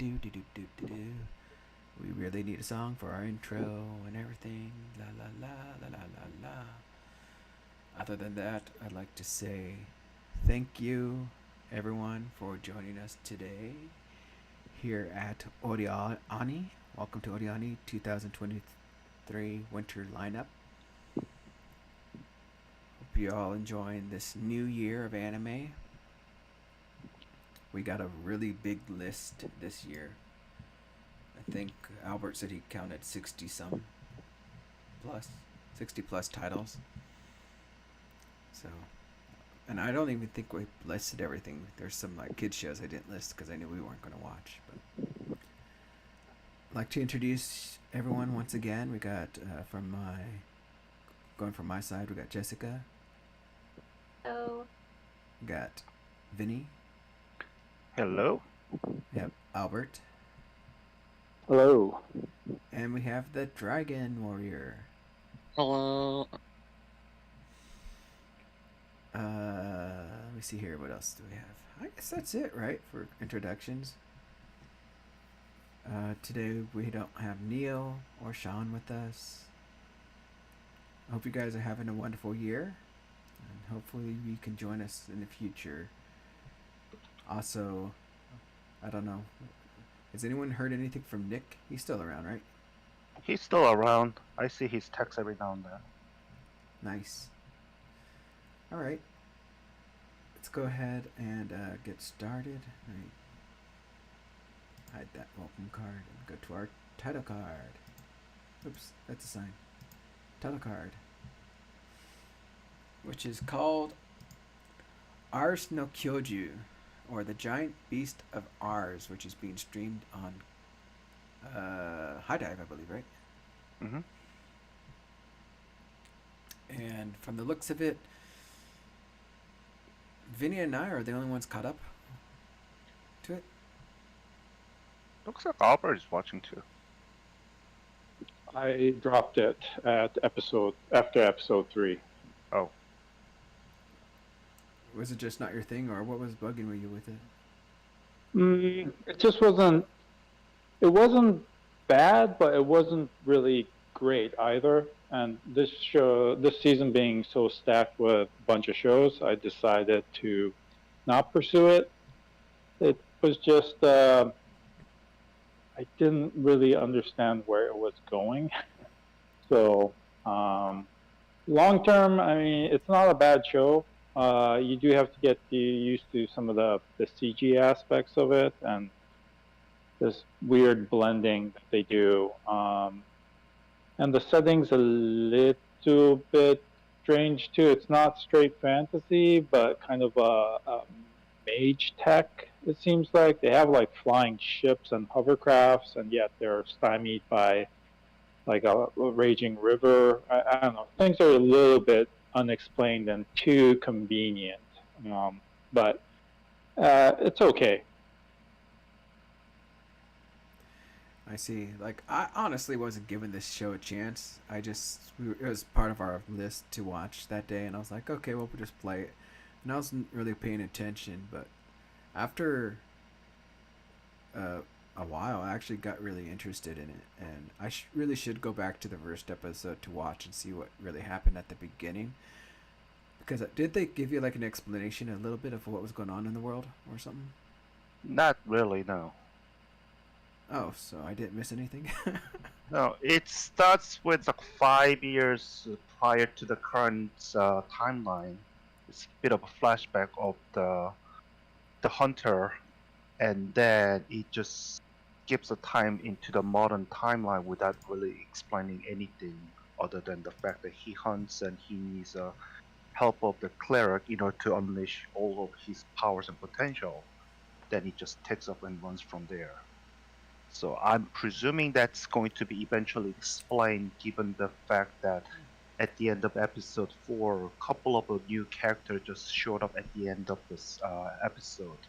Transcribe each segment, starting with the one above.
We really need a song for our intro and everything. La la la la la la la. Other than that, I'd like to say thank you, everyone, for joining us today here at OreAni. Welcome to OreAni 2023 Winter Lineup. Hope you all enjoying this new year of anime. We got a really big list this year. I think Albert said he counted 60 some plus, 60 plus titles. So, and I don't even think we listed everything. There's some like kids shows I didn't list because I knew we weren't going to watch. But I'd like to introduce everyone once again. We got going from my side, we got Jessica. Oh, We got Vinny. Hello. We have Albert. Hello. And we have the DragonWarrior. Hello. Let me see here. What else do we have? I guess that's it, right, for introductions. Today we don't have Neil or Sean with us. I hope you guys are having a wonderful year, and hopefully you can join us in the future. Also, I don't know. Has anyone heard anything from Nick? He's still around, right? He's still around. I see his text every now and then. Nice. All right. Let's go ahead and get started. Right. Hide that welcome card and go to our title card. Oops, that's a sign. Title card. Which is called Ars no Kyoju, or The Giant Beast of Ars, which is being streamed on High Dive, I believe, right? Mm-hmm. And from the looks of it, Vinny and I are the only ones caught up to it. Looks like Albert is watching too. I dropped it after episode 3. Oh. Was it just not your thing, or what was bugging you with it? It just wasn't. It wasn't bad, but it wasn't really great either. And this season being so stacked with a bunch of shows, I decided to not pursue it. It was just I didn't really understand where it was going. So long term, I mean, it's not a bad show. You do have to get used to some of the CG aspects of it and this weird blending that they do. And the setting's a little bit strange too. It's not straight fantasy, but kind of a mage tech, it seems like. They have like flying ships and hovercrafts, and yet they're stymied by like a raging river. I don't know. Things are a little bit unexplained and too convenient. But it's okay. I see. Like, I honestly wasn't giving this show a chance. It was part of our list to watch that day, and I was like, okay, well, we'll just play it. And I wasn't really paying attention, but after a while, I actually got really interested in it, and I really should go back to the first episode to watch and see what really happened at the beginning. Because did they give you like an explanation, a little bit of what was going on in the world or something? Not really, no. Oh, so I didn't miss anything? No, it starts with like 5 years prior to the current timeline. It's a bit of a flashback of the hunter, and then it just skips the time into the modern timeline without really explaining anything other than the fact that he hunts and he needs help of the cleric in order to unleash all of his powers and potential. Then he just takes off and runs from there. So I'm presuming that's going to be eventually explained, given the fact that at the end of episode 4, a couple of new characters just showed up at the end of this episode.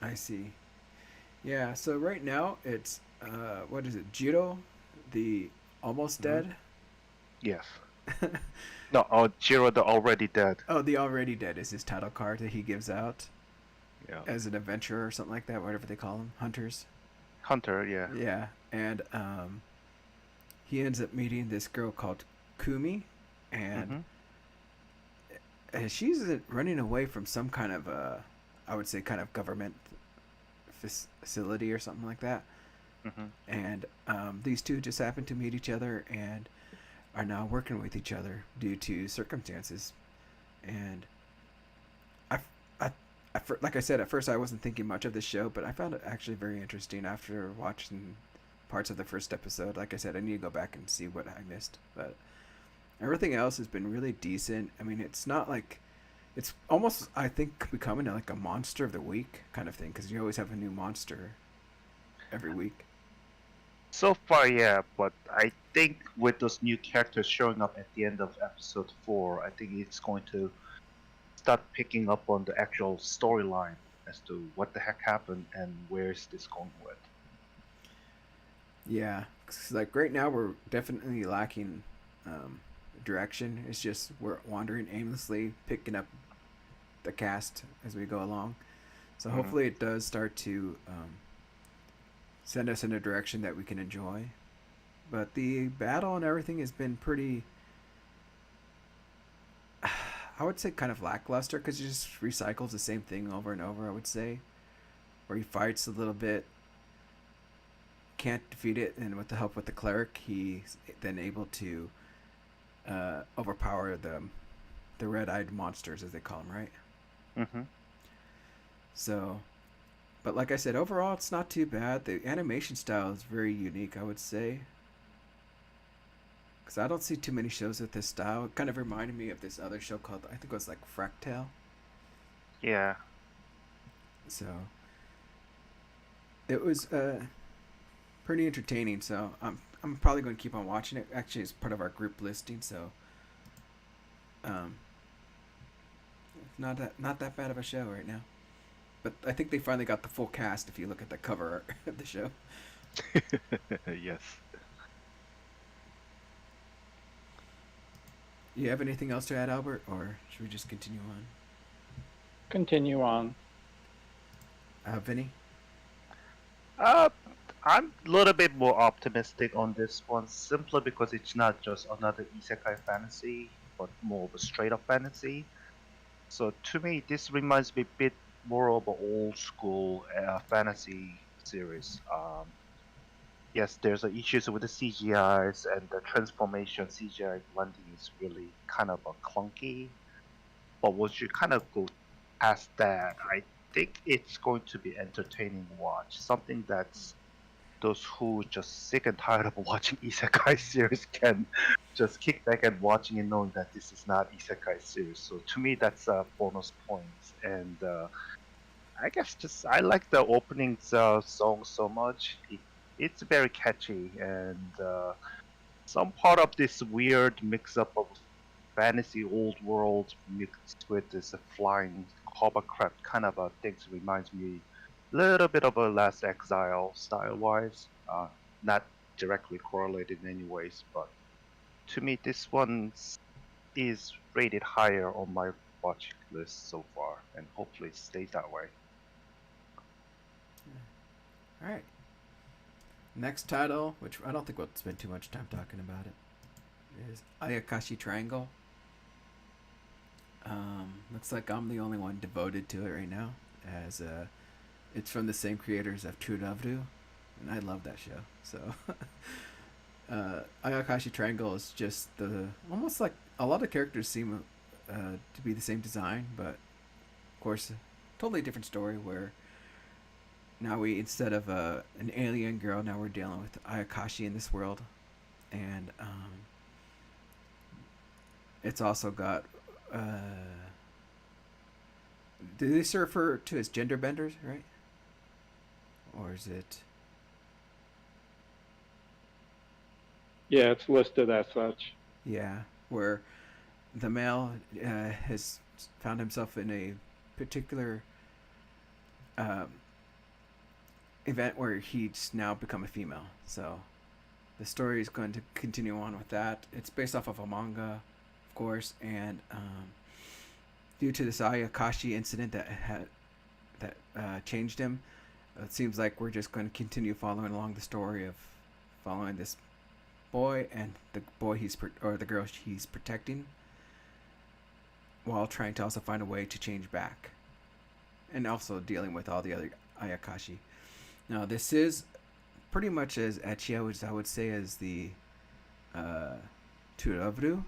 I see. Yeah, so right now it's, what is it, Jiro, the almost dead? Yes. No, Jiro the already dead. Oh, the already dead is his title card that he gives out. Yeah. as an adventurer or something like that, whatever they call them, hunters. Hunter, yeah. Yeah, and he ends up meeting this girl called Kumi, and she's running away from some kind of I would say kind of government facility or something like that. And these two just happen to meet each other and are now working with each other due to circumstances. And like I said, at first I wasn't thinking much of this show, but I found it actually very interesting after watching parts of the first episode. Like I said, I need to go back and see what I missed, but everything else has been really decent. I mean, it's not like, it's almost, I think, becoming like a monster of the week kind of thing, because you always have a new monster every week. So far, yeah, but I think with those new characters showing up at the end of episode 4, I think it's going to start picking up on the actual storyline as to what the heck happened and where is this going with. Yeah, 'cause, like right now we're definitely lacking direction. It's just we're wandering aimlessly, picking up the cast as we go along. So hopefully it does start to send us in a direction that we can enjoy. But the battle and everything has been pretty, I would say, kind of lackluster, because he just recycles the same thing over and over, I would say. Where he fights a little bit, can't defeat it, and with the help with the cleric, he's then able to overpower the red-eyed monsters, as they call them, right? So, but like I said, overall, it's not too bad. The animation style is very unique, I would say. Because I don't see too many shows with this style. It kind of reminded me of this other show called, I think it was like Fractal. Yeah. So, it was pretty entertaining. So, I'm probably going to keep on watching it. Actually, it's part of our group listing, so not that bad of a show right now. But I think they finally got the full cast if you look at the cover art of the show. Yes. You have anything else to add, Albert, or should we just continue on? Continue on. Vinny? I'm a little bit more optimistic on this one, simply because it's not just another isekai fantasy, but more of a straight-up fantasy. So to me, this reminds me a bit more of an old school fantasy series. Yes, there's issues with the CGIs and the transformation. CGI blending is really kind of clunky. But once you kind of go past that, I think it's going to be entertaining to watch. Something that's those who just sick and tired of watching isekai series can just kick back and watching and knowing that this is not isekai series. So to me, that's a bonus points. And I guess just I like the opening song so much. It's very catchy, and some part of this weird mix-up of fantasy old world mixed with this flying hovercraft kind of things reminds me a little bit of a Last Exile style-wise. Not directly correlated in any ways, but to me this one is rated higher on my watch list so far, and hopefully it stays that way. All right. Next title, which I don't think we'll spend too much time talking about it, is Ayakashi Triangle. Looks like I'm the only one devoted to it right now, as it's from the same creators of True Lovedo, and I love that show. So, Ayakashi Triangle is just almost like a lot of characters seem to be the same design, but of course, a totally different story where now we, instead of an alien girl, now we're dealing with Ayakashi in this world. And it's also got, do they refer to as gender benders, right? Or is it? Yeah, it's listed as such. Yeah, where the male has found himself in a particular event where he's now become a female. So the story is going to continue on with that. It's based off of a manga, of course, and due to this Ayakashi incident that had that changed him. It seems like we're just going to continue following along the story of following this boy and the boy or the girl he's protecting, while trying to also find a way to change back, and also dealing with all the other Ayakashi. Now, this is pretty much as ecchi as I would say as the Turavru,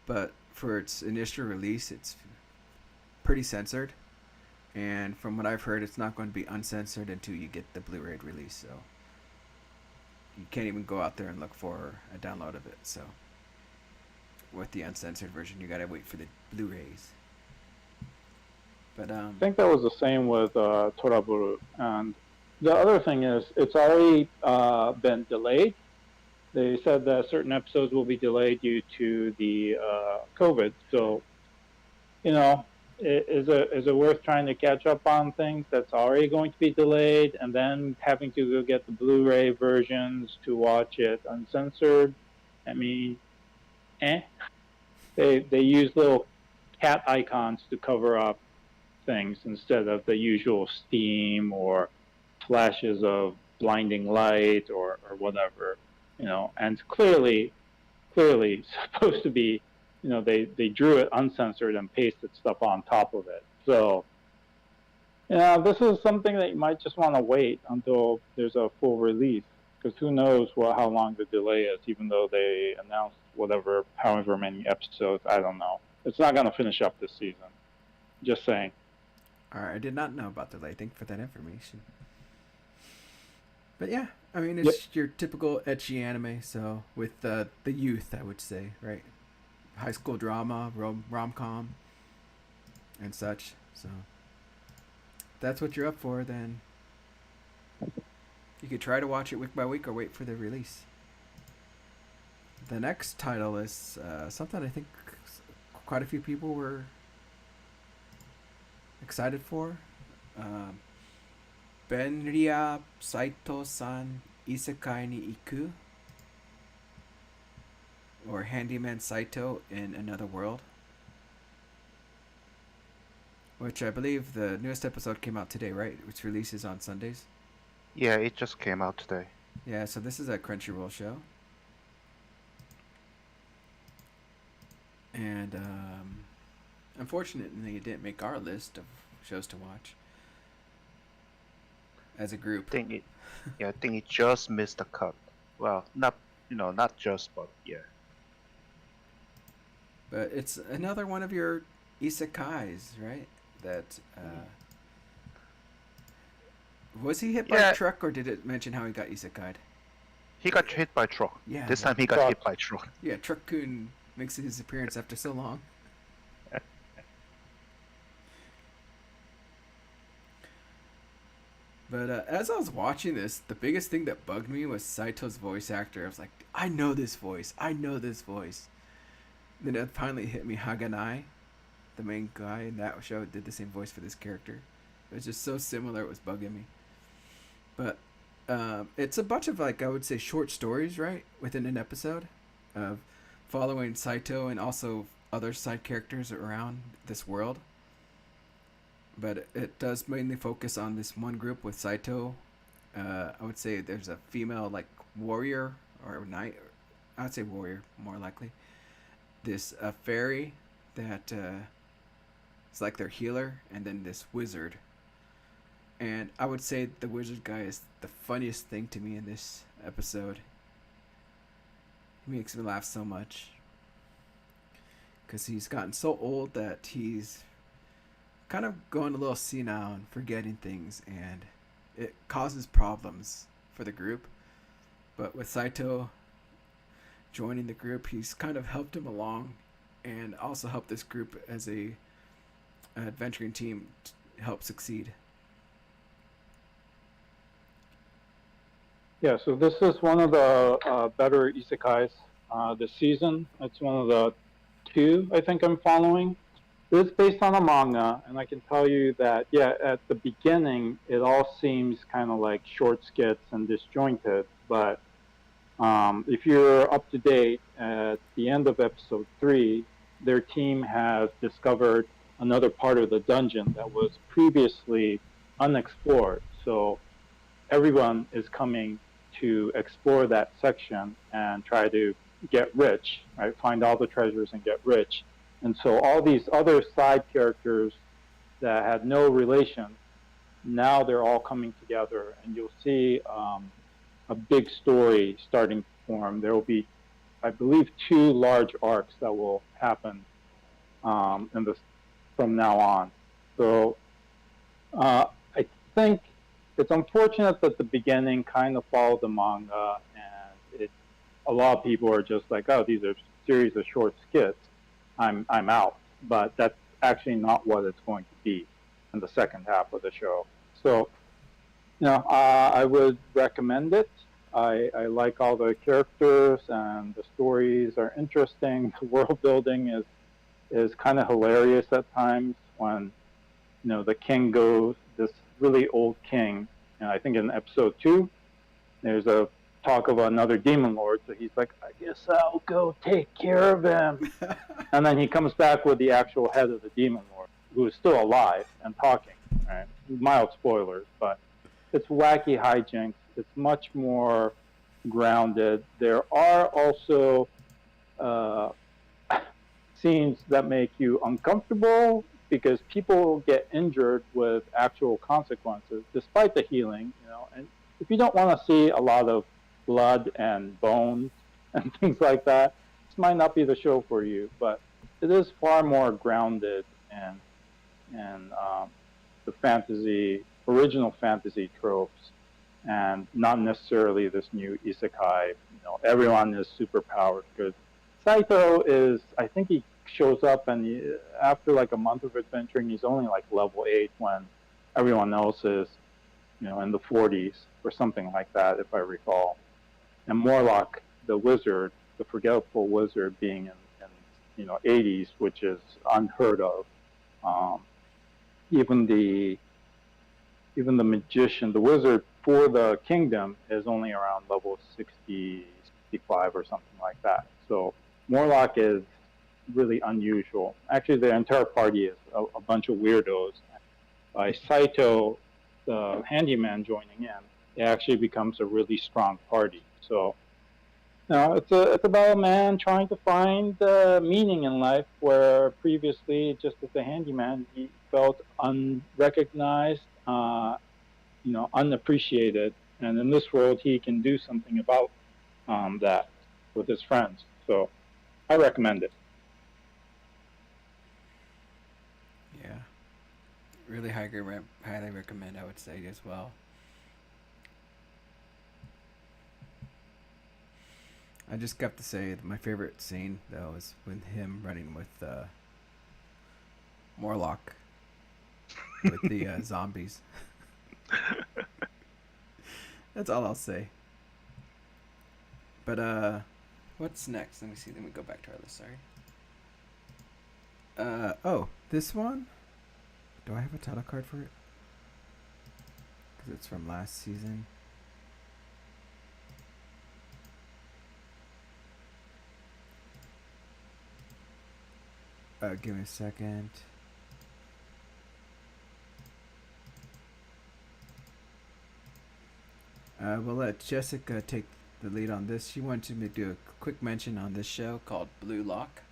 but for its initial release, it's pretty censored. And from what I've heard, it's not going to be uncensored until you get the Blu-ray release. So you can't even go out there and look for a download of it. So with the uncensored version, you gotta wait for the Blu-rays. But I think that was the same with Toraburu. And the other thing is, it's already been delayed. They said that certain episodes will be delayed due to the COVID. So, is it worth trying to catch up on things that's already going to be delayed and then having to go get the Blu-ray versions to watch it uncensored? I mean, They use little cat icons to cover up things instead of the usual steam or flashes of blinding light or whatever, and it's clearly supposed to be, they drew it uncensored and pasted stuff on top of it. So, this is something that you might just want to wait until there's a full release, because who knows how long the delay is, even though they announced however many episodes, I don't know. It's not going to finish up this season. Just saying. Alright, I did not know about the delay. Thank you for that information. But yeah, I mean, it's your typical ecchi anime, so with the youth, I would say, right? High school drama, rom-com, and such. So if that's what you're up for, then you could try to watch it week by week or wait for the release. The next title is something I think quite a few people were excited for. Benria Saito-san Isekai ni Iku, or Handyman Saito in Another World, which I believe the newest episode came out today, right? Which releases on Sundays. Yeah, it just came out today. Yeah, so this is a Crunchyroll show. And unfortunately, it didn't make our list of shows to watch as a group. I think it just missed the cut. Well, not just, but yeah. But it's another one of your isekais, right? That was he hit by a truck, or did it mention how he got isekai'd? He got hit by a truck. Yeah. This time he got hit by a truck. Yeah, Truck-kun makes his appearance after so long. But as I was watching this, the biggest thing that bugged me was Saito's voice actor. I was like, I know this voice. Then it finally hit me. Haganai, the main guy in that show, did the same voice for this character. It was just so similar, it was bugging me. But it's a bunch of, I would say, short stories, right? Within an episode of following Saito and also other side characters around this world. But it does mainly focus on this one group with Saito. I would say there's a female, warrior or knight. I would say warrior, more likely. This fairy that is like their healer, and then this wizard. And I would say the wizard guy is the funniest thing to me in this episode. He makes me laugh so much. Because he's gotten so old that he's kind of going a little senile and forgetting things, and it causes problems for the group. But with Saito joining the group, he's kind of helped him along, and also helped this group as an adventuring team to help succeed. Yeah, so this is one of the better isekais this season. It's one of the two I think I'm following. It's based on a manga, and I can tell you that, at the beginning, it all seems kind of like short skits and disjointed, but if you're up to date, at the end of episode 3, their team has discovered another part of the dungeon that was previously unexplored. So everyone is coming to explore that section and try to get rich, right? Find all the treasures and get rich. And so all these other side characters that had no relation, now they're all coming together, and you'll see a big story starting to form. There will be, I believe, 2 large arcs that will happen from now on. So I think it's unfortunate that the beginning kind of followed the manga, and a lot of people are just like, oh, these are a series of short skits. I'm out. But that's actually not what it's going to be in the second half of the show. So, I would recommend it. I like all the characters, and the stories are interesting. The world building is kind of hilarious at times when, the king goes, this really old king, and I think in episode 2, there's a talk of another demon lord, so he's like, I guess I'll go take care of him. And then he comes back with the actual head of the demon lord, who is still alive and talking, right? Mild spoilers, but it's wacky hijinks. It's much more grounded. There are also scenes that make you uncomfortable because people get injured with actual consequences, despite the healing, and if you don't want to see a lot of blood and bones and things like that, this might not be the show for you, but it is far more grounded and the original fantasy tropes, and not necessarily this new isekai. Everyone is super powered because Saito is, I think he shows up and after like a month of adventuring, he's only like level 8 when everyone else is, in the 40s or something like that, if I recall. And Morlock, the wizard, the forgetful wizard, being in 80s, which is unheard of. Even the magician, the wizard for the kingdom, is only around level 60, 65 or something like that. So Morlock is really unusual. Actually, the entire party is a bunch of weirdos. By Saito, the handyman, joining in, it actually becomes a really strong party. So, it's about a man trying to find meaning in life, where previously, just as a handyman, he felt unrecognized, unappreciated, and in this world, he can do something about that with his friends. So, I recommend it. Yeah, really highly recommend, I would say, as well. I just got to say that my favorite scene, though, is with him running with Morlock with the zombies. That's all I'll say. But what's next? Let me see. Let me go back to our list. Sorry. This one. Do I have a title card for it? Because it's from last season. Give me a second. We'll let Jessica take the lead on this. She wanted me to do a quick mention on this show called Blue Lock.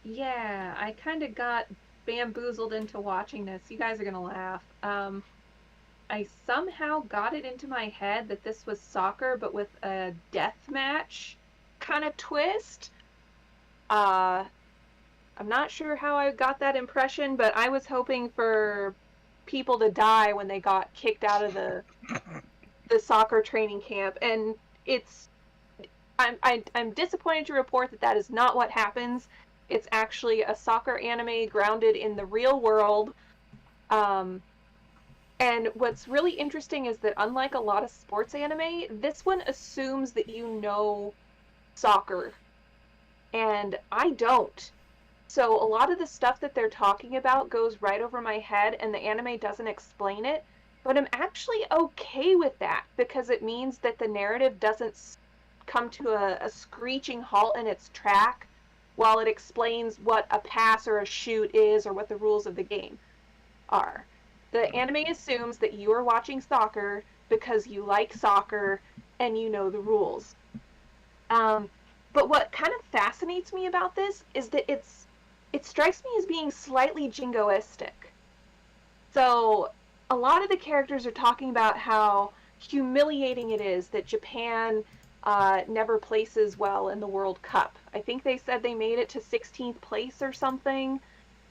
Yeah, I kind of got bamboozled into watching this. You guys are going to laugh. I somehow got it into my head that this was soccer, but with a death match kind of twist. I'm not sure how I got that impression, but I was hoping for people to die when they got kicked out of the soccer training camp, and I'm disappointed to report that is not what happens. It's actually a soccer anime grounded in the real world. And what's really interesting is that unlike a lot of sports anime, this one assumes that you know soccer. And I don't. So a lot of the stuff that they're talking about goes right over my head, and the anime doesn't explain it. But I'm actually okay with that, because it means that the narrative doesn't come to a screeching halt in its track while it explains what a pass or a shoot is or what the rules of the game are. The anime assumes that you are watching soccer because you like soccer and you know the rules. But what kind of fascinates me about this is that it strikes me as being slightly jingoistic. So a lot of the characters are talking about how humiliating it is that Japan never places well in the World Cup. I think they said they made it to 16th place or something.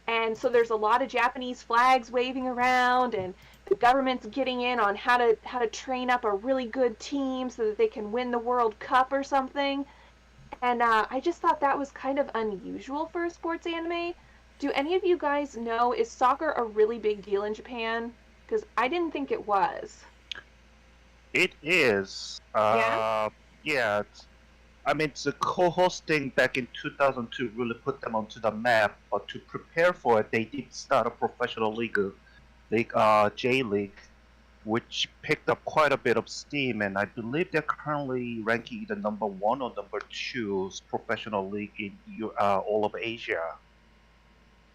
And so there's a lot of Japanese flags waving around, and the government's getting in on how to train up a really good team so that they can win the World Cup or something. And I just thought that was kind of unusual for a sports anime. Do any of you guys know, is soccer a really big deal in Japan? Because I didn't think it was. It is. Yeah? Yeah. I mean, the co-hosting back in 2002 really put them onto the map. But to prepare for it, they did start a professional league, J League, which picked up quite a bit of steam. And I believe they're currently ranking either number 1 or number 2 professional league in all of Asia.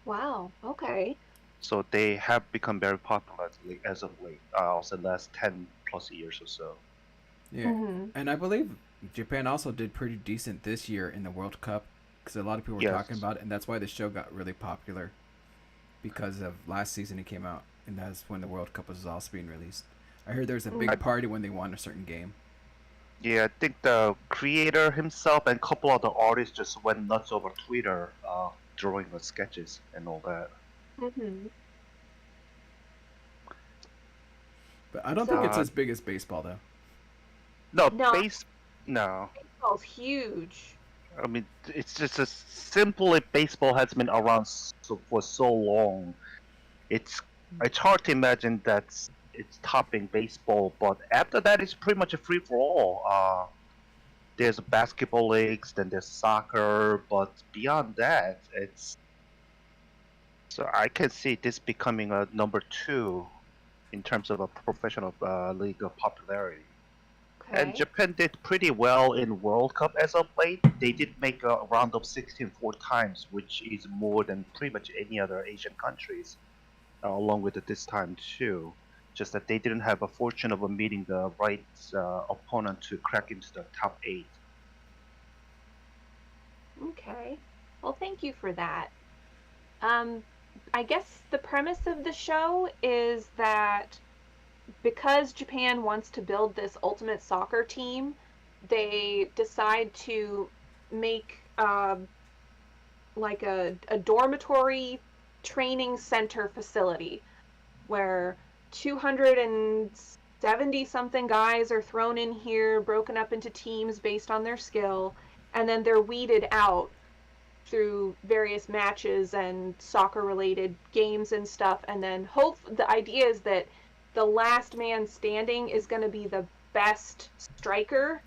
Wow, okay. So they have become very popular as of late, also the last 10 plus years or so. Yeah, and I believe Japan also did pretty decent this year in the World Cup because a lot of people were talking about it, and that's why the show got really popular because of last season it came out, and that's when the World Cup was also being released. I heard there was a big party when they won a certain game. Yeah, I think the creator himself and a couple of the artists just went nuts over Twitter, drawing the sketches and all that. But I don't think it's as big as baseball, though. No. Baseball's huge. I mean, it's just as simple if baseball has been around for so long. It's hard to imagine that it's topping baseball, but after that, it's pretty much a free-for-all. There's basketball leagues, then there's soccer, but beyond that, it's... So I can see this becoming a number 2 in terms of a professional league of popularity. Okay. And Japan did pretty well in World Cup as of late. They did make a round of 16 4 times, which is more than pretty much any other Asian countries, along with it this time too. Just that they didn't have a fortune of meeting the right opponent to crack into the top 8. Okay. Well, thank you for that. I guess the premise of the show is that because Japan wants to build this ultimate soccer team, they decide to make like a dormitory training center facility where 270 something guys are thrown in here, broken up into teams based on their skill, and then they're weeded out through various matches and soccer related games and stuff, and then the idea is that the last man standing is going to be the best striker.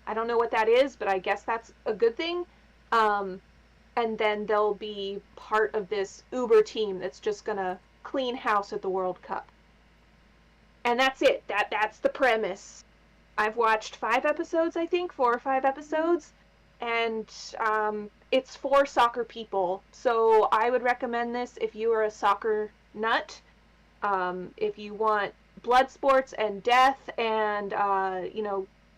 I don't know what that is, but I guess that's a good thing. And then they'll be part of this Uber team that's just going to clean house at the World Cup. And that's it. That's the premise. I've watched 5 episodes, I think, 4 or 5 episodes, and it's for soccer people. So I would recommend this if you are a soccer nut. If you want blood sports and death and,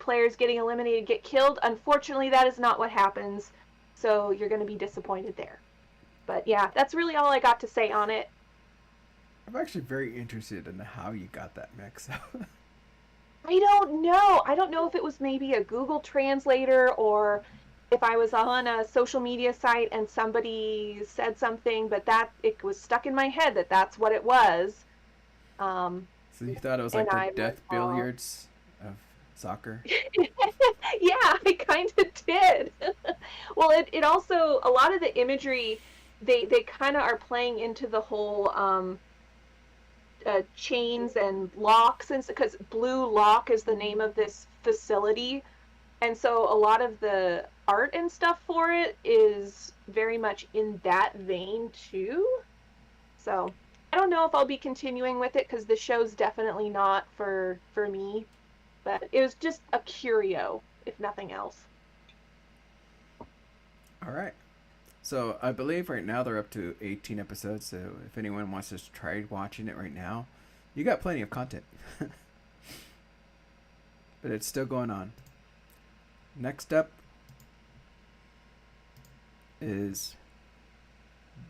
players getting eliminated, get killed, unfortunately that is not what happens. So you're going to be disappointed there. But yeah, that's really all I got to say on it. I'm actually very interested in how you got that mix. I don't know. I don't know if it was maybe a Google translator or if I was on a social media site and somebody said something, but it was stuck in my head that's what it was. So you thought it was like the death billiards of soccer? Yeah, I kind of did. Well, it also, a lot of the imagery, they kind of are playing into the whole chains and locks, and because Blue Lock is the name of this facility, and so a lot of the art and stuff for it is very much in that vein too. So I don't know if I'll be continuing with it because the show's definitely not for me, but it was just a curio, if nothing else. All right. So I believe right now they're up to 18 episodes. So if anyone wants to try watching it right now, you got plenty of content. But it's still going on. Next up is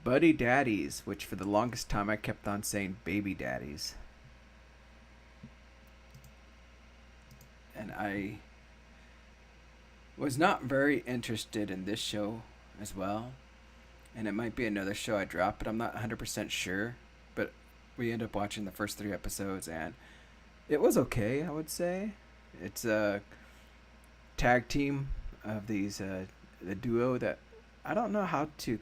Buddy Daddies, which for the longest time I kept on saying Baby Daddies. And I was not very interested in this show as well. And it might be another show I drop, but I'm not 100% sure. But we ended up watching the first 3 episodes, and it was okay, I would say. It's a tag team of these, the duo that I don't know how to,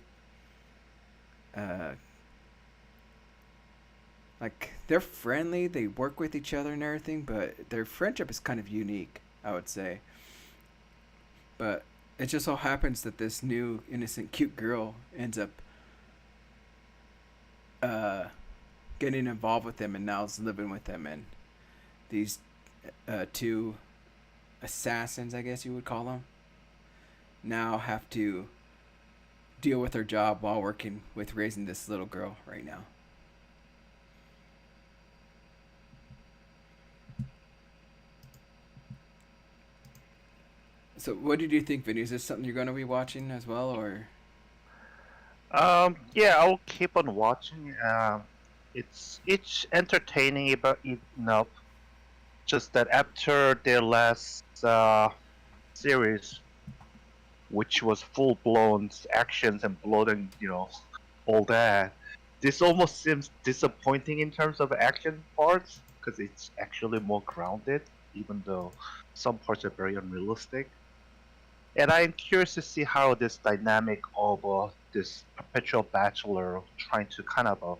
like, they're friendly, they work with each other and everything, but their friendship is kind of unique, I would say. But it just so happens that this new, innocent, cute girl ends up getting involved with them and now is living with them. And these 2 assassins, I guess you would call them, now have to deal with their job while working with raising this little girl right now. So what did you think, Vinny? Is this something you're going to be watching as well, or? Yeah, I'll keep on watching. It's entertaining enough. Just that after their last series, which was full-blown actions and blood and all that, this almost seems disappointing in terms of action parts because it's actually more grounded, even though some parts are very unrealistic. And I'm curious to see how this dynamic of this perpetual bachelor trying to kind of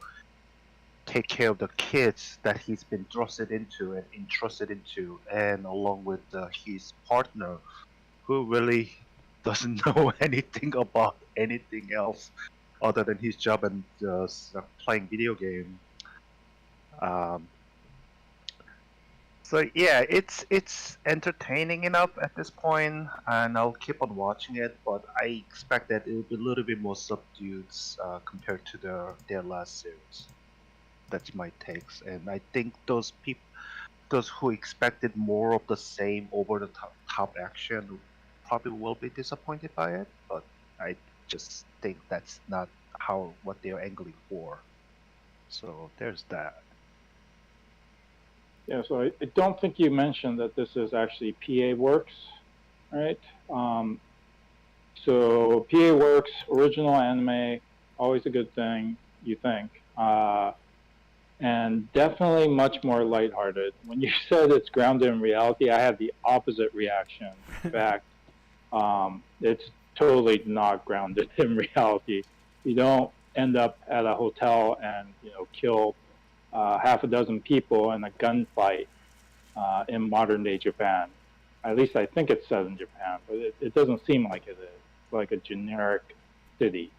take care of the kids that he's been thrusted into and entrusted into, and along with his partner, who really doesn't know anything about anything else other than his job and playing video game. So yeah, it's entertaining enough at this point, and I'll keep on watching it. But I expect that it'll be a little bit more subdued compared to their last series. That's my takes, and I think those who expected more of the same over the top action probably will be disappointed by it. But I just think that's not what they're angling for. So there's that. Yeah, so I don't think you mentioned that this is actually PA Works, right? So PA Works, original anime, always a good thing, you think. And definitely much more lighthearted. When you said it's grounded in reality, I had the opposite reaction. In fact, it's totally not grounded in reality. You don't end up at a hotel and kill half a dozen people in a gunfight in modern day Japan. At least I think it's set in Japan, but it doesn't seem like it is. It's like a generic city.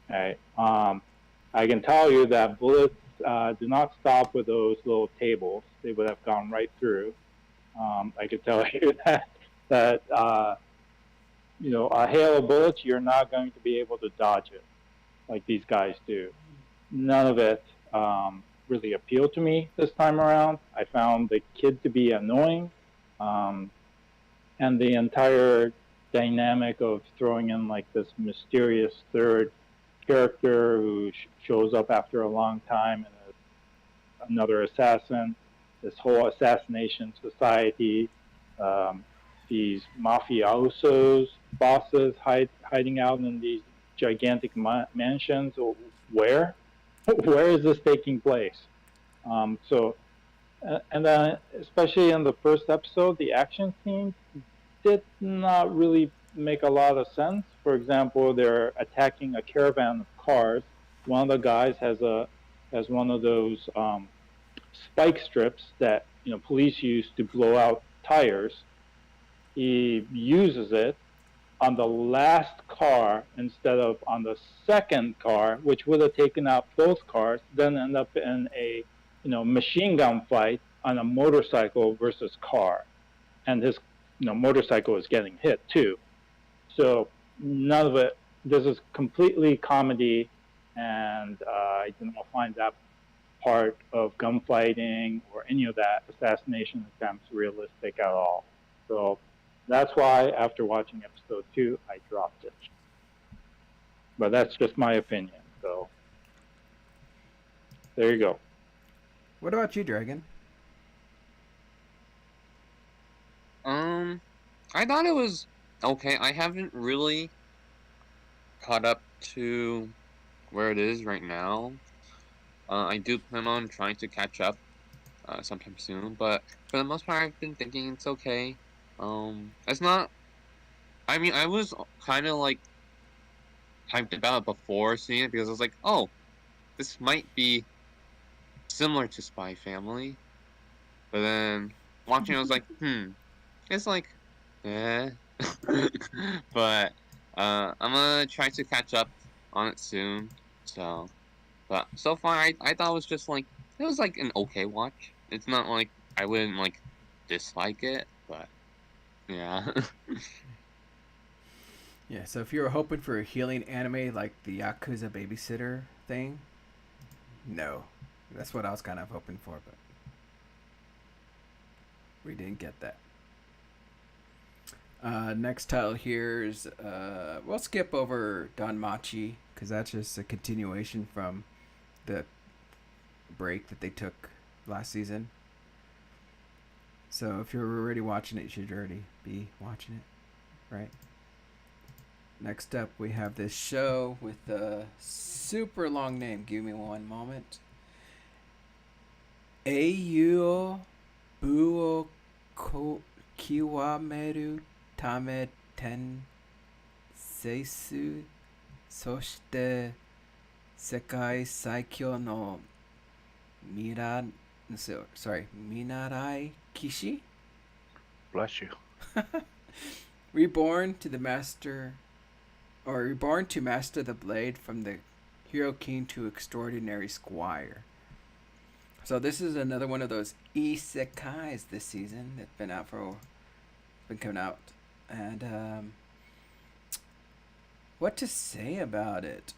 Right? I can tell you that bullets do not stop with those little tables. They would have gone right through. I can tell you that a hail of bullets, you're not going to be able to dodge it like these guys do. None of it really appealed to me this time around. I found the kid to be annoying, and the entire dynamic of throwing in like this mysterious third character who shows up after a long time and is another assassin, this whole assassination society, these mafiosos, bosses hiding out in these gigantic mansions. Where is this taking place? And then especially in the first episode, the action scenes did not really make a lot of sense. For example, they're attacking a caravan of cars. One of the guys has one of those spike strips that police use to blow out tires. He uses it on the last car instead of on the second car, which would have taken out both cars, then end up in a machine gun fight on a motorcycle versus car. And his motorcycle is getting hit too. So none of it this is completely comedy, and I did not find that part of gunfighting or any of that assassination attempts realistic at all. So that's why after watching episode 2, I dropped it. But that's just my opinion. So there you go. What about you, Dragon? I thought it was okay. I haven't really caught up to where it is right now. I do plan on trying to catch up sometime soon, but for the most part, I've been thinking it's okay. It's not. I mean, I was kind of like hyped about it before seeing it because I was like, oh, this might be similar to Spy Family. But then watching it, I was like, it's like, eh. But I'm gonna try to catch up on it soon. So, but so far, I thought it was just like, it was like an okay watch. It's not like I wouldn't like dislike it, but yeah. Yeah, so if you were hoping for a healing anime like the Yakuza Babysitter thing, no. That's what I was kind of hoping for, but we didn't get that. Next title here is, we'll skip over Danmachi, because that's just a continuation from the break that they took last season. So if you're already watching it, you should already be watching it, right? Next up, we have this show with a super long name. Give me one moment. Eiyuo Buo Kiwameru Tame Ten Seisu Soshite Sekai Saikyo no Minarai Kishi? Bless you. Reborn to master the blade from the hero king to extraordinary squire. So this is another one of those isekais this season that's been coming out, and what to say about it?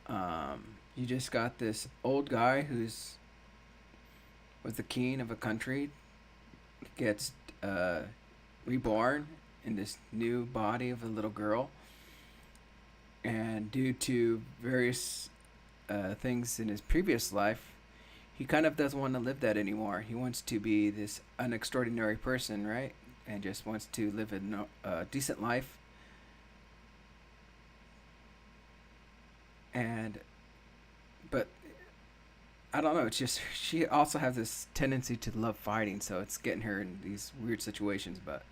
You just got this old guy was the king of a country, gets reborn in this new body of a little girl, and due to various things in his previous life, he kind of doesn't want to live that anymore. He wants to be this unextraordinary person, right? And just wants to live a decent life. But I don't know. It's just she also has this tendency to love fighting, so it's getting her in these weird situations. But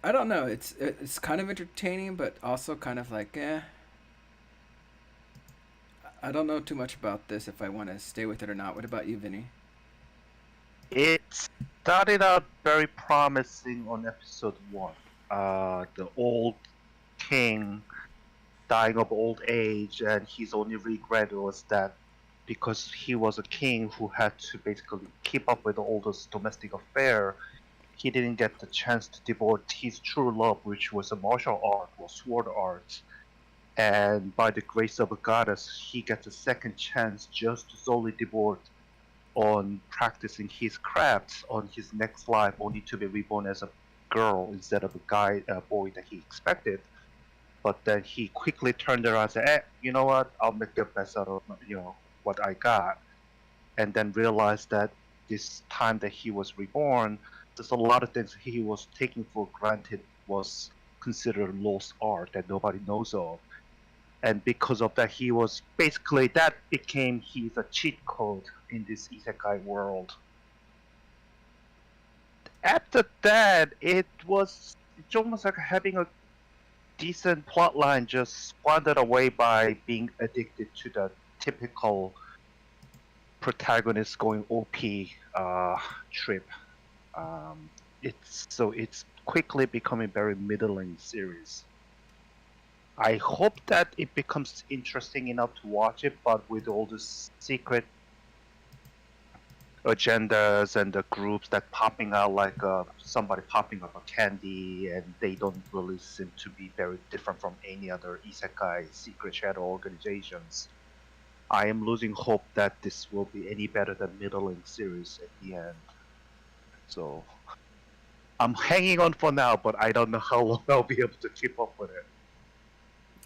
I don't know. It's kind of entertaining, but also kind of like, I don't know too much about this if I want to stay with it or not. What about you, Vinny? It started out very promising on episode 1. The old king dying of old age, and his only regret was that because he was a king who had to basically keep up with all those domestic affairs, he didn't get the chance to devote his true love, which was a martial art or sword art. And by the grace of a goddess, he gets a second chance just to solely devote on practicing his crafts on his next life, only to be reborn as a girl instead of a boy that he expected. But then he quickly turned around and said, you know what, I'll make the best out of what I got. And then realized that this time that he was reborn, there's a lot of things he was taking for granted was considered lost art that nobody knows of. And because of that, that became his cheat code in this isekai world. After that, it's almost like having a decent plotline just squandered away by being addicted to the typical protagonist going OP trip. It's quickly becoming a very middling series. I hope that it becomes interesting enough to watch it, but with all the secret agendas and the groups that popping out like somebody popping up a candy, and they don't really seem to be very different from any other isekai secret shadow organizations. I am losing hope that this will be any better than middling series at the end. So I'm hanging on for now, but I don't know how long I'll be able to keep up with it.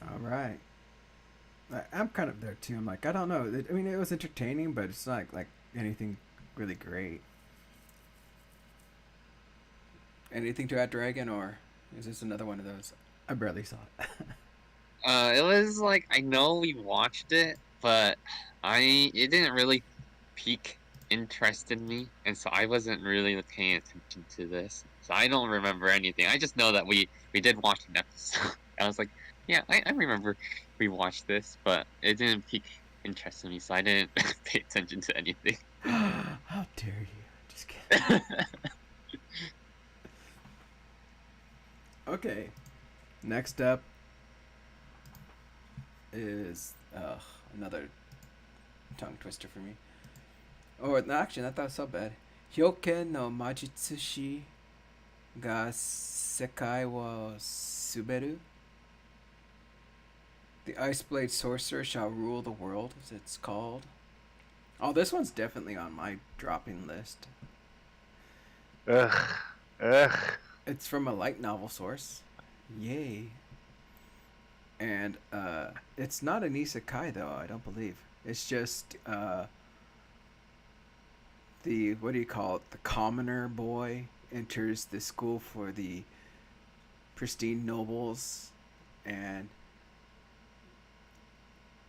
All right. I'm kind of there too. I'm like, I don't know. I mean, it was entertaining, but it's not like anything really great. Anything to add, Dragon, or is this another one of those? I barely saw it. It was like, I know we watched it, but it didn't really pique interest in me, and so I wasn't really paying attention to this. So I don't remember anything. I just know that we did watch an episode. I was like, yeah, I remember we watched this, but it didn't pique interest in me, so I didn't pay attention to anything. How dare you? Just kidding. Okay. Next up is another tongue twister for me. Oh, no, actually, I thought it was so bad. Hyoken no Majitsushi ga Sekai wo Suberu. The Ice Blade Sorcerer shall rule the world, as it's called. Oh, this one's definitely on my dropping list. Ugh. It's from a light novel source. Yay. And it's not an isekai though, I don't believe. It's just the, what do you call it? The commoner boy enters the school for the pristine nobles, and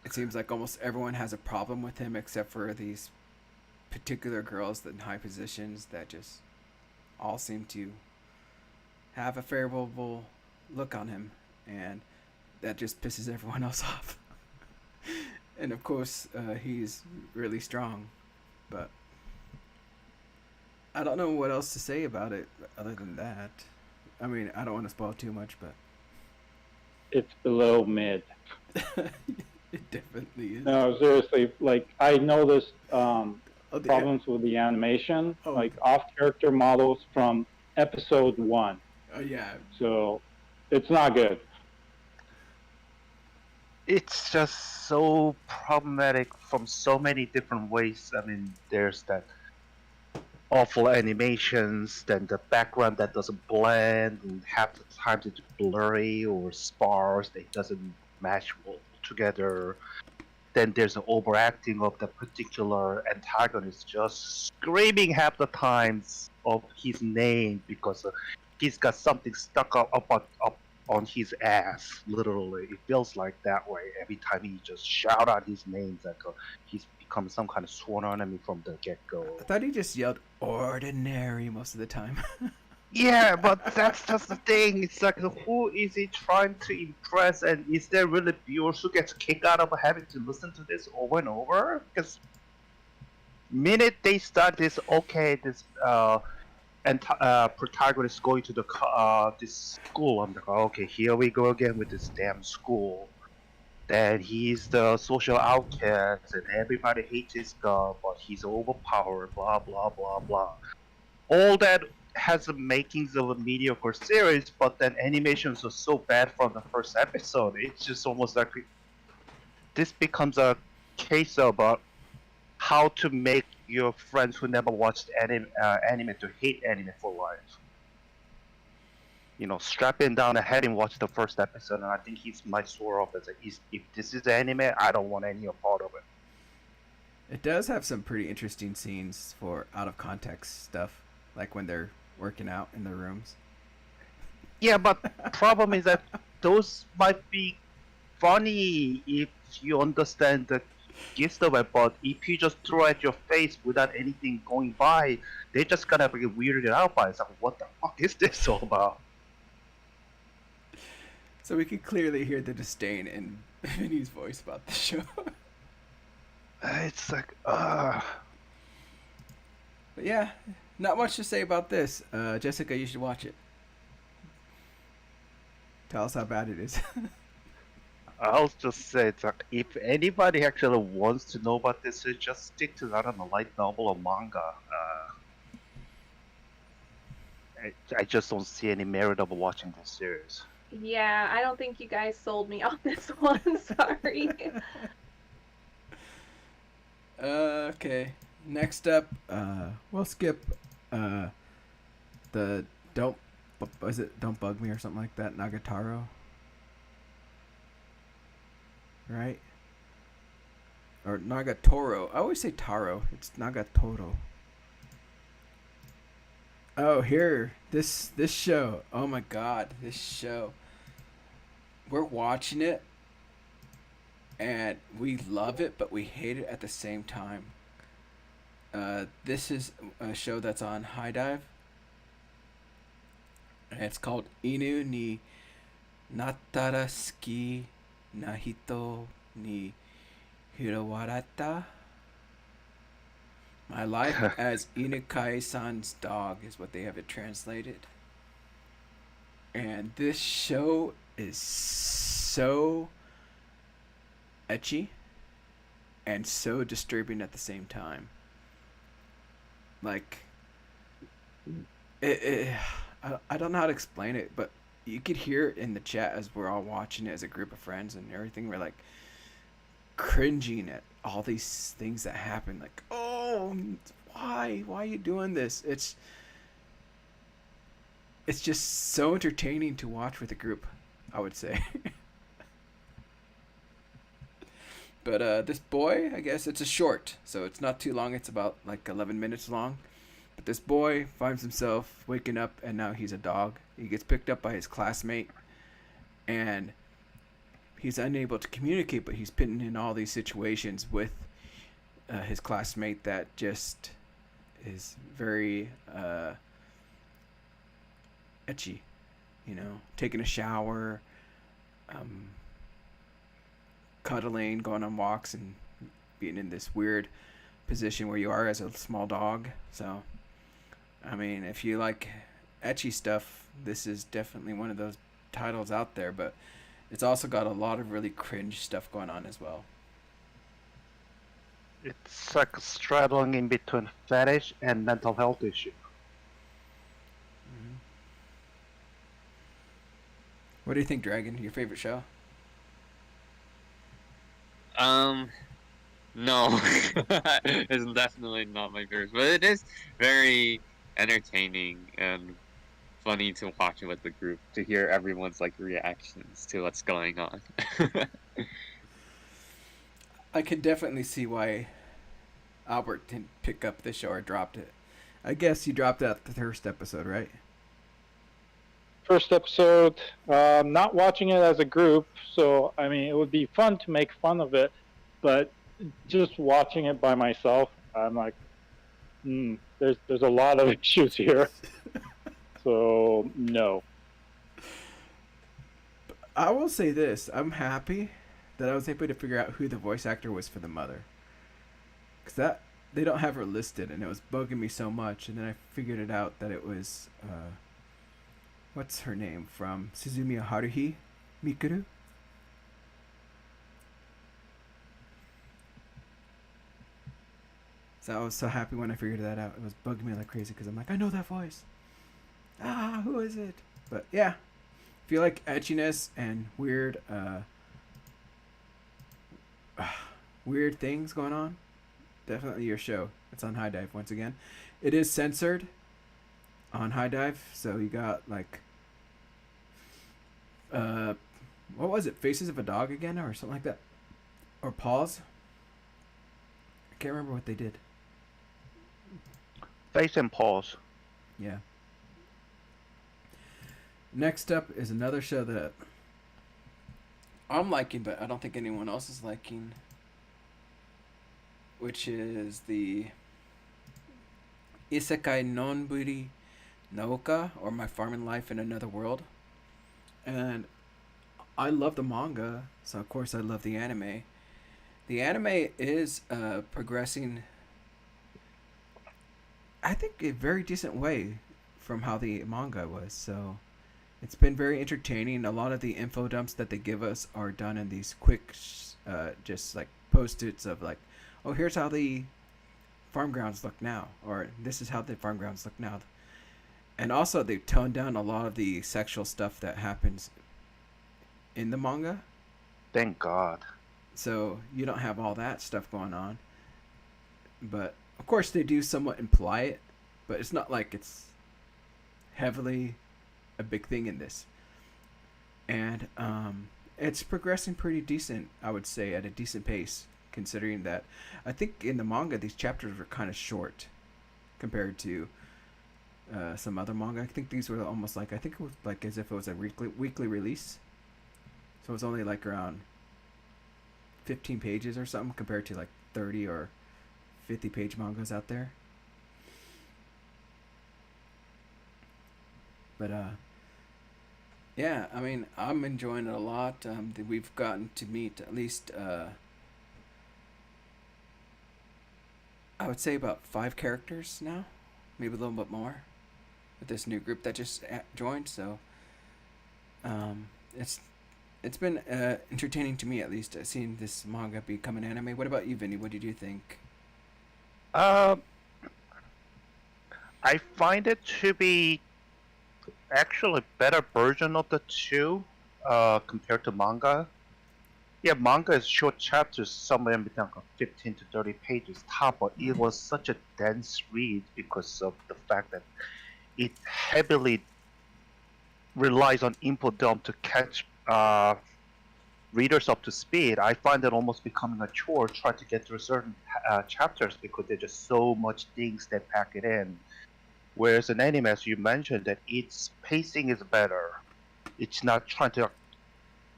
it seems like almost everyone has a problem with him except for these particular girls in high positions that just all seem to have a favorable look on him, and that just pisses everyone else off. And of course, he's really strong, but I don't know what else to say about it other than that. I mean, I don't want to spoil too much, but It's below mid. it definitely is. No, seriously, like I noticed Oh, problems with the animation, Oh. like off-character models from episode 1. Oh yeah. So it's not good. It's just so problematic from so many different ways. I mean, there's that awful animations, then the background that doesn't blend, and half the time it's blurry or sparse, it doesn't match well together. Then there's the overacting of the particular antagonist, just screaming half the times of his name because he's got something stuck up on his ass. Literally, it feels like that way every time he just shout out his names, like he's become some kind of sworn enemy from the get-go. I thought he just yelled ordinary most of the time. Yeah, but that's just the thing. It's like, who is he trying to impress, and is there really viewers who gets kicked out of having to listen to this over and over? Because minute they start this, this protagonist going to the this school, I'm like, okay, here we go again with this damn school. Then he's the social outcast, and everybody hates his guy, but he's overpowered, blah blah blah blah. All that has the makings of a mediocre series, but then animations are so bad from the first episode. It's just almost like this becomes a case about how to make your friends who never watched anime to hate anime for life. You know, strap him down ahead and watch the first episode, and I think he's might swear off as if this is anime, I don't want any part of it. It does have some pretty interesting scenes for out of context stuff, like when they're working out in their rooms. Yeah, but problem is that those might be funny if you understand the gist of it, but if you just throw at your face without anything going by, they're just gonna be weirded out by it. It's like, what the fuck is this all about? So we can clearly hear the disdain in Vinny's voice about the show. It's like, But yeah, not much to say about this. Jessica, you should watch it. Tell us how bad it is. I'll just say that if anybody actually wants to know about this, just stick to that on a light novel or manga. I just don't see any merit of watching this series. Yeah, I don't think you guys sold me on this one. Sorry. Okay. Next up, we'll skip the Don't Bug Me or something like that, Nagatoro. Right? Or Nagatoro. I always say Taro. It's Nagatoro. Oh, here. This show. Oh my god, this show. We're watching it and we love it, but we hate it at the same time. This is a show that's on High Dive. And it's called Inu ni Natara Ski Nahito ni Hirowarata. My life as Inukai-san's dog is what they have it translated. And this show is so ecchi and so disturbing at the same time. Like, I don't know how to explain it, but you could hear it in the chat as we're all watching it as a group of friends and everything. We're like cringing at all these things that happen. Like, oh, why are you doing this? It's just so entertaining to watch with a group, I would say. But this boy, I guess it's a short, so it's not too long. It's about like 11 minutes long. But this boy finds himself waking up and now he's a dog. He gets picked up by his classmate and he's unable to communicate, but he's put in all these situations with his classmate that just is very ecchi. You know, taking a shower, cuddling, going on walks, and being in this weird position where you are as a small dog. So, I mean, if you like ecchi stuff, this is definitely one of those titles out there, but it's also got a lot of really cringe stuff going on as well. It's like straddling in between fetish and mental health issue. Mm-hmm. What do you think, Dragon? Your favorite show? No. It's definitely not my favorite, but it is very entertaining and funny to watch it with the group, to hear everyone's like reactions to what's going on. I can definitely see why Albert didn't pick up the show or dropped it. I guess you dropped out the first episode, right? First episode, not watching it as a group, so I mean, it would be fun to make fun of it, but just watching it by myself, I'm like, there's a lot of issues here. So, no. I will say this. I'm happy that I was able to figure out who the voice actor was for the mother. Because they don't have her listed, and it was bugging me so much. And then I figured it out that it was, what's her name? From Suzumiya Haruhi Mikuru? So I was so happy when I figured that out. It was bugging me like crazy because I'm like, I know that voice. Who is it? But yeah, if you like etchiness and weird weird things going on, definitely your show. It's on High Dive once again. It is censored on High Dive, so you got like what was it? Faces of a Dog again or something like that? Or Paws? I can't remember what they did. Face and Paws. Yeah. Next up is another show that I'm liking, but I don't think anyone else is liking, which is the Isekai Nonburi Naoka, or My Farming Life in Another World. And I love the manga, so of course I love the anime. The anime is progressing, I think, a very decent way from how the manga was. So It's been very entertaining. A lot of the info dumps that they give us are done in these quick, just like post-its of like, oh, here's how the farm grounds look now, or this is how the farm grounds look now. And also, they've toned down a lot of the sexual stuff that happens in the manga. Thank God. So you don't have all that stuff going on. But, of course, they do somewhat imply it, but it's not like it's heavily a big thing in this. And it's progressing pretty decent, I would say, at a decent pace, considering that I think in the manga these chapters were kind of short compared to some other manga. I think these were almost like, I think it was like as if it was a weekly release. So it was only like around 15 pages or something compared to like 30 or 50 page mangas out there. But yeah, I mean, I'm enjoying it a lot. We've gotten to meet at least I would say about 5 characters now, maybe a little bit more, with this new group that just joined. So it's been entertaining to me, at least, seeing this manga become an anime. What about you, Vinny? What did you think? I find it to be actually a better version of the two compared to manga. Yeah, manga is short chapters, somewhere in between 15 to 30 pages top, but it was such a dense read because of the fact that it heavily relies on input dump to catch readers up to speed. I find it almost becoming a chore trying to get through certain chapters because there's just so much things that pack it in. Whereas in anime, as you mentioned, that its pacing is better. It's not trying to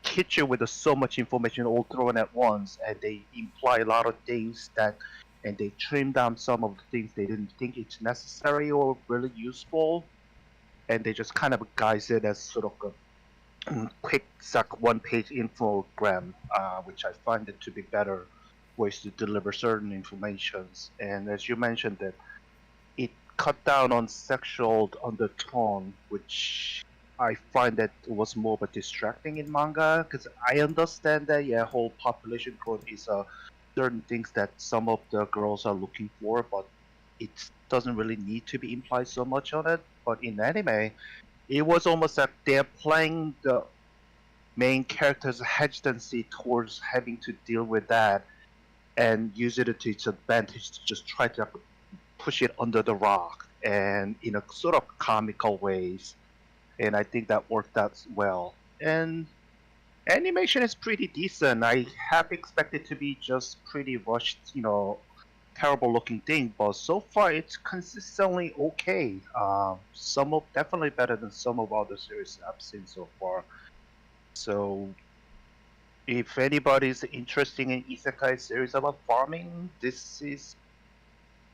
hit you with so much information all thrown at once, and they imply a lot of things and they trim down some of the things they didn't think it's necessary or really useful, and they just kind of guise it as sort of a quick one-page infogram, which I find it to be better ways to deliver certain informations. And as you mentioned, that it cut down on sexual undertone, which I find that it was more of a distracting in manga, because I understand that whole population growth is certain things that some of the girls are looking for, but it doesn't really need to be implied so much on it. But in anime, it was almost like they're playing the main character's hesitancy towards having to deal with that and use it to its advantage to just try to push it under the rock and in a sort of comical ways. And I think that worked out well. And animation is pretty decent. I have expected to be just pretty rushed, terrible looking thing, but so far it's consistently okay. Definitely better than some of other series I've seen so far. So if anybody's interested in isekai series about farming, this is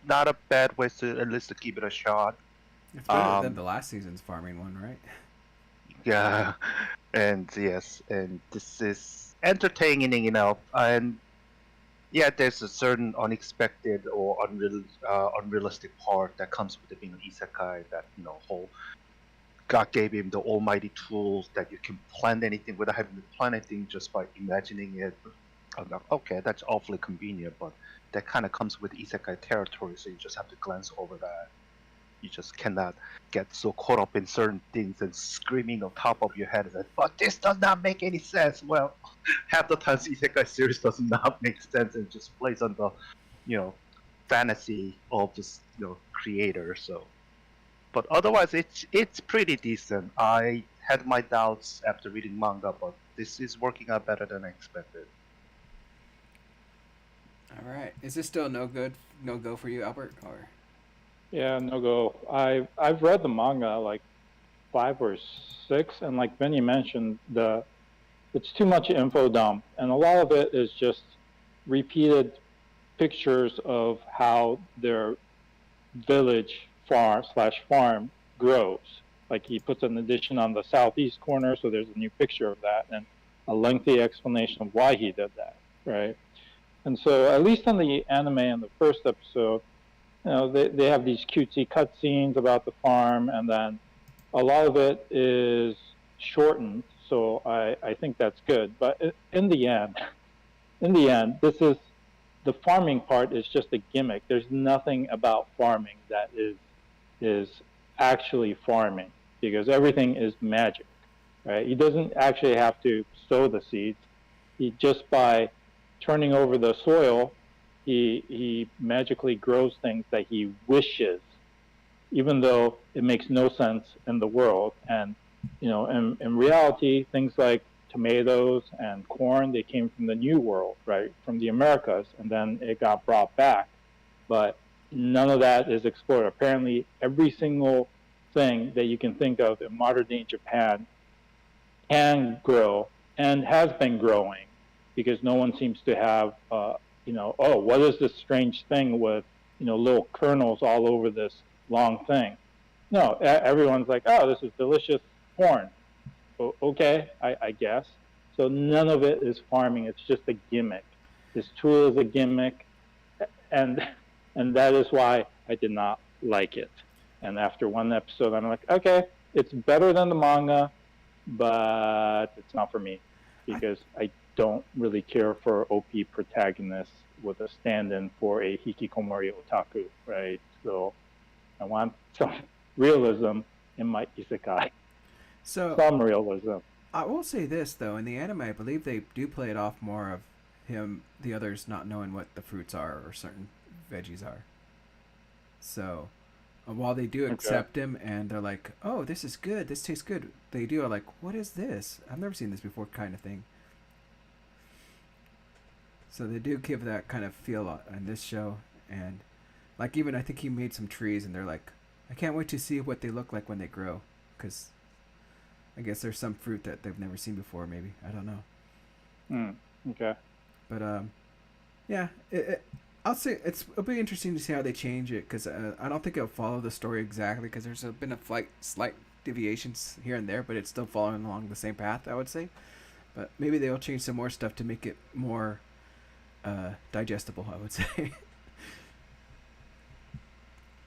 not a bad way to at least to give it a shot. It's better than the last season's farming one, right? Yeah, and yes, and this is entertaining enough, and yeah, there's a certain unexpected or unrealistic part that comes with it being an isekai. That whole God gave him the almighty tools that you can plan anything without having to plan anything just by imagining it. I'm like, okay, that's awfully convenient, but that kind of comes with isekai territory, so you just have to glance over that. You just cannot get so caught up in certain things and screaming on top of your head that, but this does not make any sense. Well, half the times isekai series does not make sense and just plays on the, fantasy of this, creator. So, but otherwise, it's pretty decent. I had my doubts after reading manga, but this is working out better than I expected. All right. Is this still no go for you, Albert? Or Yeah, no go. I've read the manga like 5 or 6, and like Benny mentioned, it's too much info dump, and a lot of it is just repeated pictures of how their village farm grows. Like he puts an addition on the southeast corner, so there's a new picture of that, and a lengthy explanation of why he did that, right? And so, at least on the anime in the first episode, they have these cutesy cutscenes about the farm, and then a lot of it is shortened, so I think that's good. But in the end, this is the farming part is just a gimmick. There's nothing about farming that is actually farming, because everything is magic, right? He doesn't actually have to sow the seeds. He just by turning over the soil, he magically grows things that he wishes, even though it makes no sense in the world. And in reality, things like tomatoes and corn, they came from the New World, right, from the Americas, and then it got brought back. But none of that is explored. Apparently, every single thing that you can think of in modern day Japan can grow and has been growing, because no one seems to have, oh, what is this strange thing with, little kernels all over this long thing? No, everyone's like, oh, this is delicious corn. Okay, I guess. So none of it is farming. It's just a gimmick. This tool is a gimmick, and that is why I did not like it. And after one episode, I'm like, okay, it's better than the manga, but it's not for me, because I don't really care for OP protagonists with a stand-in for a hikikomori otaku, right? So I want some realism in my isekai. So Some realism. I will say this though, in the anime, I believe they do play it off more of the others not knowing what the fruits are or certain veggies are. So while they do accept him and they're like, oh, this is good, this tastes good, they do are like, what is this? I've never seen this before, kind of thing. So they do give that kind of feel on this show. And like, even I think he made some trees and they're like, I can't wait to see what they look like when they grow, because I guess there's some fruit that they've never seen before, maybe. I don't know. Okay. But yeah, I'll say it'll be interesting to see how they change it, because I don't think it'll follow the story exactly, because there's been a slight deviations here and there, but it's still following along the same path, I would say. But maybe they'll change some more stuff to make it more digestible, I would say.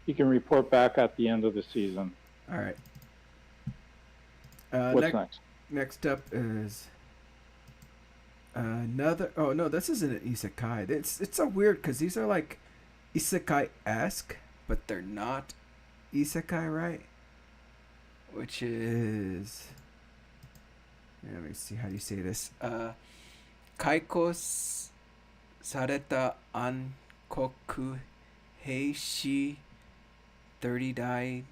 You can report back at the end of the season. All right. What's next? Next up is another. Oh no, this isn't an isekai. It's so weird because these are like isekai-esque, but they're not isekai, right? Which is, let me see how do you say this. Kaiko sareta ankoku heishi 30 dai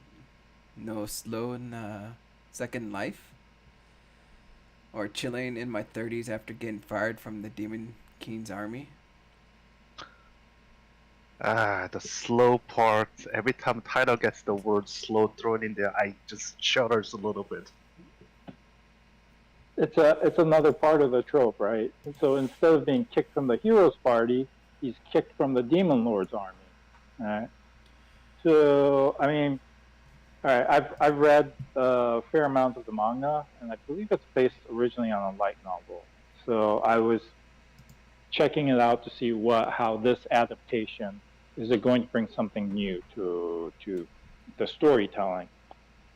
no slow na second life, or chilling in my 30s after getting fired from the Demon King's army. The slow part. Every time title gets the word slow thrown in there, I just shudders a little bit. It's another part of the trope, right? So instead of being kicked from the hero's party, he's kicked from the Demon Lord's army. All right. So I mean, all right, I've read a fair amount of the manga, and I believe it's based originally on a light novel. So I was checking it out to see how this adaptation is it going to bring something new to the storytelling,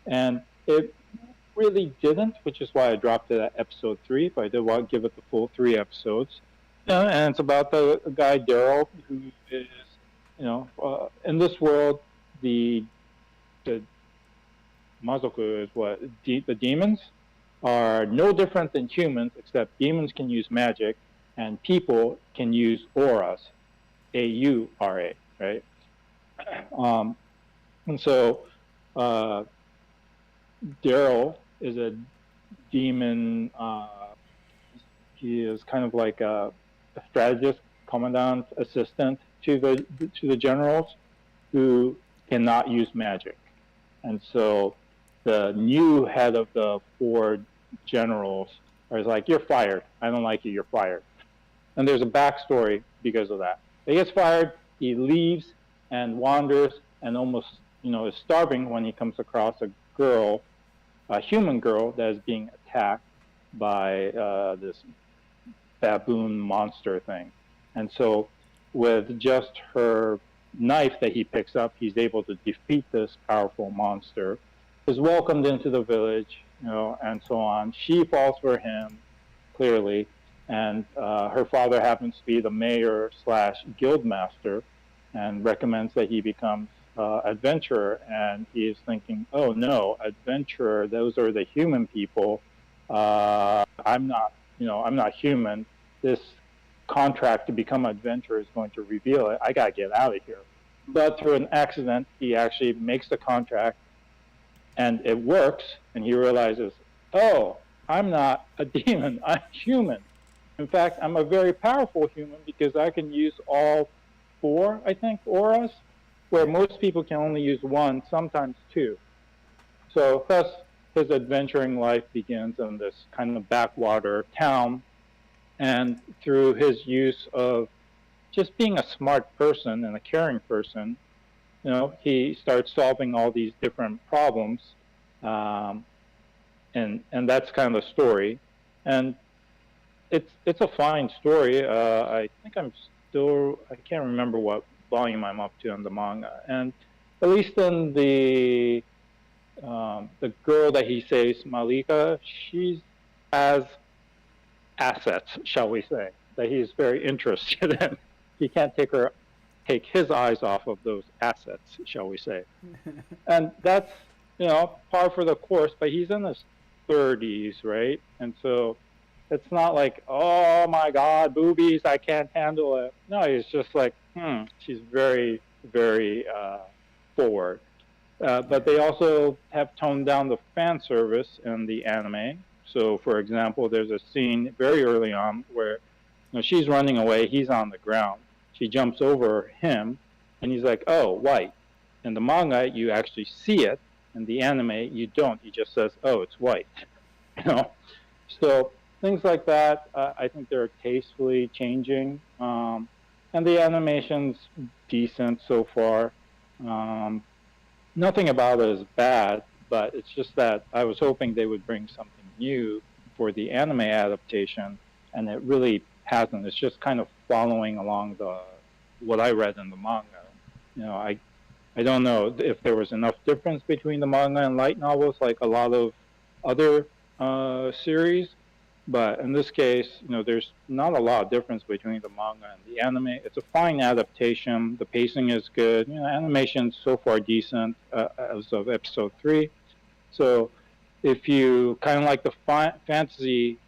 and it really didn't, which is why I dropped it at episode 3. But I did want to give it the full 3 episodes, and it's about the guy Daryl, who is, in this world, the Mazoku is what? The demons are no different than humans, except demons can use magic and people can use auras, A-U-R-A, right? And so Daryl is a demon. He is kind of like a strategist, commandant, assistant to the generals who cannot use magic. And so the new head of the 4 generals is like, you're fired. I don't like you. You're fired. And there's a backstory because of that. He gets fired. He leaves and wanders and almost, is starving when he comes across a human girl that is being attacked by this baboon monster thing. And so with just her knife that he picks up, he's able to defeat this powerful monster, is welcomed into the village, and so on. She falls for him, clearly, and her father happens to be the mayor / guild master, and recommends that he becomes adventurer. And he is thinking, oh no, adventurer, those are the human people. I'm not human. This contract to become an adventurer is going to reveal it. I gotta get out of here. But through an accident, he actually makes the contract, and it works. And he realizes, oh, I'm not a demon. I'm human. In fact, I'm a very powerful human because I can use all 4, I think, auras, where most people can only use 1, sometimes 2. So thus, his adventuring life begins in this kind of backwater town. And through his use of just being a smart person and a caring person, he starts solving all these different problems. And that's kind of the story. And it's a fine story. I think I can't remember what volume I'm up to in the manga. And at least in the girl that he saves, Malika, she has assets, shall we say, that he's very interested in. He can't take his eyes off of those assets, shall we say. And that's, par for the course, but he's in his 30s, right? And so it's not like, oh my God, boobies, I can't handle it. No, he's just like, she's very, very forward. But they also have toned down the fan service in the anime. So, for example, there's a scene very early on where she's running away, he's on the ground. She jumps over him, and he's like, oh, white. In the manga, you actually see it. In the anime, you don't. He just says, oh, it's white. So things like that, I think they're tastefully changing. And the animation's decent so far. Nothing about it is bad, but it's just that I was hoping they would bring something new for the anime adaptation, and it really hasn't. It's just kind of following along what I read in the manga. I don't know if there was enough difference between the manga and light novels like a lot of other series, but in this case, there's not a lot of difference between the manga and the anime. It's a fine adaptation. The pacing is good. Animation's so far decent as of episode 3. So if you kind of like the fantasy,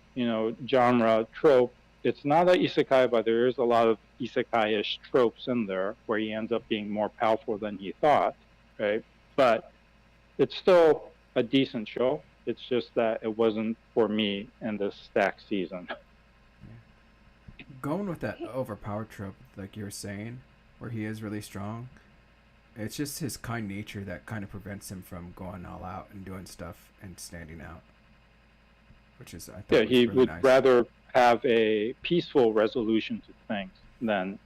genre trope, it's not an isekai, but there is a lot of isekai-ish tropes in there where he ends up being more powerful than he thought, right? But it's still a decent show. It's just that it wasn't for me in this stack season. Going with that overpowered trope, like you were saying, where he is really strong, it's just his kind nature that kind of prevents him from going all out and doing stuff and standing out. Which is, I thought, he really would nice. rather have a peaceful resolution to things than,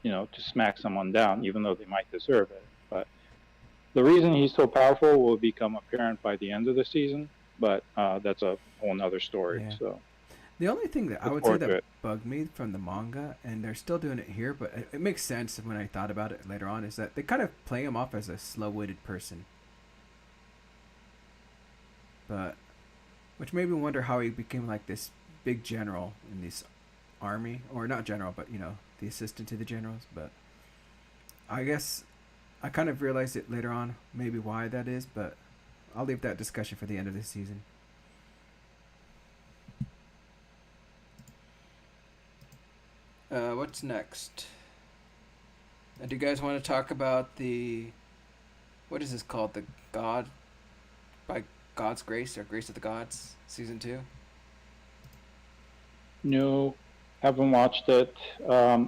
to smack someone down, even though they might deserve it. But the reason he's so powerful will become apparent by the end of the season, but that's a whole nother story. Yeah. So the only thing that I would say that bugged me from the manga, and they're still doing it here, but it makes sense when I thought about it later on, is that they kind of play him off as a slow-witted person. But, which made me wonder how he became like this big general in this army, or not general, but the assistant to the generals. But I guess I kind of realized it later on, maybe why that is, but I'll leave that discussion for the end of this season. What's next? Do you guys want to talk about what is this called? The God, by God's Grace, or Grace of the Gods, season 2? No, haven't watched it.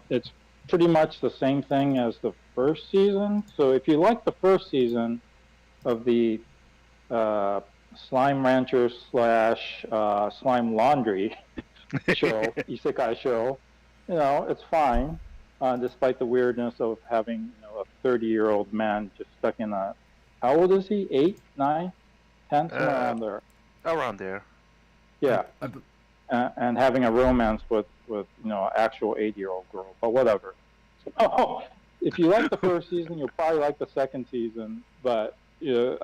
It's pretty much the same thing as the first season. So if you like the first season of the Slime Rancher / Slime Laundry show, isekai show, it's fine, despite the weirdness of having a 30-year-old man just stuck in a, how old is he? 8, 9, 10, somewhere around there. Around there. Yeah. And having a romance with actual 8-year-old girl, but whatever. So, if you like the first season, you'll probably like the second season. But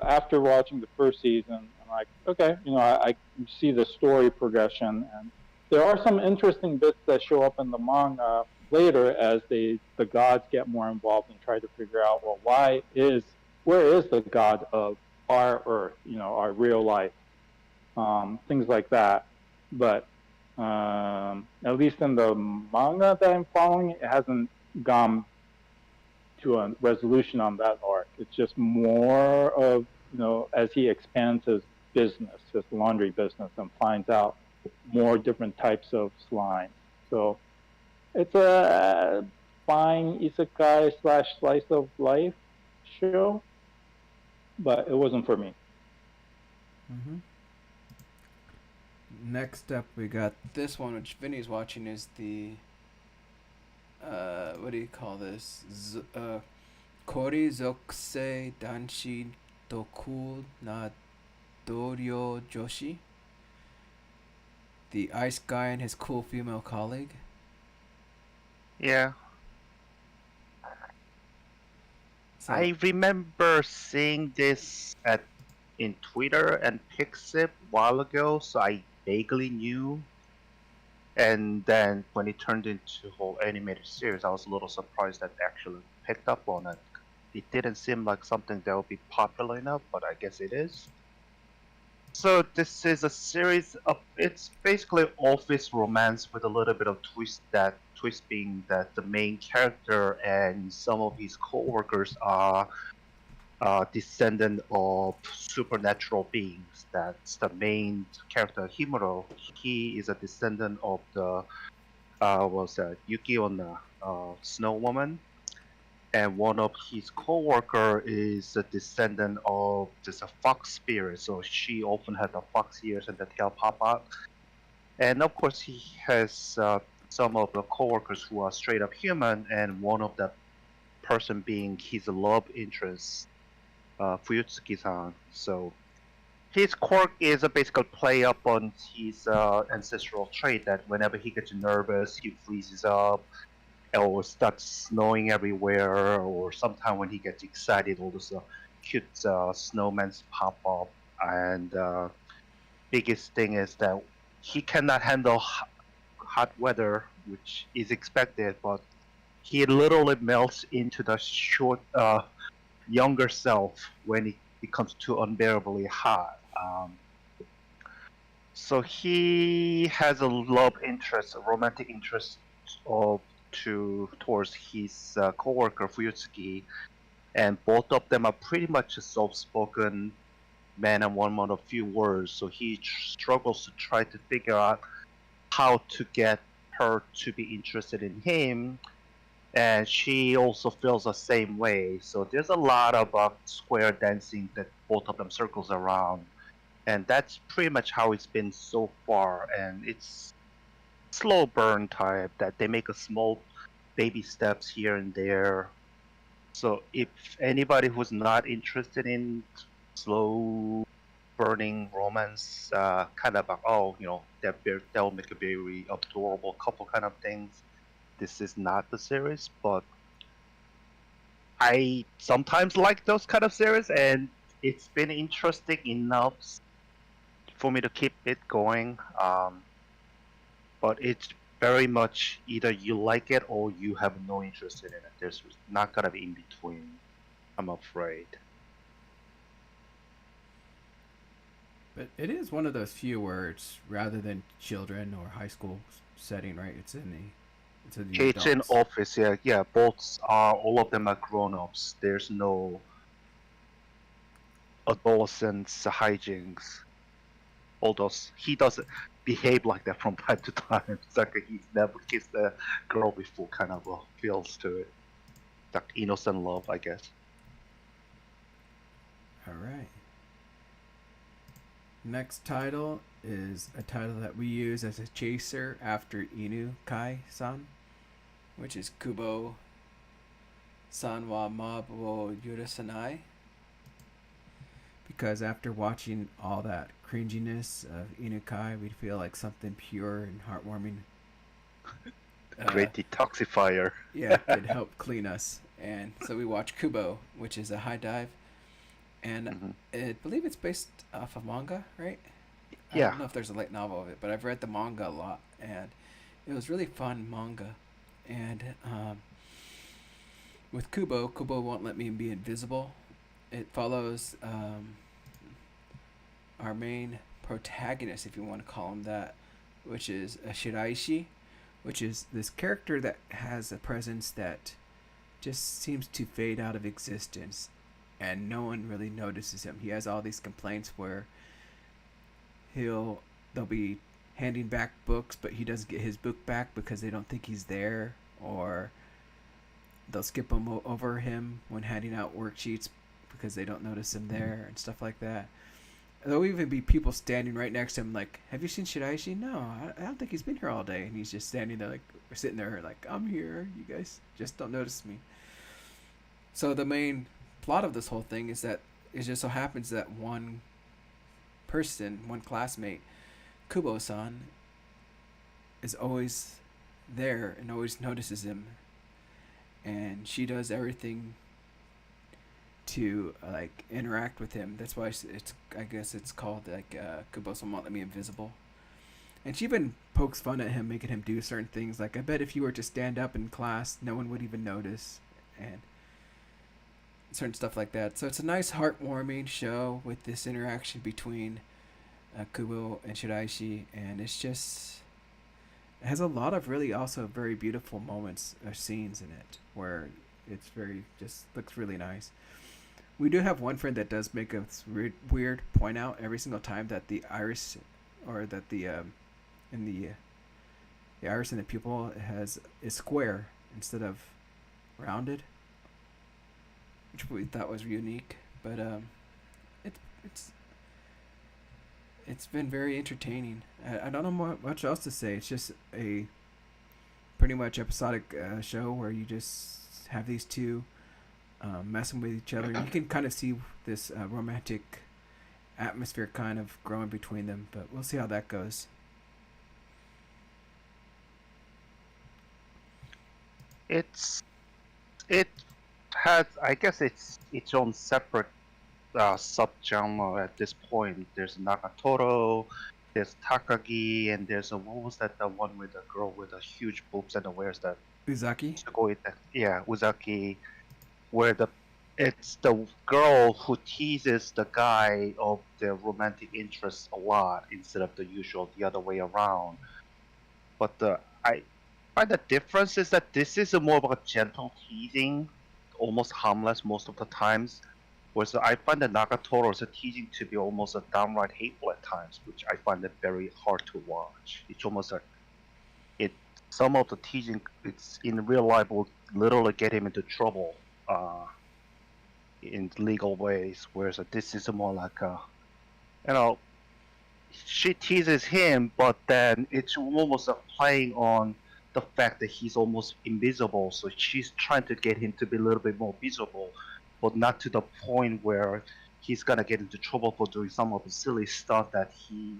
after watching the first season, I'm like, okay, I see the story progression, and there are some interesting bits that show up in the manga later as the gods get more involved and try to figure out, well, where is the god of our Earth, our real life, things like that. But at least in the manga that I'm following, it hasn't gone to a resolution on that arc. It's just more of, as he expands his business, his laundry business, and finds out more different types of slime. So it's a fine isekai / slice of life show, but it wasn't for me. Mm-hmm. Next up, we got this one, which Vinny's watching, is the what do you call this? Kori Zokusei Danshi Toku na Doryo Joshi. The ice guy and his cool female colleague. Yeah. So, I remember seeing this in Twitter and Pixip a while ago, so I vaguely knew. And then when it turned into a whole animated series, I was a little surprised that they actually picked up on it. It didn't seem like something that would be popular enough, but I guess it is. So this is a series of, it's basically office romance with a little bit of twist, that twist being that the main character and some of his co-workers are descendant of supernatural beings. That's the main character, Himuro. He is a descendant of the Yuki Onna, Snow Woman, and one of his co-worker is a descendant of just a fox spirit. So she often had the fox ears and the tail pop out. And of course, he has some of the co-workers who are straight up human, and one of the person being his love interest, Fuyutsuki-san. So his quirk is a basical play up on his ancestral trait that whenever he gets nervous, he freezes up, or starts snowing everywhere, or sometimes when he gets excited, all those cute snowmen pop up. And biggest thing is that he cannot handle hot weather, which is expected, but he literally melts into the short, younger self when it becomes too unbearably hot. So he has a love interest, a romantic interest towards his co-worker Fuyutsuki, and both of them are pretty much a soft-spoken man and woman of few words. So he struggles to try to figure out how to get her to be interested in him, and she also feels the same way. So there's a lot of square dancing that both of them circles around, and that's pretty much how it's been so far. And it's slow burn type that they make a small baby steps here and there. So if anybody who's not interested in slow burning romance, kind of they'll make a very adorable couple kind of things, this is not the series. But I sometimes like those kind of series, and it's been interesting enough for me to keep it going. But it's very much either you like it or you have no interest in it. There's not gonna be in between, I'm afraid. but it is one of those few where it's rather than children or high school setting, right? It's in the It's in adults. office, yeah. Both are, all of them are grown-ups. There's no adolescents hijinks. Although he doesn't behave like that from time to time. It's like he's never kissed a girl before, kind of feels to it. Like innocent love, I guess. All right. Next title is a title that we use as a chaser after Inu Kai-san, which is Kubo San wa Mob wo Yurusanai. Because after watching all that cringiness of Inukai, we feel like something pure and heartwarming. Great detoxifier. Yeah, could help clean us. And so we watch Kubo, which is a high dive. and Mhm. I believe it's based off of manga, right? I Yeah. don't know if there's a light novel of it, but I've read the manga a lot, and it was really fun manga. And with Kubo won't let me be invisible. It follows our main protagonist, if you want to call him that, which is a Shiraishi, which is this character that has a presence that just seems to fade out of existence, and no one really notices him. He has all these complaints where they'll be handing back books, but he doesn't get his book back because they don't think he's there, or they'll skip over him when handing out worksheets because they don't notice him there and stuff like that. There'll even be people standing right next to him, like, "Have you seen Shiraishi? No, I don't think he's been here all day." And he's just standing there, like, sitting there, like, "I'm here. You guys just don't notice me." So the main plot of this whole thing is that it just so happens that one person, one classmate, Kubo-san, is always there and always notices him, and she does everything to like interact with him. That's why it's I guess it's called like Kubo-san won't let me invisible. And she even pokes fun at him, making him do certain things. Like, I bet if you were to stand up in class, no one would even notice, and certain stuff like that. So it's a nice, heartwarming show with this interaction between Kubo and Shiraishi, and it has a lot of really also very beautiful moments or scenes in it where it's very just looks really nice. We do have one friend that does make a weird point out every single time that the iris, or that the in the iris in the pupil is square instead of rounded, which we thought was unique. But it's been very entertaining. I don't know much else to say. It's just a pretty much episodic show where you just have these two messing with each other. And you can kind of see this romantic atmosphere kind of growing between them, but we'll see how that goes. It has, I guess, its own separate subgenre at this point. There's Nagatoro, there's Takagi, and there's what was that, the one with the girl with the huge boobs and wears that Uzaki? yeah, Uzaki, where it's the girl who teases the guy of their romantic interest a lot instead of the other way around. But I find the difference is that this is a more of a gentle teasing, almost harmless most of the times. Whereas I find the Nagatoro's teasing to be almost a downright hateful at times, which I find it very hard to watch. It's almost like some of the teasing, it's in real life will literally get him into trouble in legal ways. Whereas this is more like you know, she teases him, but then it's almost playing on the fact that he's almost invisible. So she's trying to get him to be a little bit more visible, but not to the point where he's gonna get into trouble for doing some of the silly stuff that he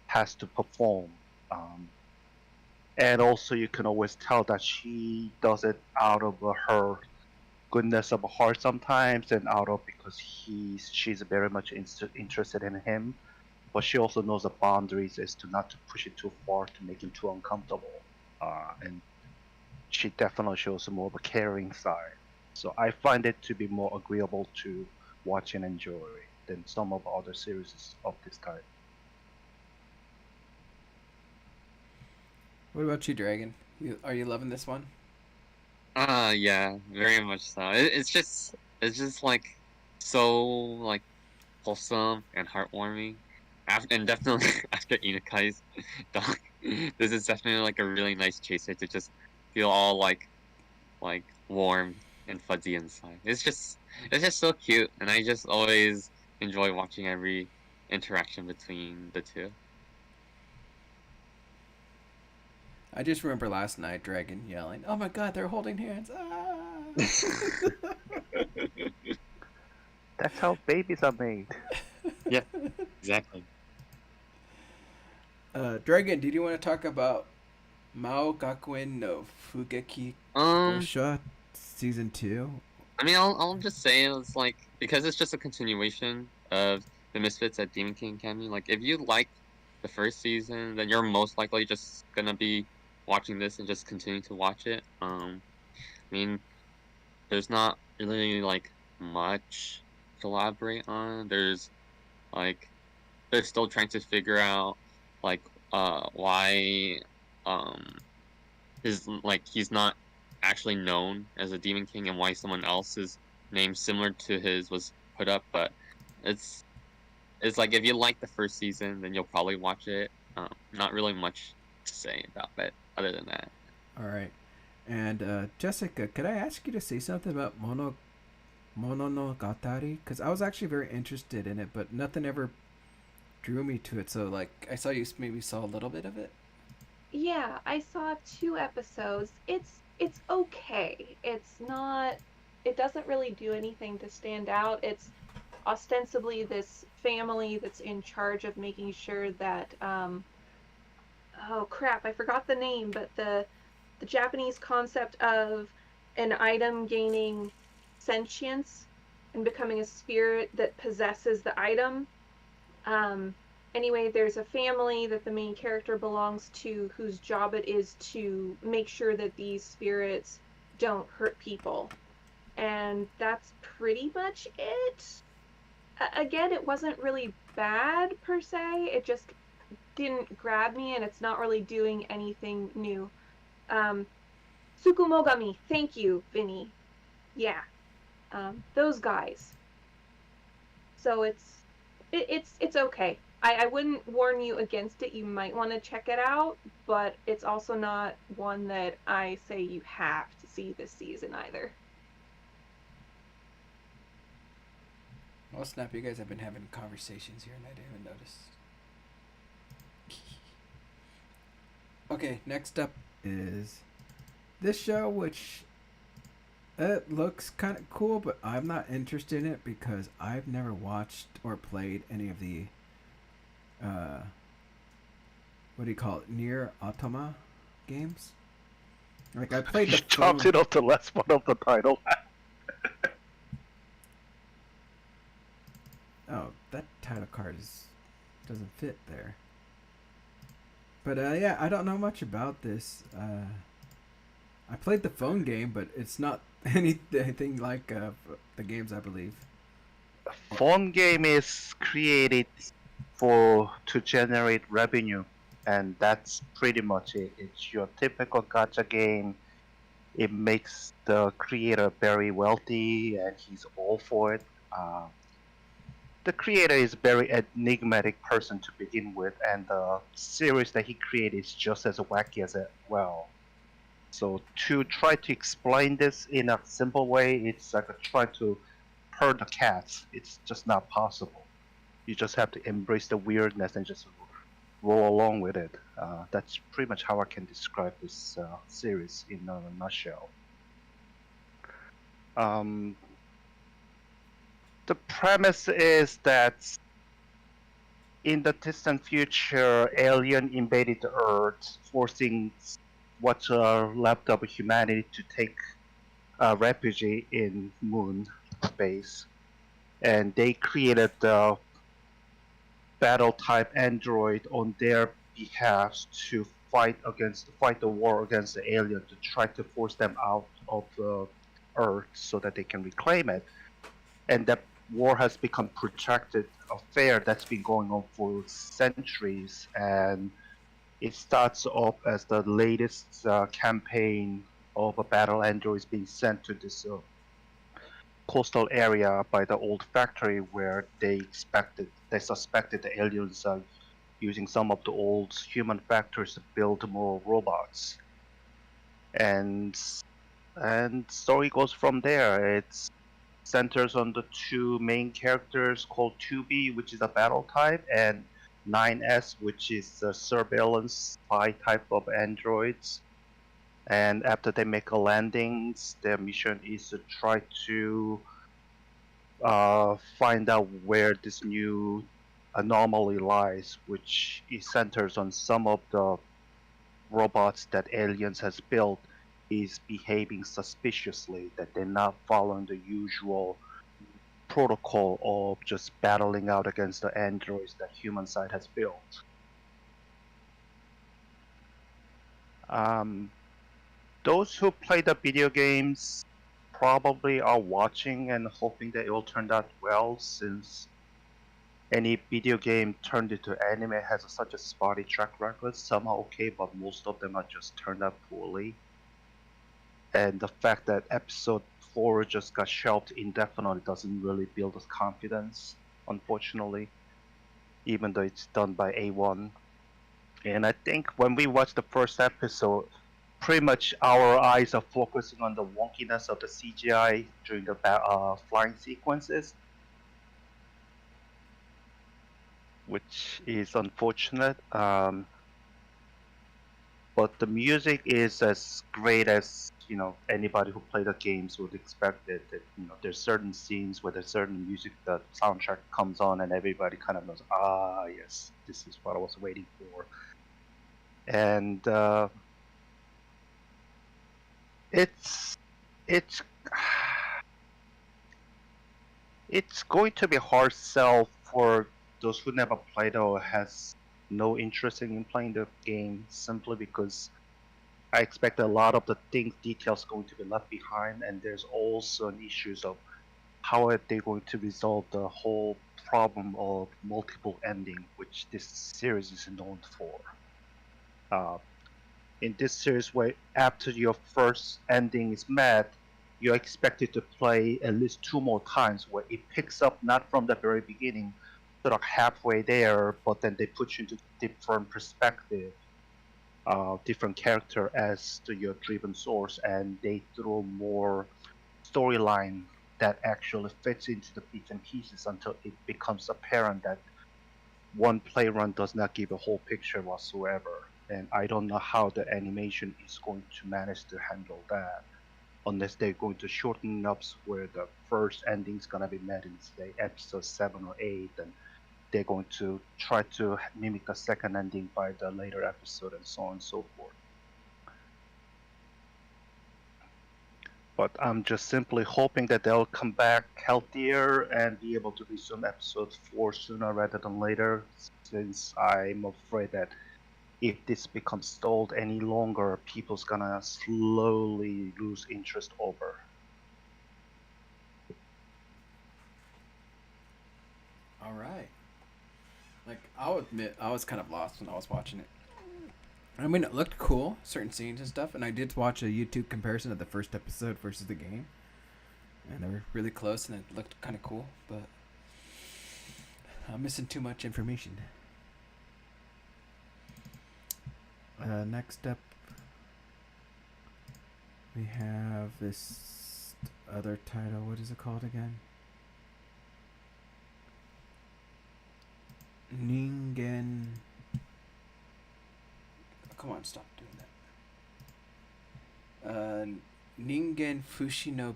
has to perform. And also, you can always tell that she does it out of her goodness of heart sometimes, and out of because she's very much interested in him. But she also knows the boundaries is to not to push it too far to make him too uncomfortable. And she definitely shows more of a caring side. So I find it to be more agreeable to watch and enjoy than some of the other series of this type. What about you, Dragon? Are you loving this one? Yeah, very much so. It's just like so like wholesome and heartwarming. And definitely after Inakai's dog, this is definitely like a really nice chaser to just feel all like warm and fuzzy inside. It's just so cute, and I just always enjoy watching every interaction between the two. I just remember last night Dragon yelling, "Oh my god, they're holding hands!" Ah! That's how babies are made. Yeah, exactly. Dragon, did you want to talk about Mao Gakuen no Fugeki Um, Gosha season 2? I mean, I'll just say it's like because it's just a continuation of the Misfits at Demon King Academy. Like, if you like the first season, then you're most likely just gonna be watching this and just continue to watch it. I mean, there's not really like much to elaborate on. There's like they're still trying to figure out like why he's not actually known as a Demon King and why someone else's name similar to his was put up, but it's like if you like the first season, then you'll probably watch it. Not really much to say about it other than that. All right. And Jessica, could I ask you to say something about Mononogatari? Because I was actually very interested in it, but nothing ever drew me to it. So, like, I saw you maybe saw a little bit of it. Yeah, I saw 2 episodes. It's okay. It's not. It doesn't really do anything to stand out. It's ostensibly this family that's in charge of making sure that oh crap, I forgot the name, but the Japanese concept of an item gaining sentience and becoming a spirit that possesses the item. Anyway, there's a family that the main character belongs to whose job it is to make sure that these spirits don't hurt people. And that's pretty much it. Again, it wasn't really bad per se. It just didn't grab me, and it's not really doing anything new. Tsukumogami, thank you, Vinny. Yeah, those guys. So it's okay. I wouldn't warn you against it. You might want to check it out, but it's also not one that I say you have to see this season either. Well, snap! You guys have been having conversations here, and I didn't even notice. Okay, next up is this show, which it looks kind of cool, but I'm not interested in it because I've never watched or played any of the what do you call it, Near Automata games. Like, I played the You chopped it off the last part of the title. Oh, that title card doesn't fit there. But yeah, I don't know much about this. I played the phone game, but it's not anything like the games, I believe. Phone game is created to generate revenue, and that's pretty much it. It's your typical gacha game. It makes the creator very wealthy, and he's all for it. The creator is a very enigmatic person to begin with, and the series that he created is just as wacky as well. So to try to explain this in a simple way, it's like trying to herd the cats. It's just not possible. You just have to embrace the weirdness and just roll along with it. That's pretty much how I can describe this series in a nutshell. The premise is that in the distant future, alien invaded the Earth, forcing what's left of humanity to take refuge in moon base. And they created the battle-type android on their behalf to fight the war against the alien, to try to force them out of the Earth so that they can reclaim it. And that war has become protracted affair that's been going on for centuries, and it starts off as the latest campaign of a battle androids being sent to this coastal area by the old factory where they suspected the aliens are using some of the old human factories to build more robots, and story goes from there. It's centers on the 2 main characters called Chibi, which is a battle type, and 9S, which is a surveillance spy type of androids. And after they make a landing, their mission is to try to find out where this new anomaly lies, which centers on some of the robots that aliens has built is behaving suspiciously, that they're not following the usual protocol of just battling out against the androids that human side has built. Those who play the video games probably are watching and hoping that it will turn out well, since any video game turned into anime has such a spotty track record. Some are okay, but most of them are just turned out poorly. And the fact that episode 4 just got shelved indefinitely doesn't really build us confidence, unfortunately, even though it's done by A1. And I think when we watched the first episode, pretty much our eyes are focusing on the wonkiness of the CGI during the flying sequences, which is unfortunate. But the music is as great as anybody who played the games would expect it. That, there's certain scenes where there's certain music, the soundtrack comes on, and everybody kind of knows, yes, this is what I was waiting for. And it's going to be a hard sell for those who never played or has no interest in playing the game, simply because I expect a lot of the details going to be left behind, and there's also an issues of how are they going to resolve the whole problem of multiple ending, which this series is known for. In this series, where after your first ending is met, you're expected to play at least 2 more times, where it picks up not from the very beginning, sort of halfway there, but then they put you into different perspective, different character as to your driven source, and they throw more storyline that actually fits into the bits and pieces until it becomes apparent that one play run does not give a whole picture whatsoever. And I don't know how the animation is going to manage to handle that, unless they're going to shorten up where the first ending is going to be met in, say, episode 7 or 8, and they're going to try to mimic the second ending by the later episode, and so on and so forth. But I'm just simply hoping that they'll come back healthier and be able to resume episode 4 sooner rather than later, since I'm afraid that if this becomes stalled any longer, people's gonna slowly lose interest over. All right. Like, I'll admit, I was kind of lost when I was watching it. I mean, it looked cool, certain scenes and stuff, and I did watch a YouTube comparison of the first episode versus the game. And they were really close, and it looked kind of cool, but I'm missing too much information. Next up, we have this other title. What is it called again? Ningen. Come on, stop doing that. Ningen Fushi no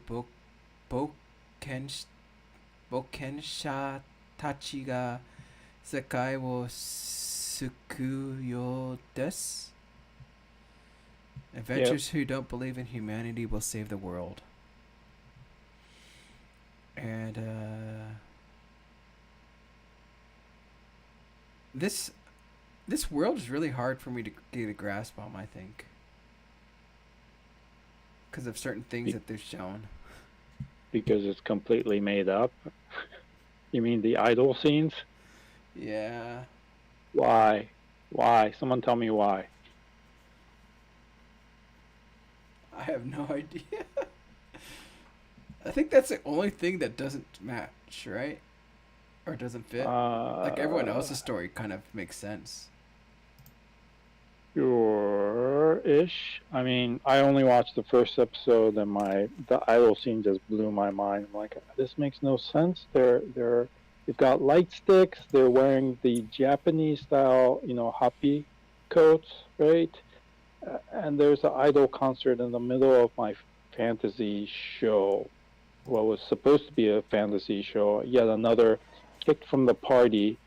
Bokensha Tachi ga Sekai wo Sukuyo desu. Adventurers who don't believe in humanity will save the world. And this world is really hard for me to get a grasp on, I think, because of certain things that they're shown. Because it's completely made up. You mean the idol scenes? Yeah. Why? Someone tell me why. I have no idea. I think that's the only thing that doesn't match, right? Or doesn't fit. Like, everyone else's story kind of makes sense. Sure-ish. I mean, I only watched the first episode, and the idol scene just blew my mind. I'm like, this makes no sense. They've got light sticks. They're wearing the Japanese style, happy coats, right? And there's an idol concert in the middle of my fantasy show. What was supposed to be a fantasy show. Yet another kicked from the party,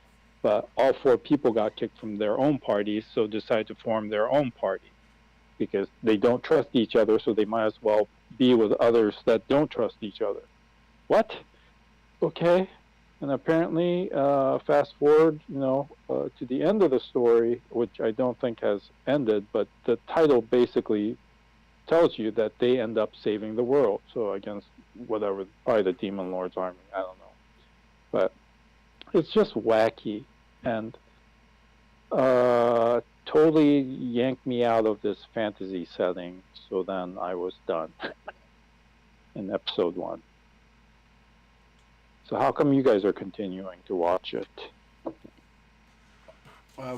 but all 4 people got kicked from their own parties, so decided to form their own party because they don't trust each other, so they might as well be with others that don't trust each other. What? okay. And apparently, fast forward, to the end of the story, which I don't think has ended, but the title basically tells you that they end up saving the world. So against whatever, probably the Demon Lord's army, I don't know. But it's just wacky and totally yanked me out of this fantasy setting. So then I was done in episode 1. So how come you guys are continuing to watch it?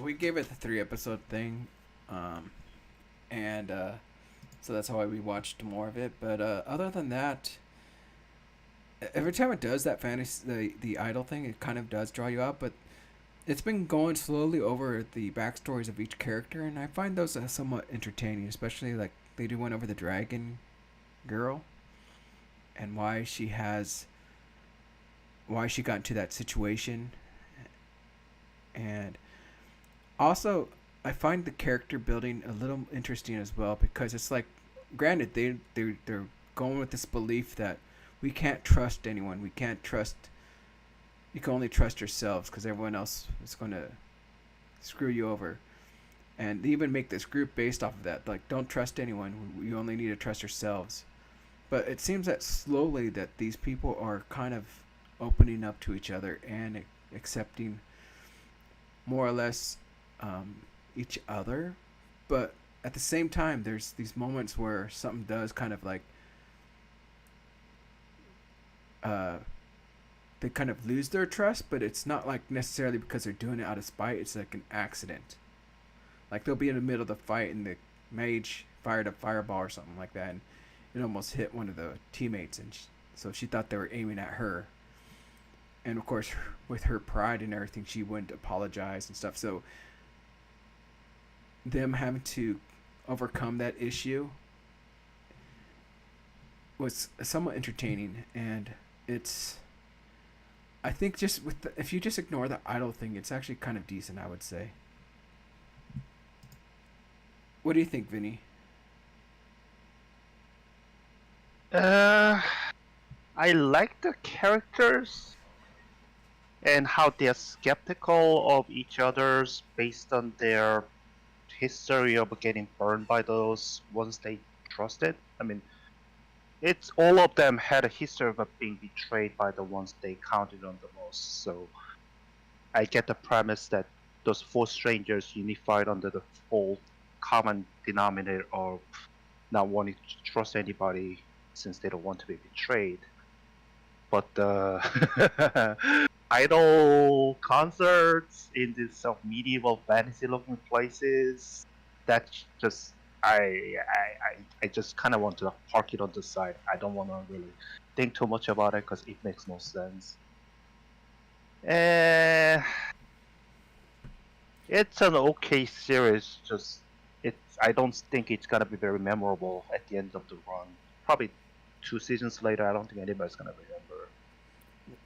We gave it the 3-episode thing, and so that's why we watched more of it. But other than that, every time it does that fantasy, the idol thing, it kind of does draw you out. But it's been going slowly over the backstories of each character, and I find those somewhat entertaining, especially like they do one over the dragon girl and why she got into that situation. And also, I find the character building a little interesting as well, because it's like, granted, they're going with this belief that we can't trust anyone. You can only trust yourselves, because everyone else is going to screw you over. And they even make this group based off of that. Like, don't trust anyone. You only need to trust yourselves. But it seems that slowly that these people are kind of opening up to each other and accepting more or less each other. But at the same time, there's these moments where something does kind of like they kind of lose their trust, but it's not like necessarily because they're doing it out of spite. It's like an accident. Like they'll be in the middle of the fight and the mage fired a fireball or something like that, and it almost hit one of the teammates, and so she thought they were aiming at her. And of course, with her pride and everything, she wouldn't apologize and stuff. So them having to overcome that issue was somewhat entertaining, and it's, I think, just if you just ignore the idol thing, it's actually kind of decent, I would say. What do you think, Vinny? I like the characters and how they're skeptical of each other's based on their history of getting burned by those ones they trusted. I mean, it's all of them had a history of being betrayed by the ones they counted on the most. So I get the premise that those 4 strangers unified under the whole common denominator of not wanting to trust anybody since they don't want to be betrayed. But the idol concerts in these medieval fantasy-looking places, that's just I just kind of want to park it on the side. I don't want to really think too much about it because it makes no sense. It's an okay series. Just I don't think it's gonna be very memorable at the end of the run. Probably 2 seasons later, I don't think anybody's gonna remember.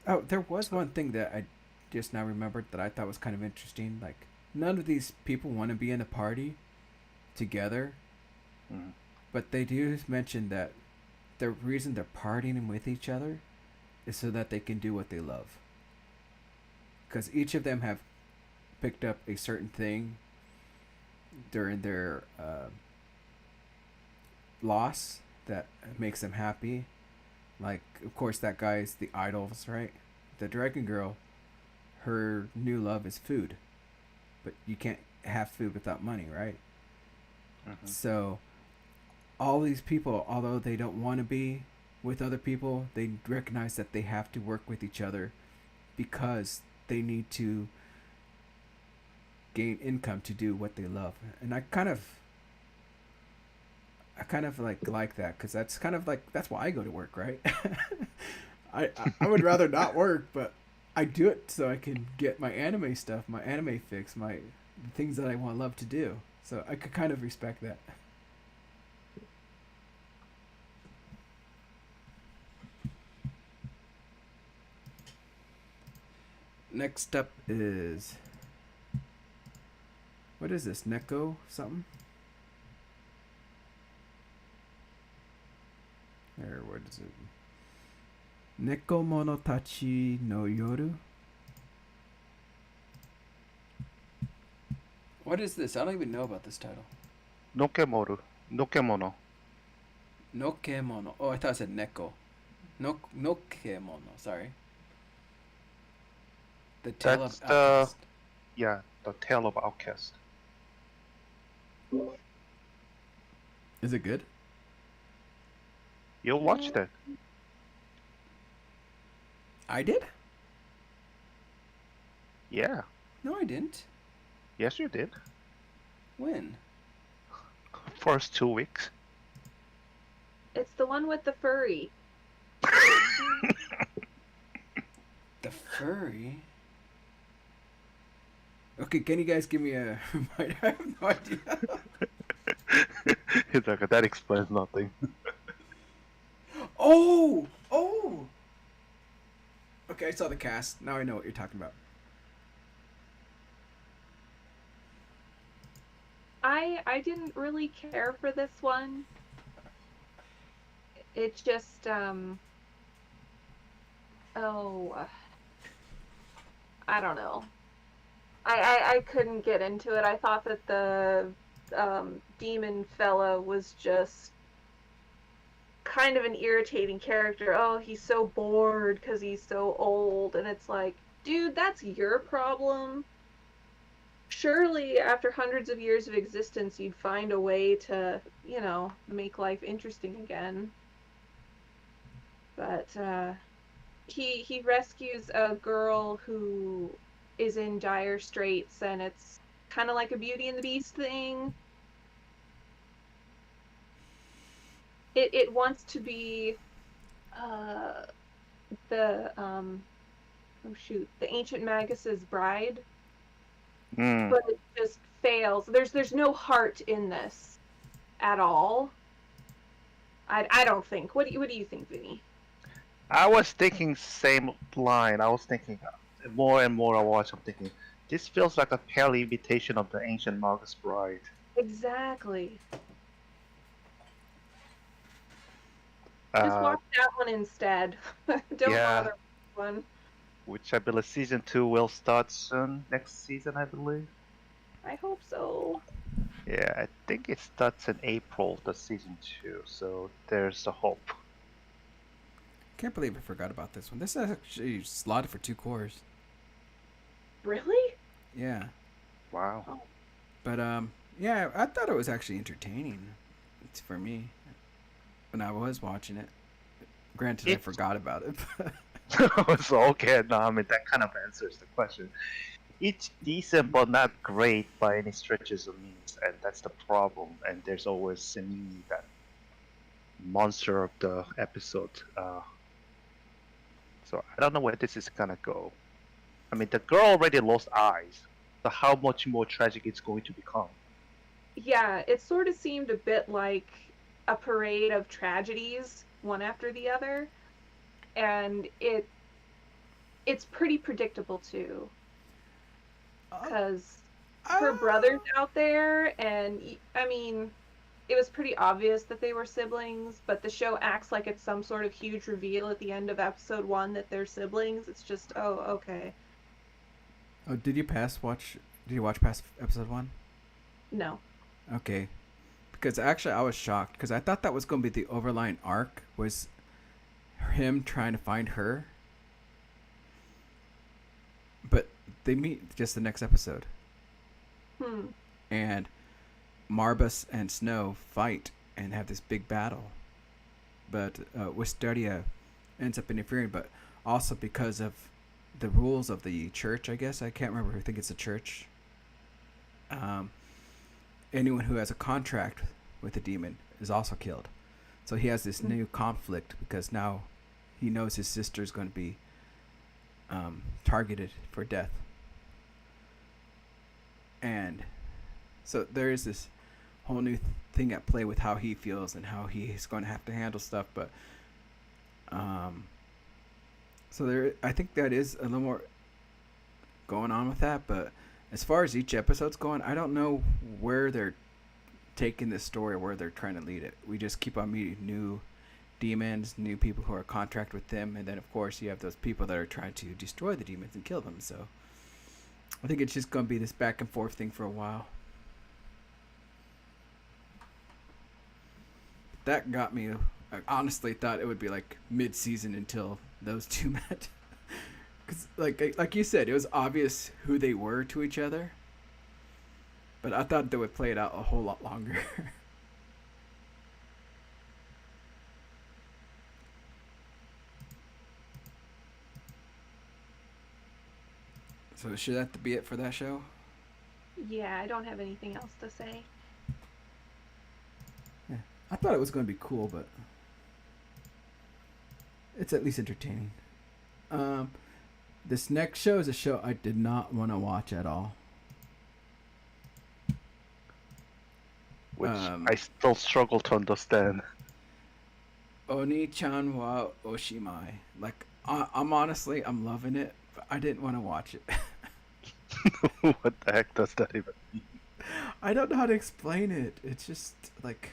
Oh, there was one thing that I just now remembered that I thought was kind of interesting. Like, none of these people want to be in a party together, but they do mention that the reason they're partying with each other is so that they can do what they love. Because each of them have picked up a certain thing during their loss that makes them happy. Like, of course, that guy's the idols, right? The dragon girl, her new love is food. But you can't have food without money, right? So all these people, although they don't want to be with other people, they recognize that they have to work with each other because they need to gain income to do what they love. And I kind of like that, because that's kind of like, that's why I go to work, right? I would rather not work, but I do it so I can get my anime stuff, my anime fix, the things that I love to do. So I could kind of respect that. Next up is, what is this, Neko something? Or what is it? Nekomonotachi no Yoru. What is this? I don't even know about this title. Nokemoru. Nokemono. Nokemono. Oh, I thought it said Neko. Nokemono. Sorry. The Tale That's of the Outcast. yeah, the Tale of Outcast. Is it good? You watched it? I did? Yeah. No, I didn't. Yes, you did. When? First 2 weeks. It's the one with the furry. The furry? Okay, can you guys give me a reminder? I have no idea. It's like, that explains nothing. Oh! Oh! Okay, I saw the cast. Now I know what you're talking about. I didn't really care for this one. It just I don't know. I couldn't get into it. I thought that the demon fella was just kind of an irritating character. Oh, he's so bored because he's so old, and it's like, dude, that's your problem. Surely, after hundreds of years of existence, you'd find a way to, make life interesting again. But he rescues a girl who is in dire straits, and it's kind of like a Beauty and the Beast thing. It wants to be the ancient Magus's bride, but it just fails. There's no heart in this at all. I don't think. What do you think, Vinny? I was thinking same line. I was thinking more and more I watch. I'm thinking this feels like a pale imitation of the ancient Magus Bride. Exactly. Just watch that one instead. Don't bother with this one. Which I believe season 2 will start soon. Next season, I believe. I hope so. Yeah, I think it starts in April, the season 2. So there's a hope. Can't believe I forgot about this one. This is actually slotted for 2 cores. Really? Yeah. Wow. Oh. But yeah, I thought it was actually entertaining. It's for me when I was watching it. Granted, I forgot about it. So okay, no, I mean that kind of answers the question. It's decent, but not great by any stretches of means, and that's the problem. And there's always seemingly that monster of the episode. So I don't know where this is gonna go. I mean, the girl already lost eyes, so how much more tragic it's going to become? Yeah, it sort of seemed a bit like a parade of tragedies, one after the other, and it's pretty predictable too, because her brother's out there, and I mean, it was pretty obvious that they were siblings, but the show acts like it's some sort of huge reveal at the end of episode 1 that they're siblings. It's just, oh, okay. Oh, did you watch past episode 1? No. Okay. Because actually I was shocked, because I thought that was going to be the overlying arc, was him trying to find her. But they meet just the next episode. And Marbus and Snow fight and have this big battle. But Wisteria ends up interfering, but also because of the rules of the church, I guess. I can't remember. I think it's a church. Anyone who has a contract with a demon is also killed. So he has this new conflict because now he knows his sister is going to be targeted for death. And so there is this whole new thing at play with how he feels and how he's going to have to handle stuff. But so there, I think that is a little more going on with that. But as far as each episode's going, I don't know where they're taking this story, where they're trying to lead it. We just keep on meeting new demons, new people who are in contract with them, and then of course you have those people that are trying to destroy the demons and kill them. So I think it's just going to be this back and forth thing for a while. That got me. I honestly thought it would be like mid-season until those two met. Because like you said, it was obvious who they were to each other. But I thought they would play it out a whole lot longer. So should that be it for that show? Yeah, I don't have anything else to say. Yeah, I thought it was going to be cool, but it's at least entertaining. This next show is a show I did not want to watch at all. Which I still struggle to understand. Oni-chan wa Oshimai. Like, I'm honestly, I'm loving it, but I didn't want to watch it. What the heck does that even mean? I don't know how to explain it. It's just, like,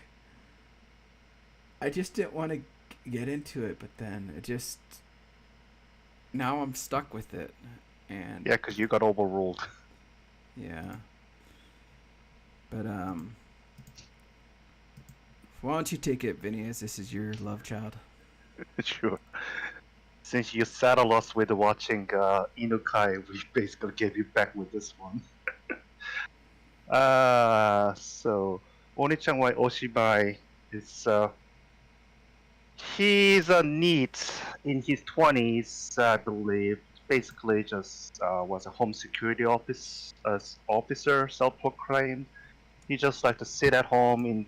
I just didn't want to get into it, but then it just, now I'm stuck with it. And Yeah, because you got overruled. yeah. But, why don't you take it, Vinny, as this is your love child? Sure. Since you saddled us with watching Inukai, we basically gave you back with this one. So Oni-chan wa Oshibai is he's a NEET in his 20s, I believe. Basically, just was a home security officer, self-proclaimed. He just like to sit at home in,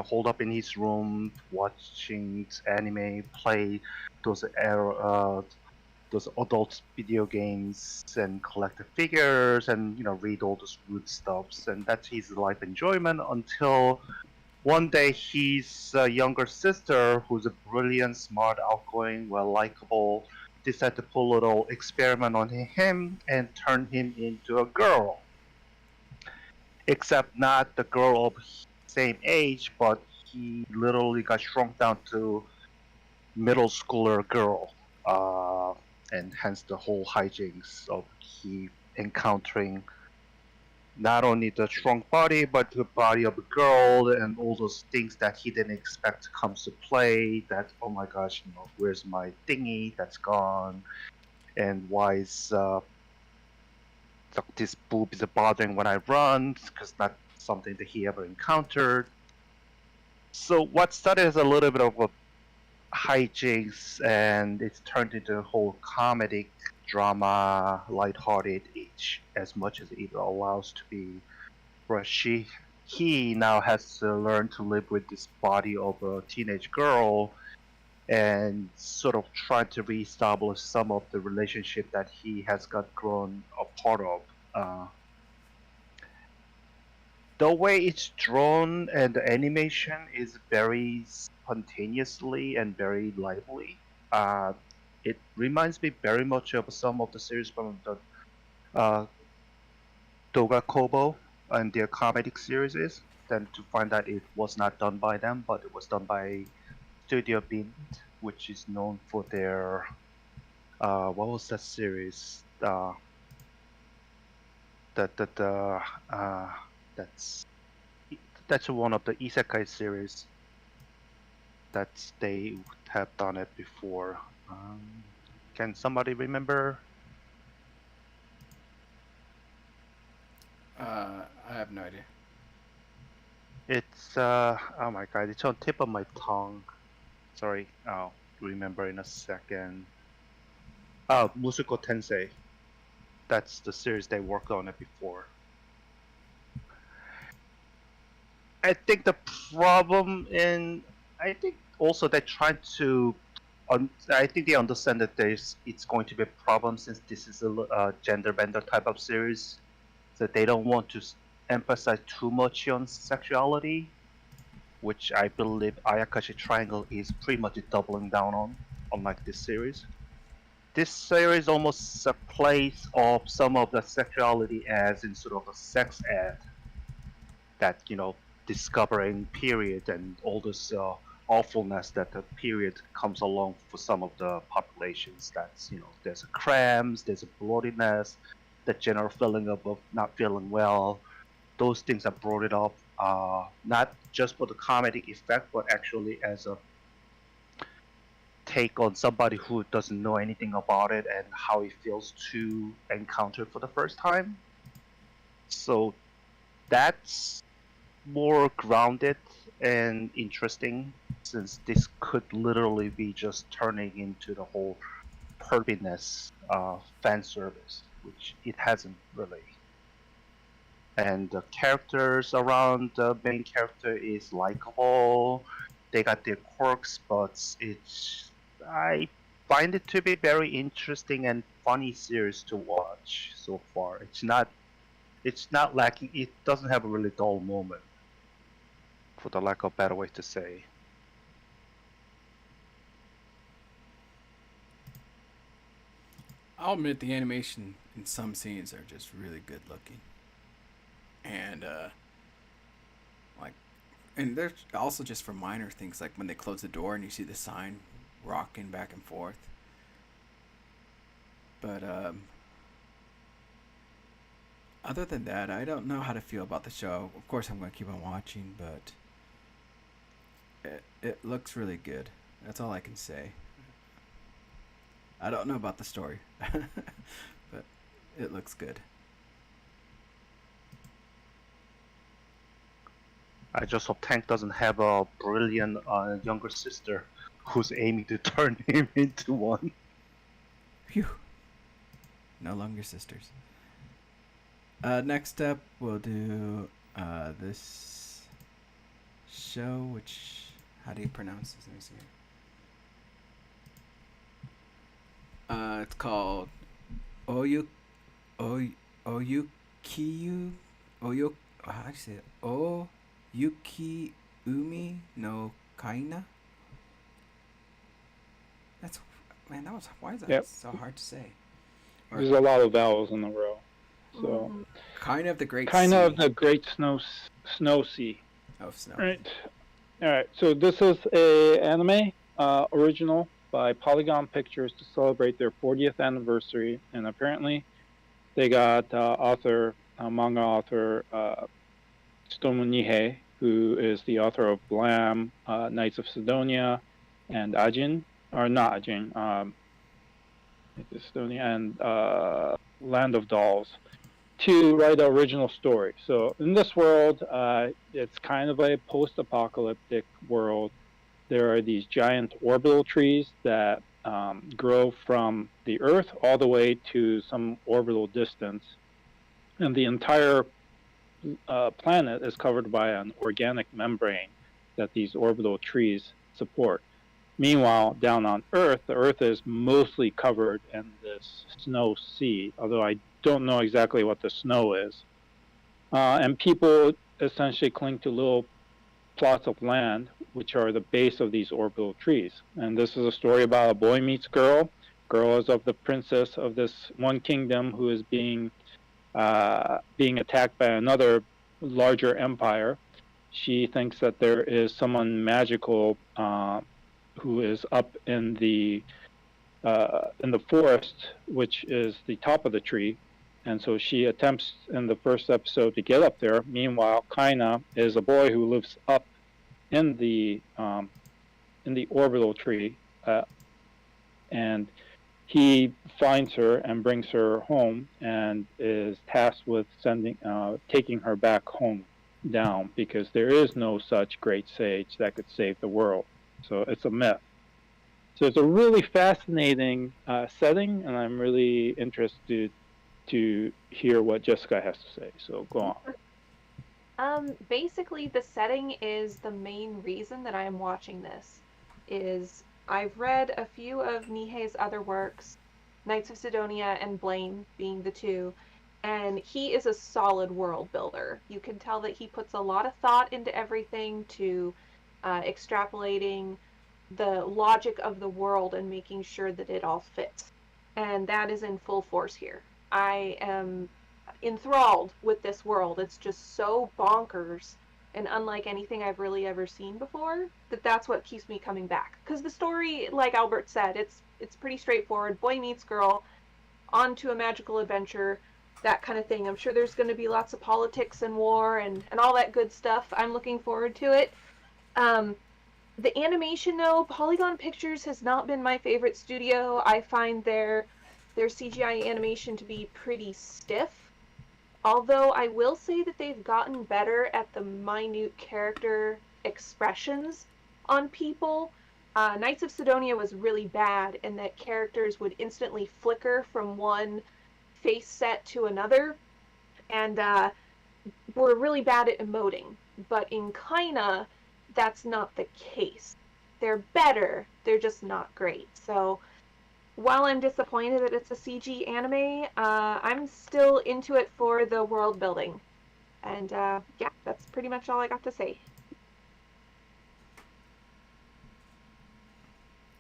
holed up in his room, watching anime, play those adult video games, and collect the figures, and read all those good stuffs, and that's his life enjoyment until one day his younger sister, who's a brilliant, smart, outgoing, well likable, decided to pull a little experiment on him and turn him into a girl. Except not the girl of same age, but he literally got shrunk down to middle schooler girl, and hence the whole hijinks of he encountering not only the shrunk body but the body of a girl and all those things that he didn't expect comes to play. That, oh my gosh, where's my thingy that's gone, and why is this boob is bothering when I run, because that's something that he ever encountered. So what started as a little bit of a hijinks, and it's turned into a whole comedic drama, lighthearted, as much as it allows to be. Where he now has to learn to live with this body of a teenage girl, and sort of try to reestablish some of the relationship that he has got grown a part of. The way it's drawn and the animation is very spontaneously and very lively. It reminds me very much of some of the series from the Doga Kobo and their comedic series. Then to find that it was not done by them, but it was done by Studio Bint, which is known for their what was that series? That's one of the isekai series that they have done it before. Can somebody remember? I have no idea. It's oh my god, it's on tip of my tongue. Sorry, I'll remember in a second. Oh, Musuko Tensei. That's the series they worked on it before. I think the problem I think also they tried to, I think they understand that it's going to be a problem since this is a gender bender type of series, so they don't want to emphasize too much on sexuality, which I believe Ayakashi Triangle is pretty much doubling down on, unlike this series. This series almost plays off some of the sexuality as in sort of a sex ed, that discovering period and all this awfulness that the period comes along for some of the populations. That's, there's a cramps, there's a bloatiness, the general feeling of not feeling well. Those things have brought it up, not just for the comedic effect, but actually as a take on somebody who doesn't know anything about it and how it feels to encounter it for the first time. So that's more grounded and interesting, since this could literally be just turning into the whole perviness fan service, which it hasn't really. And the characters around the main character is likable. They got their quirks, but I find it to be very interesting and funny series to watch so far. It's not lacking. It doesn't have a really dull moment, for the lack of a better way to say. I'll admit the animation in some scenes are just really good looking. And and there's also just for minor things, like when they close the door and you see the sign rocking back and forth. But other than that, I don't know how to feel about the show. Of course, I'm going to keep on watching, but it looks really good. That's all I can say. I don't know about the story, but it looks good. I just hope Tank doesn't have a brilliant younger sister who's aiming to turn him into one. Phew. No longer sisters. Next up, we'll do this show, which, how do you pronounce this? Let me see. It's called Oyukiyu. How do you say it? Oyuki Umi no Kaina? That was, why is that so hard to say? There's a lot of vowels in a row. So Kind of the Great kind Sea. of the Great Snow Sea. Oh, snow. Right. All right. So this is a anime original by Polygon Pictures to celebrate their 40th anniversary, and apparently they got manga author Tsutomu Nihei, who is the author of Blam, Knights of Sidonia, and Ajin, or not Ajin, Sidonia, and Land of Dolls, to write an original story. So in this world, it's kind of a post-apocalyptic world. There are these giant orbital trees that grow from the Earth all the way to some orbital distance. And the entire planet is covered by an organic membrane that these orbital trees support. Meanwhile, down on Earth, the Earth is mostly covered in this snow sea, although I don't know exactly what the snow is. And people essentially cling to little plots of land, which are the base of these orbital trees. And this is a story about a boy meets girl. Girl is of the princess of this one kingdom who is being attacked by another larger empire. She thinks that there is someone magical who is up in the forest, which is the top of the tree, and so she attempts in the first episode to get up there. Meanwhile, Kaina is a boy who lives up in the orbital tree, and he finds her and brings her home, and is tasked with taking her back home down, because there is no such great sage that could save the world. So it's a myth. So it's a really fascinating setting, and I'm really interested to hear what Jessica has to say. So go on. Basically, the setting is the main reason that I am watching this. I've read a few of Nihei's other works, Knights of Sidonia and Blame being the two, and he is a solid world builder. You can tell that he puts a lot of thought into everything, to extrapolating the logic of the world and making sure that it all fits. And that is in full force here. I am enthralled with this world. It's just so bonkers and unlike anything I've really ever seen before, that's what keeps me coming back. Because the story, like Albert said, it's pretty straightforward. Boy meets girl, on to a magical adventure, that kind of thing. I'm sure there's going to be lots of politics and war and all that good stuff. I'm looking forward to it. The animation, though, Polygon Pictures has not been my favorite studio. I find their CGI animation to be pretty stiff. Although I will say that they've gotten better at the minute character expressions on people. Knights of Sidonia was really bad in that characters would instantly flicker from one face set to another, and were really bad at emoting. But in Kaina, that's not the case. They're better, they're just not great. So while I'm disappointed that it's a CG anime, I'm still into it for the world building. And yeah, that's pretty much all I got to say.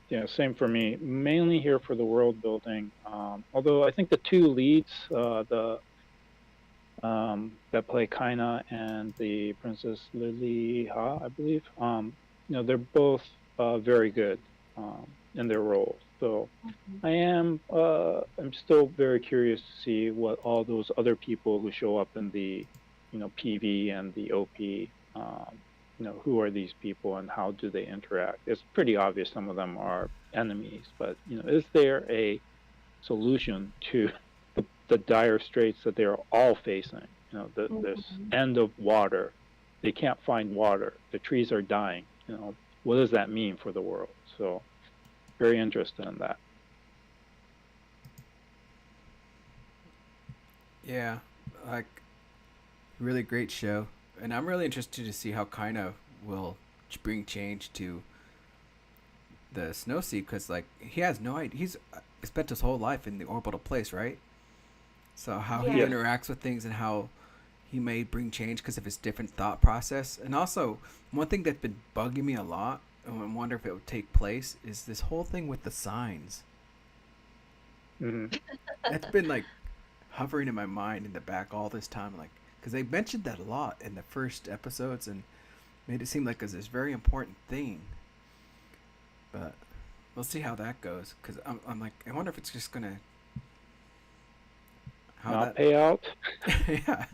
Yeah, same for me. Mainly here for the world building. Although I think the two leads, that play Kaina and the Princess Lily Ha, I believe, they're both very good in their roles. So I'm still very curious to see what all those other people who show up in the, PV and the OP, who are these people and how do they interact? It's pretty obvious some of them are enemies, but is there a solution to the dire straits that they're all facing? This end of water, they can't find water. The trees are dying. What does that mean for the world? So, very interested in that. Yeah, like really great show, and I'm really interested to see how Kaina will bring change to the Snow Sea, because like he has no idea. He's spent his whole life in the orbital place, right? So how he interacts with things and how he may bring change because of his different thought process. And also, one thing that's been bugging me a lot, and I wonder if it would take place, is this whole thing with the signs. It's been like hovering in my mind in the back all this time, like, because they mentioned that a lot in the first episodes and made it seem like it was this very important thing. But we'll see how that goes, because I'm like, I wonder if it's just gonna pay out. Yeah,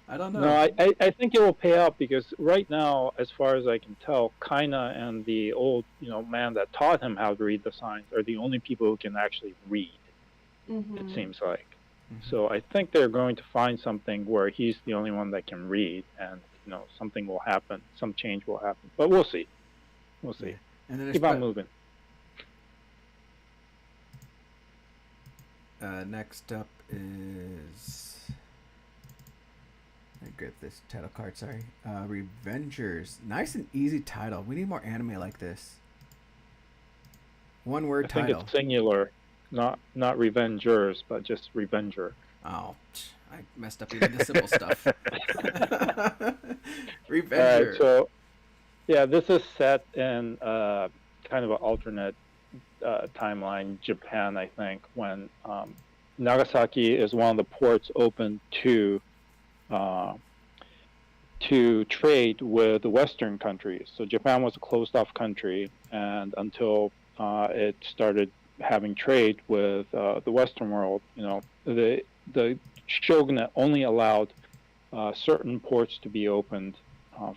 I don't know. No, I think it will pay out, because right now, as far as I can tell, Kaina and the old man that taught him how to read the signs are the only people who can actually read. It seems like. So I think they're going to find something where he's the only one that can read, and something will happen, some change will happen. But we'll see. We'll see. Yeah. And then keep on moving. Next up is, I get this title card. Sorry, Revengers. Nice and easy title. We need more anime like this. One word title. I think it's singular, not Revengers, but just Revenger. Oh, I messed up even the simple stuff. Revenger. So, yeah, this is set in kind of an alternate timeline, Japan, I think, when Nagasaki is one of the ports open to trade with the Western countries. So Japan was a closed-off country, and until it started having trade with the Western world, the shogunate only allowed certain ports to be opened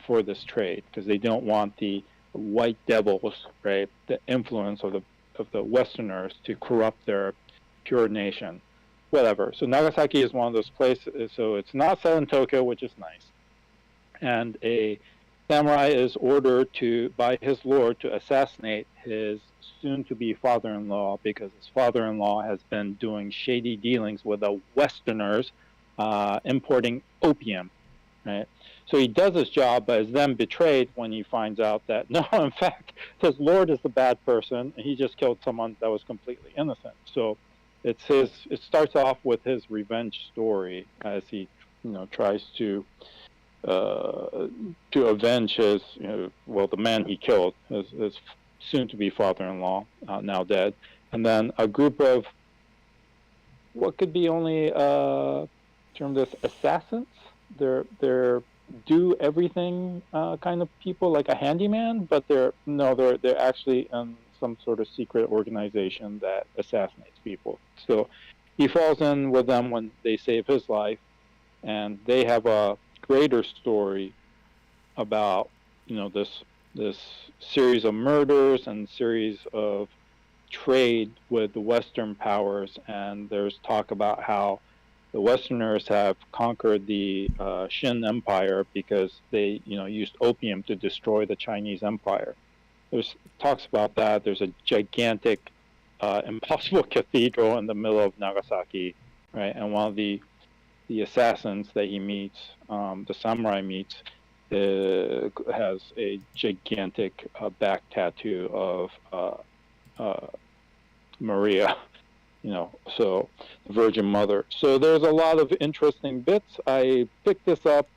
for this trade, because they don't want the white devils, right, the influence of the Westerners to corrupt their pure nation, whatever. So Nagasaki is one of those places. So it's not set in Tokyo, which is nice. And a samurai is ordered by his lord to assassinate his soon-to-be father-in-law, because his father-in-law has been doing shady dealings with the Westerners, importing opium, right? So he does his job, but is then betrayed when he finds out that, no, in fact, his lord is the bad person, and he just killed someone that was completely innocent. So it starts off with his revenge story as he, tries to avenge his, the man he killed, his soon-to-be father-in-law, now dead. And then a group of what could be only termed as assassins. They're do everything kind of people, like a handyman, but they're actually in some sort of secret organization that assassinates people. So he falls in with them when they save his life, and they have a greater story about this series of murders and series of trade with the Western powers, and there's talk about how the Westerners have conquered the Qin Empire because they, used opium to destroy the Chinese Empire. There's talks about that. There's a gigantic, impossible cathedral in the middle of Nagasaki, right? And one of the assassins that he meets, the samurai meets, has a gigantic back tattoo of Maria, so the Virgin Mother. So there's a lot of interesting bits. I picked this up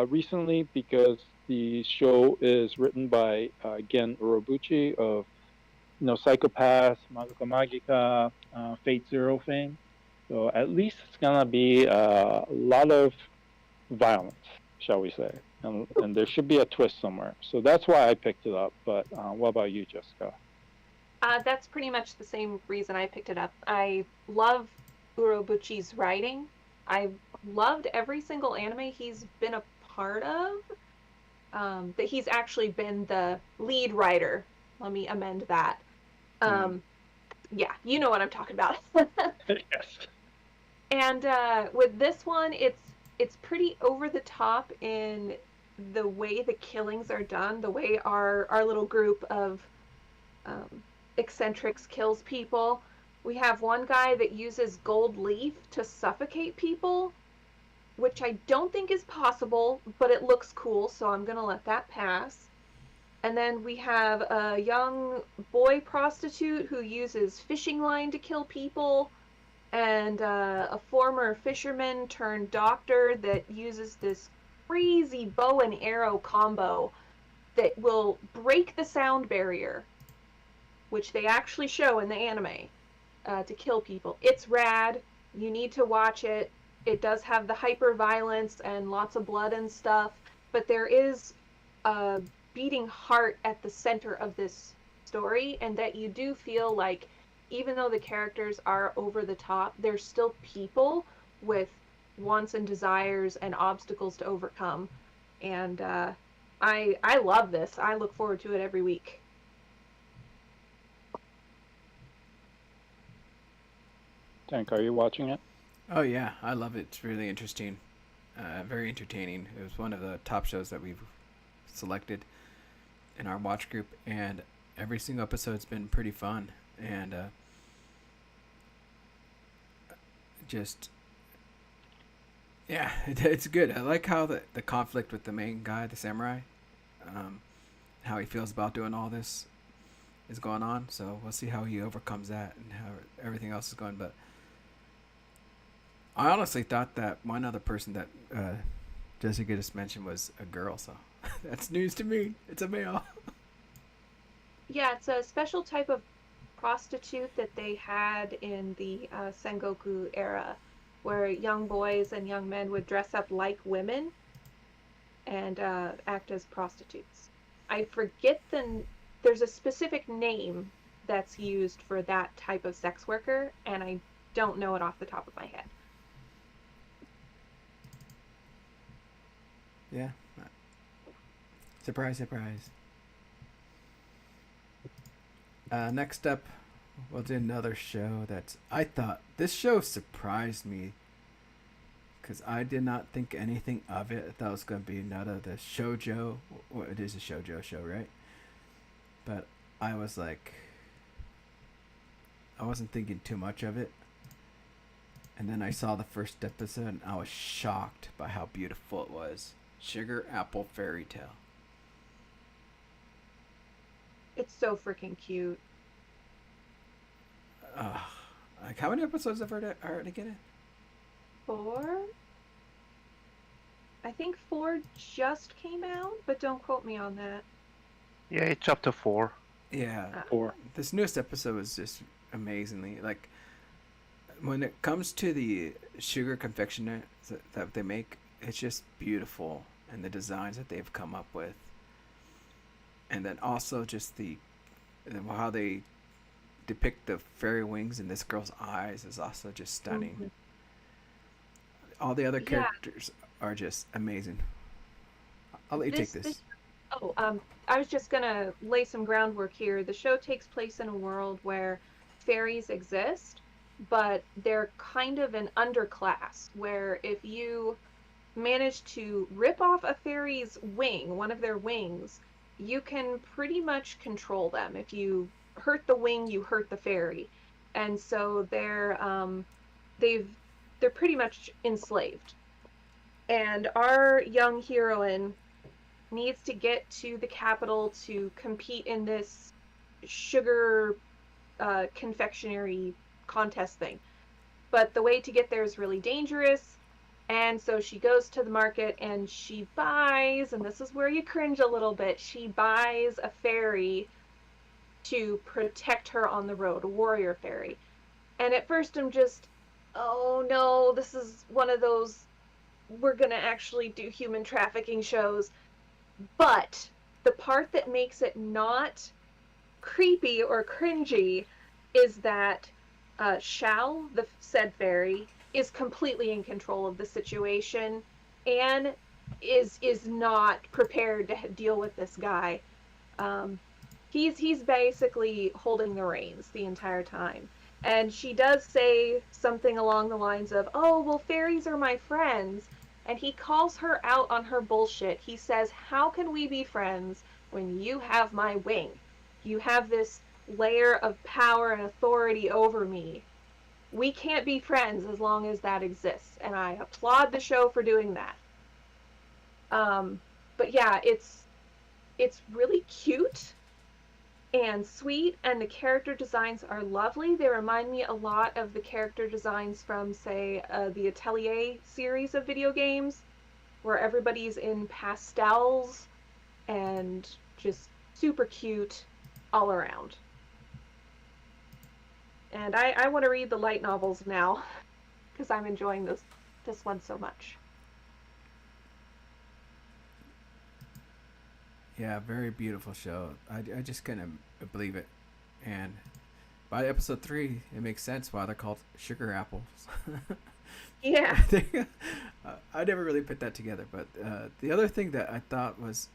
recently because the show is written by Gen Urobuchi of Psychopaths, Madoka Magica, Fate Zero fame. So at least it's gonna be a lot of violence, shall we say, and there should be a twist somewhere. So that's why I picked it up. But what about you, Jessica? That's pretty much the same reason I picked it up. I love Urobuchi's writing. I've loved every single anime he's been a part of. That he's actually been the lead writer. Let me amend that. Yeah, you know what I'm talking about. Yes. And with this one, it's pretty over the top in the way the killings are done, the way our little group of eccentrics kills people. We have one guy that uses gold leaf to suffocate people, which I don't think is possible, but it looks cool, so I'm gonna let that pass. And then we have a young boy prostitute who uses fishing line to kill people, and a former fisherman turned doctor that uses this crazy bow and arrow combo that will break the sound barrier, which they actually show in the anime, to kill people. It's rad. You need to watch it. It does have the hyper violence and lots of blood and stuff, but there is a beating heart at the center of this story, and that you do feel like even though the characters are over the top, they're still people with wants and desires and obstacles to overcome. And I love this. I look forward to it every week. Tank, are you watching it? Oh yeah, I love it. It's really interesting, very entertaining. It was one of the top shows that we've selected in our watch group, and every single episode's been pretty fun. And just yeah, it's good. I like how the conflict with the main guy, the samurai, how he feels about doing all this is going on. So we'll see how he overcomes that and how everything else is going. But I honestly thought that one other person that Jessica just mentioned was a girl, so that's news to me. It's a male. Yeah, it's a special type of prostitute that they had in the Sengoku era, where young boys and young men would dress up like women and act as prostitutes. I forget there's a specific name that's used for that type of sex worker, and I don't know it off the top of my head. Yeah. Surprise, surprise. Next up, we'll do another show I thought this show surprised me because I did not think anything of it. I thought it was going to be another the shoujo. Well, it is a shoujo show, right? But I was like, I wasn't thinking too much of it. And then I saw the first episode and I was shocked by how beautiful it was. Sugar Apple Fairy Tale. It's so freaking cute. Like how many episodes are to get it? 4? I think 4 just came out, but don't quote me on that. Yeah, it's up to 4. Yeah. 4. This newest episode was just amazingly, like, when it comes to the sugar confectioner that they make, it's just beautiful. and the designs that they've come up with, and then also just how they depict the fairy wings in this girl's eyes is also just stunning. Mhm. All the other Yeah. characters are just amazing. I'll let you take this. I was just gonna lay some groundwork here. The show takes place in a world where fairies exist, but they're kind of an underclass, where if you manage to rip off a fairy's wing, one of their wings, you can pretty much control them. If you hurt the wing, you hurt the fairy. And so they're pretty much enslaved. And our young heroine needs to get to the capital to compete in this sugar confectionery contest thing. But the way to get there is really dangerous. And so she goes to the market and she buys, and this is where you cringe a little bit, she buys a fairy to protect her on the road, a warrior fairy. And at first I'm just, oh no, this is one of those we're gonna actually do human trafficking shows. But the part that makes it not creepy or cringy is that Shao, the said fairy, is completely in control of the situation and is not prepared to deal with this guy. Um, he's basically holding the reins the entire time. And she does say something along the lines of, "Oh, well, fairies are my friends." And he calls her out on her bullshit. He says, "How can we be friends when you have my wing? You have this layer of power and authority over me. We can't be friends as long as that exists." And I applaud the show for doing that. But yeah, it's really cute and sweet, and the character designs are lovely. They remind me a lot of the character designs from, say, the Atelier series of video games, where everybody's in pastels and just super cute all around. And I want to read the light novels now because I'm enjoying this one so much. Yeah, very beautiful show. I just couldn't believe it. And by episode 3, it makes sense why they're called sugar apples. Yeah. I never really put that together. But the other thing that I thought was,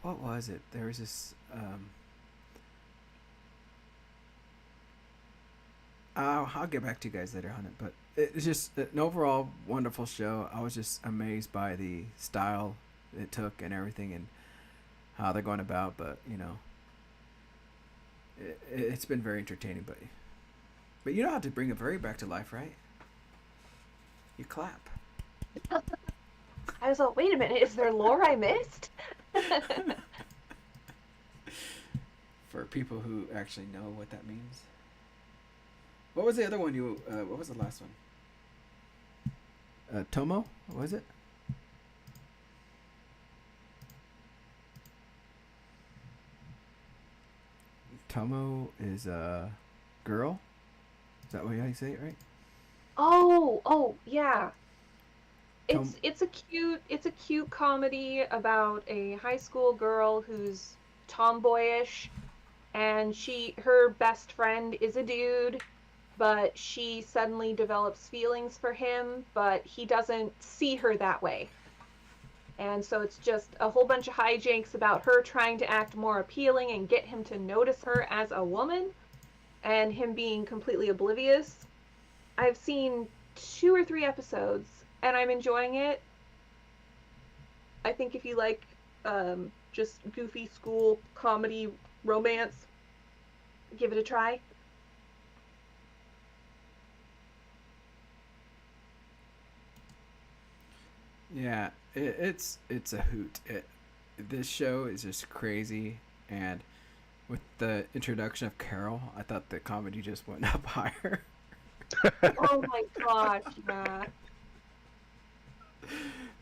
what was it? There was this. I'll get back to you guys later on it. But it's just an overall wonderful show. I was just amazed by the style it took and everything and how they're going about. But it's been very entertaining. But you know how to bring a fairy back to life, right? You clap. I was like, wait a minute, is there lore I missed? For people who actually know what that means. What was the other one what was the last one? Tomo? What was it? Tomo is a girl? Is that how you say it, right? Oh, yeah. It's a cute comedy about a high school girl who's tomboyish, and her best friend is a dude, but she suddenly develops feelings for him, but he doesn't see her that way. And so it's just a whole bunch of hijinks about her trying to act more appealing and get him to notice her as a woman, and him being completely oblivious. I've seen 2 or 3 episodes, and I'm enjoying it. I think if you like just goofy school comedy romance, give it a try. Yeah, it's a hoot. This show is just crazy, and with the introduction of Carol, I thought the comedy just went up higher. Oh my gosh, yeah.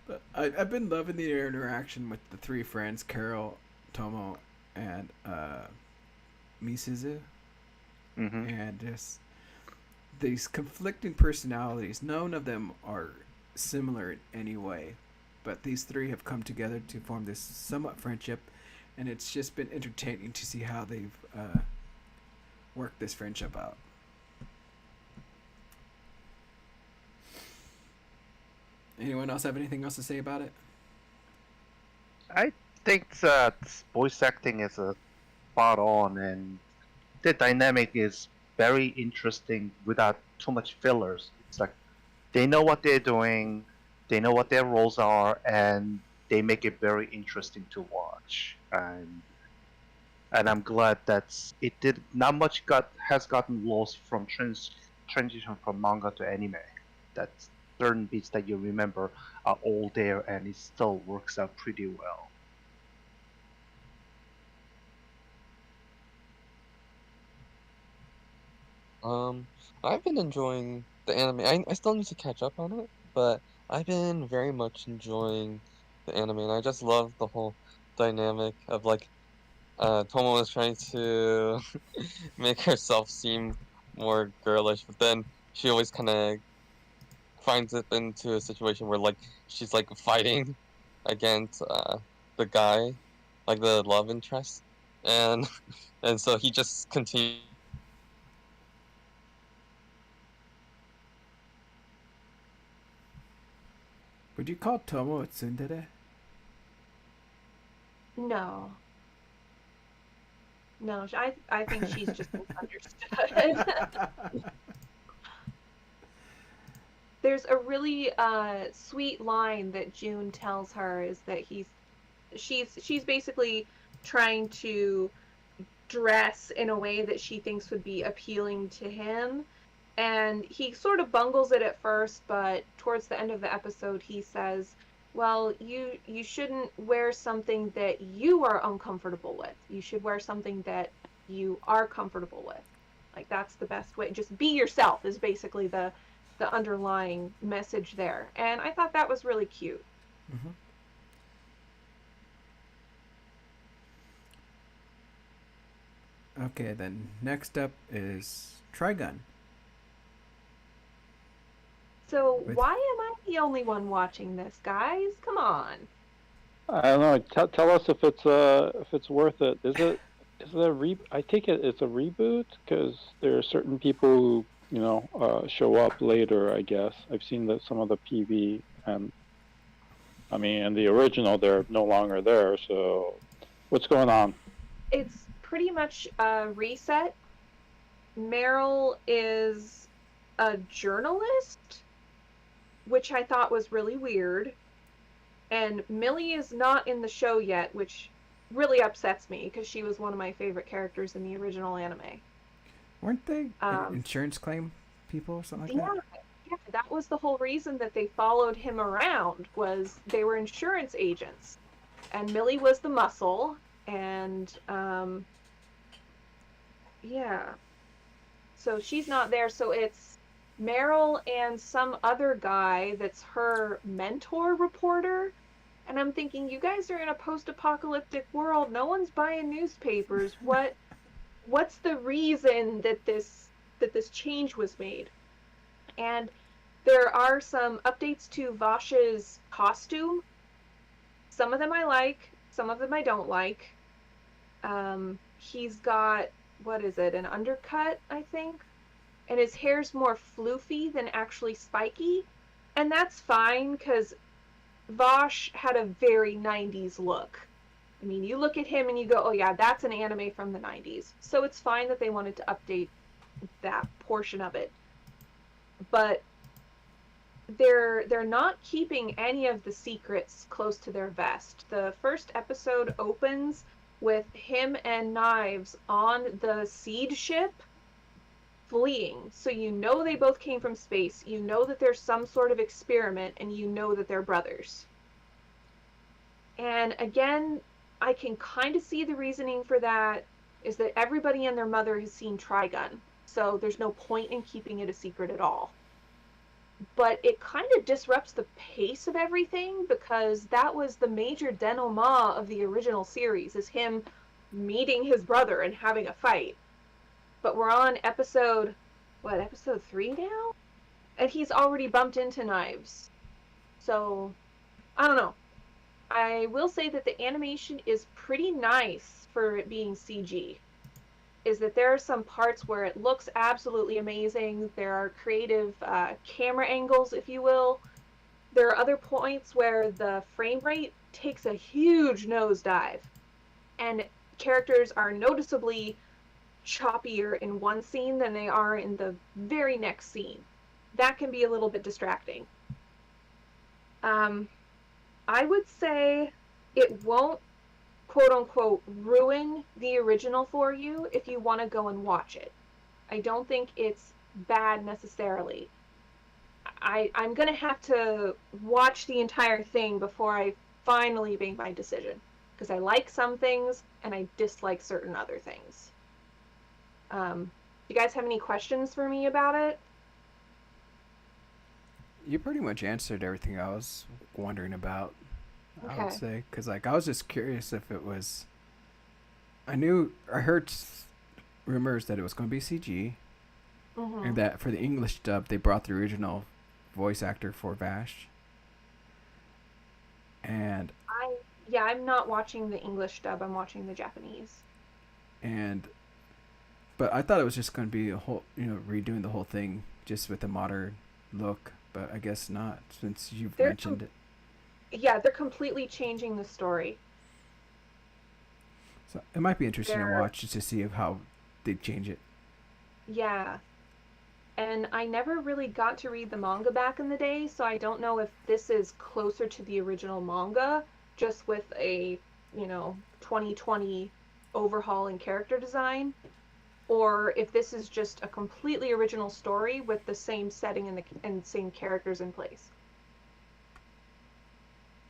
But I've been loving the interaction with the 3 friends, Carol, Tomo, and Misuzu. Mm-hmm. And just these conflicting personalities. None of them are similar in any way, but these three have come together to form this somewhat friendship, and it's just been entertaining to see how they've worked this friendship out. Anyone else have anything else to say about it? I think that voice acting is spot on, and the dynamic is very interesting without too much fillers. It's like they know what they're doing, they know what their roles are, and they make it very interesting to watch. And I'm glad that it did not much has gotten lost from transition from manga to anime. That certain beats that you remember are all there, and it still works out pretty well. I've been enjoying the anime. I still need to catch up on it, but I've been very much enjoying the anime, and I just love the whole dynamic of like Tomo was trying to make herself seem more girlish, but then she always kind of finds it into a situation where like she's like fighting against the guy, like the love interest, and and so he just continues. Would you call Tomo a tsundere? No. No, I think she's just misunderstood. There's a really sweet line that June tells her is that she's basically trying to dress in a way that she thinks would be appealing to him, and he sort of bungles it at first, but towards the end of the episode he says, well, you shouldn't wear something that you are uncomfortable with. You should wear something that you are comfortable with. Like, that's the best way. Just be yourself is basically the underlying message there. And I thought that was really cute. Mm-hmm. Okay, then next up is Trigun. So why am I the only one watching this, guys? Come on. I don't know. Tell us if it's worth it. Is it a I take it it's a reboot because there are certain people who show up later. I guess I've seen some of the PV, and I mean, in the original they're no longer there. So what's going on? It's pretty much a reset. Meryl is a journalist, which I thought was really weird. And Millie is not in the show yet, which really upsets me because she was one of my favorite characters in the original anime. Weren't they insurance claim people or something like that? Yeah, that was the whole reason that they followed him around, was they were insurance agents. And Millie was the muscle, and yeah. So she's not there, so it's Meryl and some other guy that's her mentor reporter. And I'm thinking, you guys are in a post-apocalyptic world. No one's buying newspapers. What's the reason that this change was made? And there are some updates to Vash's costume. Some of them I like, some of them I don't like. He's got, what is it, an undercut, I think? And his hair's more floofy than actually spiky. And that's fine, because Vash had a very 90s look. I mean, you look at him and you go, oh yeah, that's an anime from the 90s. So it's fine that they wanted to update that portion of it. But they're not keeping any of the secrets close to their vest. The first episode opens with him and Knives on the Seed ship fleeing. So you know they both came from space. You know that there's some sort of experiment, and you know that they're brothers. And again, I can kind of see the reasoning for that is that everybody and their mother has seen Trigun. So there's no point in keeping it a secret at all. But it kind of disrupts the pace of everything, because that was the major denouement of the original series, is him meeting his brother and having a fight. But we're on episode 3 now? And he's already bumped into Knives. So, I don't know. I will say that the animation is pretty nice for it being CG. Is that there are some parts where it looks absolutely amazing. There are creative camera angles, if you will. There are other points where the frame rate takes a huge nosedive, and characters are noticeably choppier in one scene than they are in the very next scene. That can be a little bit distracting. I would say it won't quote unquote ruin the original for you if you want to go and watch it. I don't think it's bad necessarily. I'm gonna have to watch the entire thing before I finally make my decision, because I like some things and I dislike certain other things. You guys have any questions for me about it? You pretty much answered everything I was wondering about. I would Okay. say, because like I was just curious if it was. I heard rumors that it was going to be CG, Mm-hmm. and that for the English dub they brought the original voice actor for Vash. And I'm not watching the English dub. I'm watching the Japanese. but I thought it was just going to be a whole, redoing the whole thing just with a modern look. But I guess not, since you've mentioned it. Yeah, they're completely changing the story. So it might be interesting to watch just to see how they change it. Yeah. And I never really got to read the manga back in the day, so I don't know if this is closer to the original manga, just with a, 2020 overhaul in character design, or if this is just a completely original story with the same setting and same characters in place.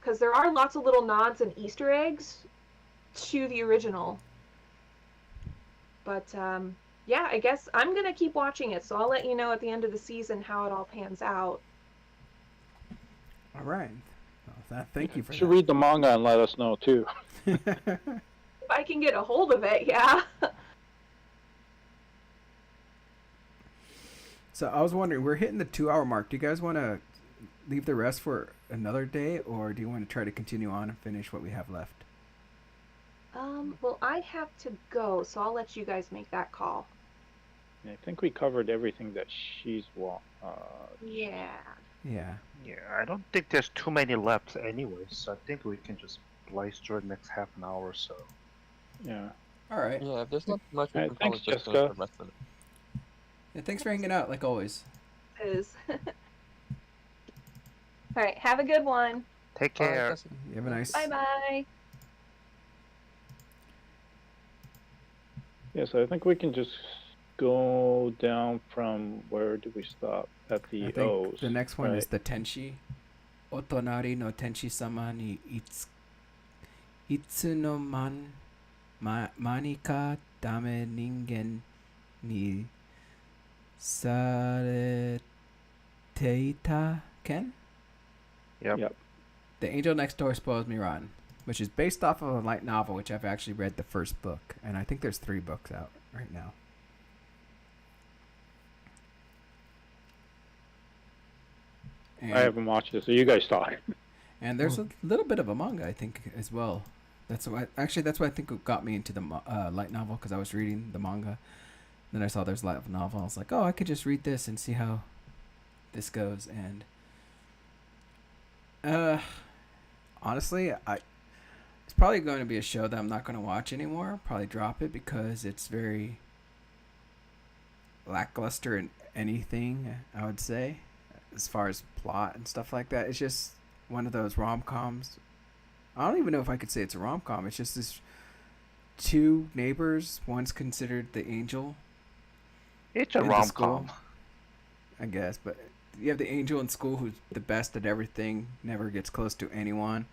Because there are lots of little nods and Easter eggs to the original. But, yeah, I guess I'm going to keep watching it, so I'll let you know at the end of the season how it all pans out. All right. Well, thank you for You should that. read the manga and let us know, too. If I can get a hold of it, yeah. So I was wondering, we're hitting the 2-hour mark. Do you guys want to leave the rest for another day, or do you want to try to continue on and finish what we have left? Well, I have to go, so I'll let you guys make that call. I think we covered everything that she's Yeah. Yeah. Yeah, I don't think there's too many left anyway, so I think we can just blaze through the next half an hour or so. Yeah. All right. Yeah, if there's not much, we Alright, can probably thanks, just go Jessica. for the rest of it. Yeah, thanks for hanging out, like always. It is. All right, have a good one. Take Alright, care. Jessica. You have a nice... Bye-bye. Yes, I think we can just go down from where did we stop? At the I think O's. the next one right? is the Tenshi. Otonari no Tenshi-sama ni itsu no mani ka dame ningen ni sareteita ken? Yep. The Angel Next Door Spoils Me Rotten, which is based off of a light novel, which I've actually read the first book, and I think there's 3 books out right now. And, I haven't watched it, so you guys talk. and there's a little bit of a manga, I think, as well. That's why I think it got me into the light novel, because I was reading the manga. Then I saw there's light novel. I was like, oh, I could just read this and see how this goes. And honestly, it's probably going to be a show that I'm not going to watch anymore. I'll probably drop it because it's very lackluster in anything, I would say, as far as plot and stuff like that. It's just one of those rom-coms. I don't even know if I could say it's a rom-com. It's just this 2 neighbors. One's considered the angel. It's a in the rom school, com. I guess, but you have the angel in school who's the best at everything, never gets close to anyone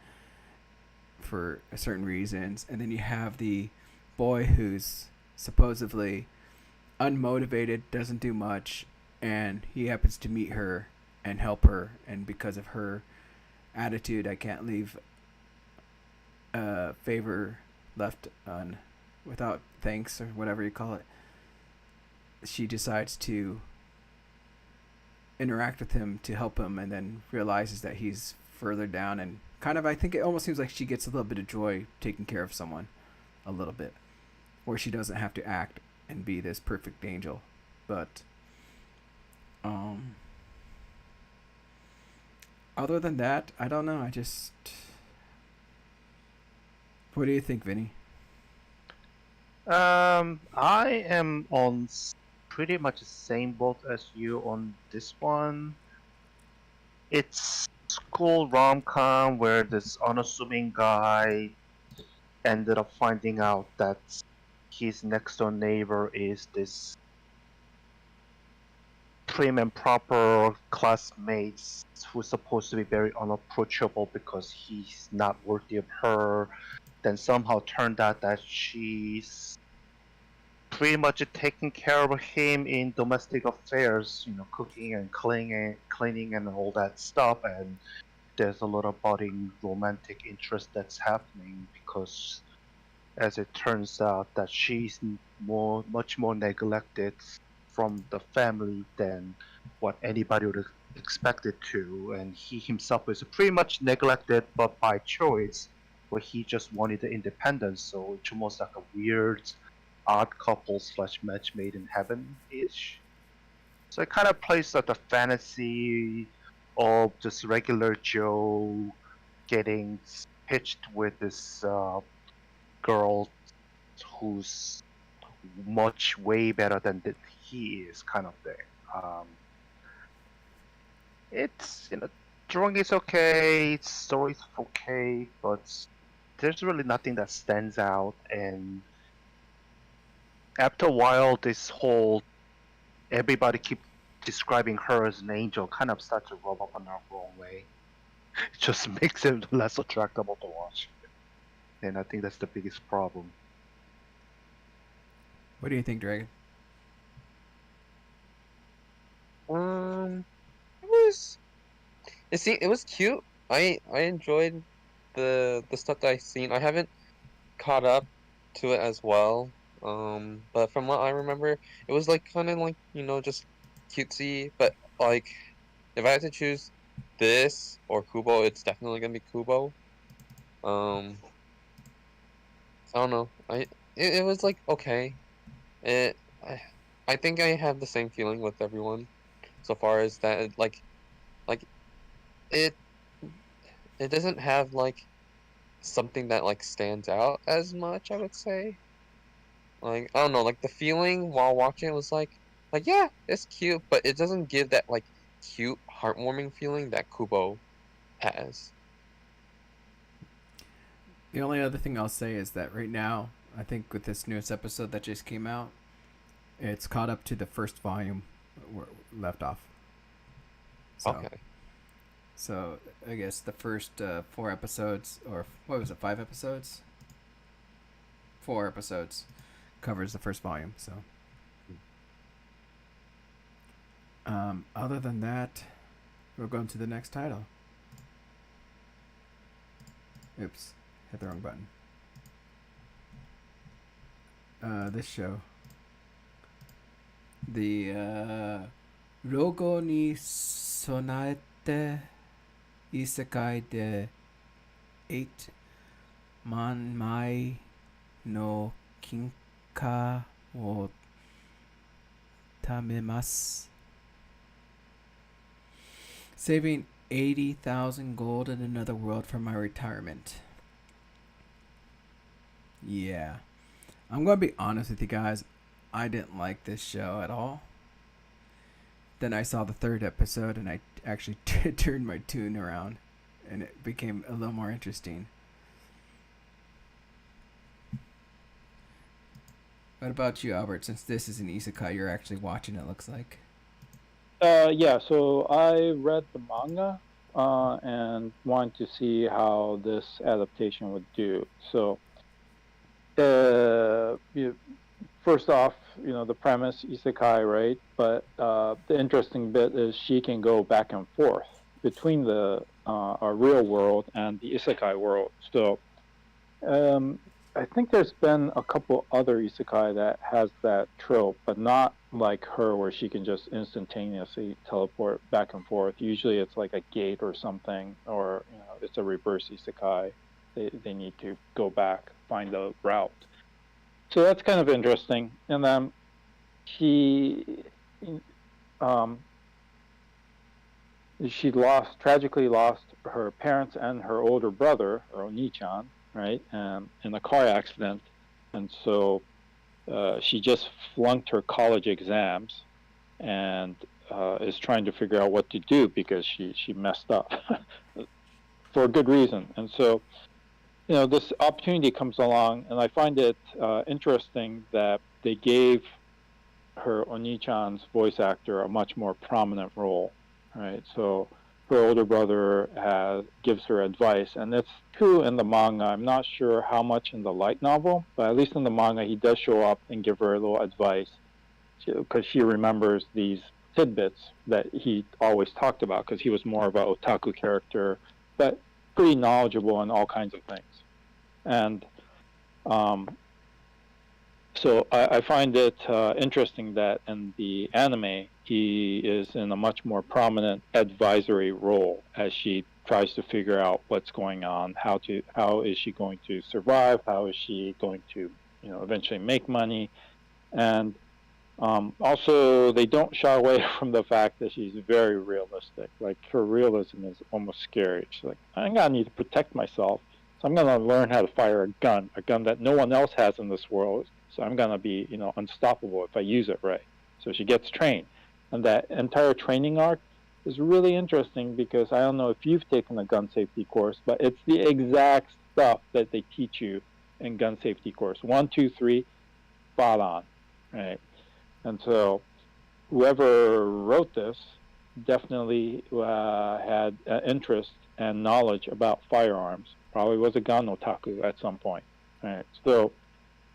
for certain reasons, and then you have the boy who's supposedly unmotivated, doesn't do much, and he happens to meet her and help her, and because of her attitude, I can't leave favor left on without thanks, or whatever you call it. She decides to interact with him to help him, and then realizes that he's further down, and kind of, I think it almost seems like she gets a little bit of joy taking care of someone, a little bit, where she doesn't have to act and be this perfect angel. But other than that, I don't know. What do you think, Vinny? I am on pretty much the same boat as you on this one. It's school rom-com where this unassuming guy ended up finding out that his next door neighbor is this prim and proper classmates who's supposed to be very unapproachable because he's not worthy of her. Then somehow turned out that she's pretty much taking care of him in domestic affairs, cooking and cleaning and all that stuff. And there's a lot of budding romantic interest that's happening because, as it turns out, that she's much more neglected from the family than what anybody would have expected to, and he himself was pretty much neglected, but by choice, where he just wanted the independence. So it's almost like a weird, odd couple / match made in heaven ish. So it kind of plays like the fantasy of just regular Joe getting pitched with this girl who's much way better than he is, kind of thing. It's drawing is okay, story's okay, but there's really nothing that stands out. And after a while, this whole everybody keep describing her as an angel kind of starts to rub up on the wrong way. It just makes it less attractive to watch, and I think that's the biggest problem. What do you think, Dragon? It was cute. I enjoyed the stuff that I've seen. I haven't caught up to it as well. But from what I remember, it was like kind of like, just cutesy. But like, if I had to choose this or Kubo, it's definitely gonna be Kubo. I don't know. It was like okay. It I think I have the same feeling with everyone so far as that like it it doesn't have like something that like stands out as much, I would say. Like I don't know, like the feeling while watching it was like yeah, it's cute, but it doesn't give that like cute, heartwarming feeling that Kubo has. The only other thing I'll say is that right now, I think with this newest episode that just came out, it's caught up to the first volume where it left off. So, Okay. So I guess the first 4 episodes, or what was it, 5 episodes? 4 episodes covers the first volume. So, other than that, we're going to the next title. Oops, hit the wrong button. This show. The Rogo ni sonaete isekai de 8 man mai no kinka wo tamemasu. Saving 80,000 gold in another world for my retirement. Yeah. I'm going to be honest with you guys. I didn't like this show at all. Then I saw the 3rd episode and I actually turned my tune around and it became a little more interesting. What about you, Albert? Since this is an isekai, you're actually watching it, looks like. Yeah, so I read the manga and wanted to see how this adaptation would do. So, first off, the premise, isekai, right? But the interesting bit is she can go back and forth between the our real world and the isekai world. So, I think there's been a couple other isekai that has that trope, but not like her where she can just instantaneously teleport back and forth. Usually it's like a gate or something, or it's a reverse isekai. They need to go back, find the route. So that's kind of interesting. And then she tragically lost her parents and her older brother, or Oni-chan, right, in a car accident. And so she just flunked her college exams and is trying to figure out what to do because she messed up for a good reason. And so, this opportunity comes along, and I find it interesting that they gave her Oni-chan's voice actor a much more prominent role, right? So her older brother gives her advice, and that's true in the manga. I'm not sure how much in the light novel, but at least in the manga, he does show up and give her a little advice because she remembers these tidbits that he always talked about because he was more of an otaku character, but pretty knowledgeable in all kinds of things. And so I find it interesting that in the anime, he is in a much more prominent advisory role as she tries to figure out what's going on, how is she going to survive, how is she going to eventually make money, and also they don't shy away from the fact that she's very realistic. Like her realism is almost scary. She's like, I'm gonna need to protect myself, so I'm gonna learn how to fire a gun that no one else has in this world. So I'm gonna be unstoppable if I use it right. So she gets trained, and that entire training arc is really interesting because I don't know if you've taken a gun safety course, but it's the exact stuff that they teach you in gun safety course. 1, 2, 3, spot on, right? And so whoever wrote this definitely had interest and knowledge about firearms. Probably was a gun otaku at some point. Right? So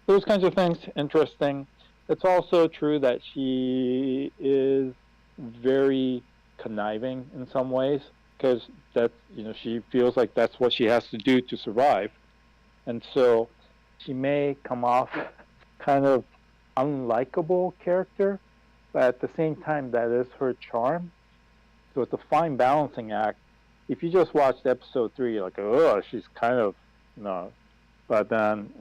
those kinds of things, interesting. It's also true that she is very conniving in some ways because she feels like that's what she has to do to survive. And so she may come off kind of unlikable character, but at the same time, that is her charm. So it's a fine balancing act. If you just watched episode 3, you're like, oh, she's kind of, but then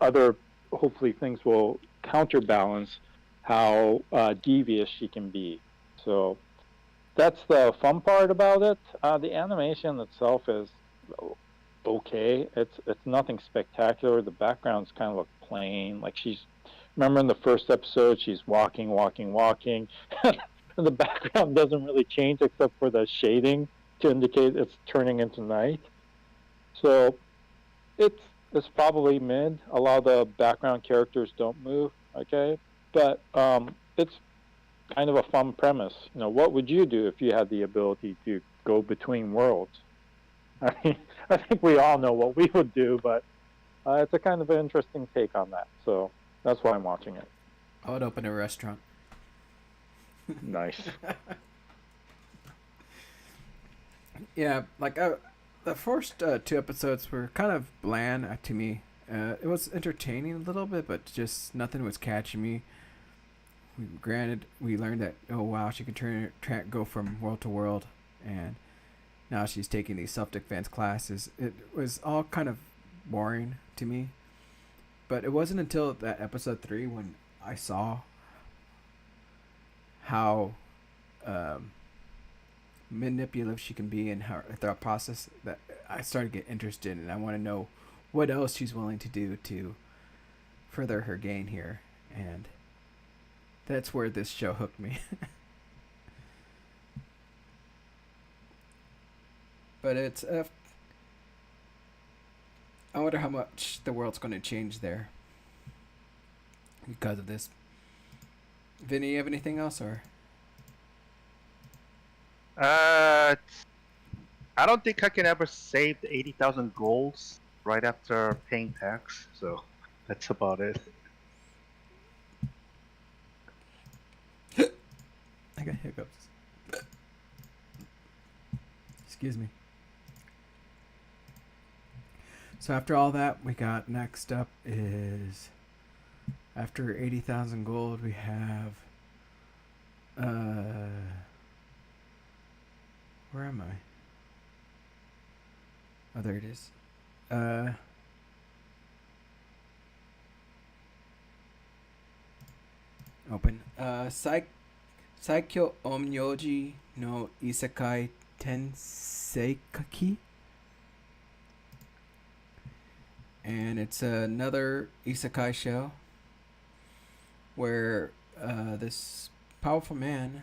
other hopefully things will counterbalance how devious she can be. So that's the fun part about it. The animation itself is okay. It's nothing spectacular. The backgrounds kind of look plain. Like remember in the first episode, she's walking, and the background doesn't really change except for the shading to indicate it's turning into night. So it's probably mid. A lot of the background characters don't move, okay? But it's kind of a fun premise. What would you do if you had the ability to go between worlds? I mean, I think we all know what we would do, but it's a kind of an interesting take on that. So that's why I'm watching it. I would open a restaurant. Nice. Yeah, like the first 2 episodes were kind of bland to me. It was entertaining a little bit, but just nothing was catching me. Granted, we learned that, oh wow, she can go from world to world, and now she's taking these self-defense classes. It was all kind of boring to me. But it wasn't until that episode 3 when I saw how manipulative she can be in her thought process that I started to get interested, and I want to know what else she's willing to do to further her gain here, and that's where this show hooked me. But it's I wonder how much the world's going to change there because of this. Vinny, you have anything else, or? I don't think I can ever save the 80,000 golds right after paying tax, so that's about it. I got hiccups. Excuse me. So after all that, we got next up is after 80,000 gold, we have where am I? Oh, there it is. Open. Saikyo Omyoji no Isekai Tenseikaki. And it's another isekai show where this powerful man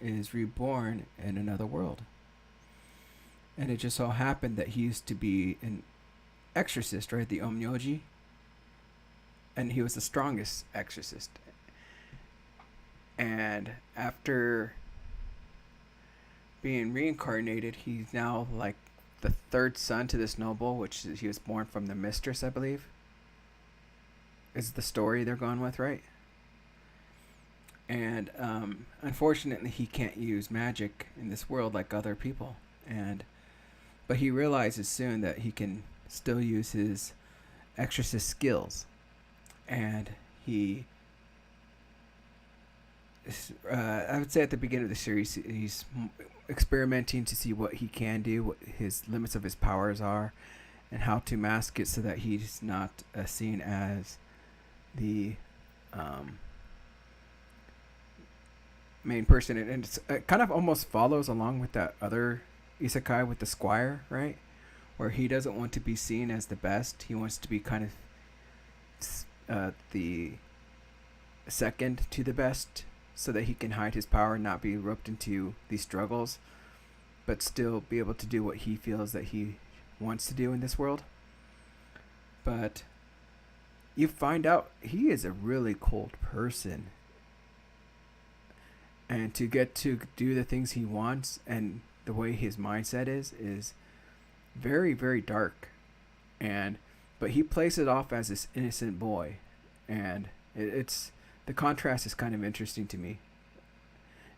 is reborn in another world. And it just so happened that he used to be an exorcist, right? The Omyoji. And he was the strongest exorcist. And after being reincarnated, he's now like the third son to this noble, which he was born from the mistress, I believe. Is the story they're going with, right? And unfortunately, he can't use magic in this world like other people. But he realizes soon that he can still use his exorcist skills. And he, I would say at the beginning of the series, he's experimenting to see what he can do, what his limits of his powers are, and how to mask it so that he's not seen as the main person. And it kind of almost follows along with that other isekai with the squire, right? Where he doesn't want to be seen as the best. He wants to be kind of the second to the best, so that he can hide his power and not be roped into these struggles, but still be able to do what he feels that he wants to do in this world. But you find out he is a really cold person. And to get to do the things he wants and the way his mindset is very, very dark. But he plays it off as this innocent boy. And it's the contrast is kind of interesting to me,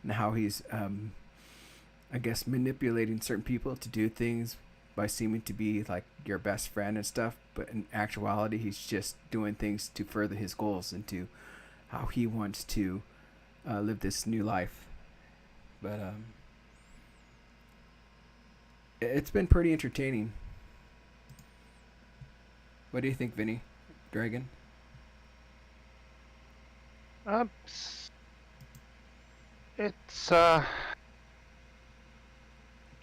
and how he's, I guess, manipulating certain people to do things by seeming to be like your best friend and stuff, but in actuality, he's just doing things to further his goals and to how he wants to live this new life. But it's been pretty entertaining. What do you think, Vinny? Dragon? It's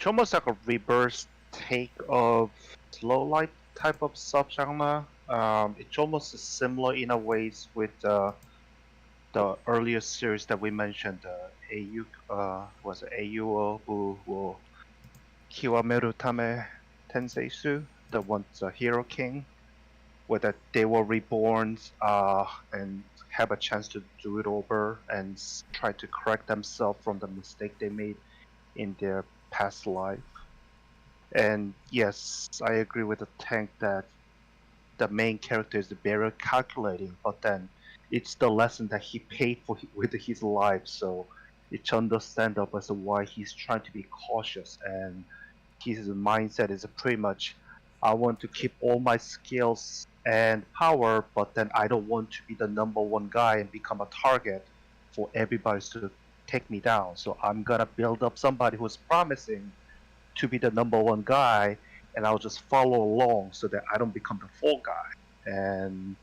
almost like a reverse take of slow life type of subgenre. It's almost similar in a ways with the earlier series that we mentioned, was it Ayu wo Kiwameru Tame Tenseisu, the one, the Hero King, where that they were reborn and have a chance to do it over and try to correct themselves from the mistake they made in their past life. And yes, I agree with the Tank that the main character is very calculating, but then it's the lesson that he paid for with his life, so it's understandable as to why he's trying to be cautious, and his mindset is pretty much, I want to keep all my skills and power, but then I don't want to be the number one guy and become a target for everybody to take me down. So I'm gonna build up somebody who's promising to be the number one guy, and I'll just follow along so that I don't become the fall guy. And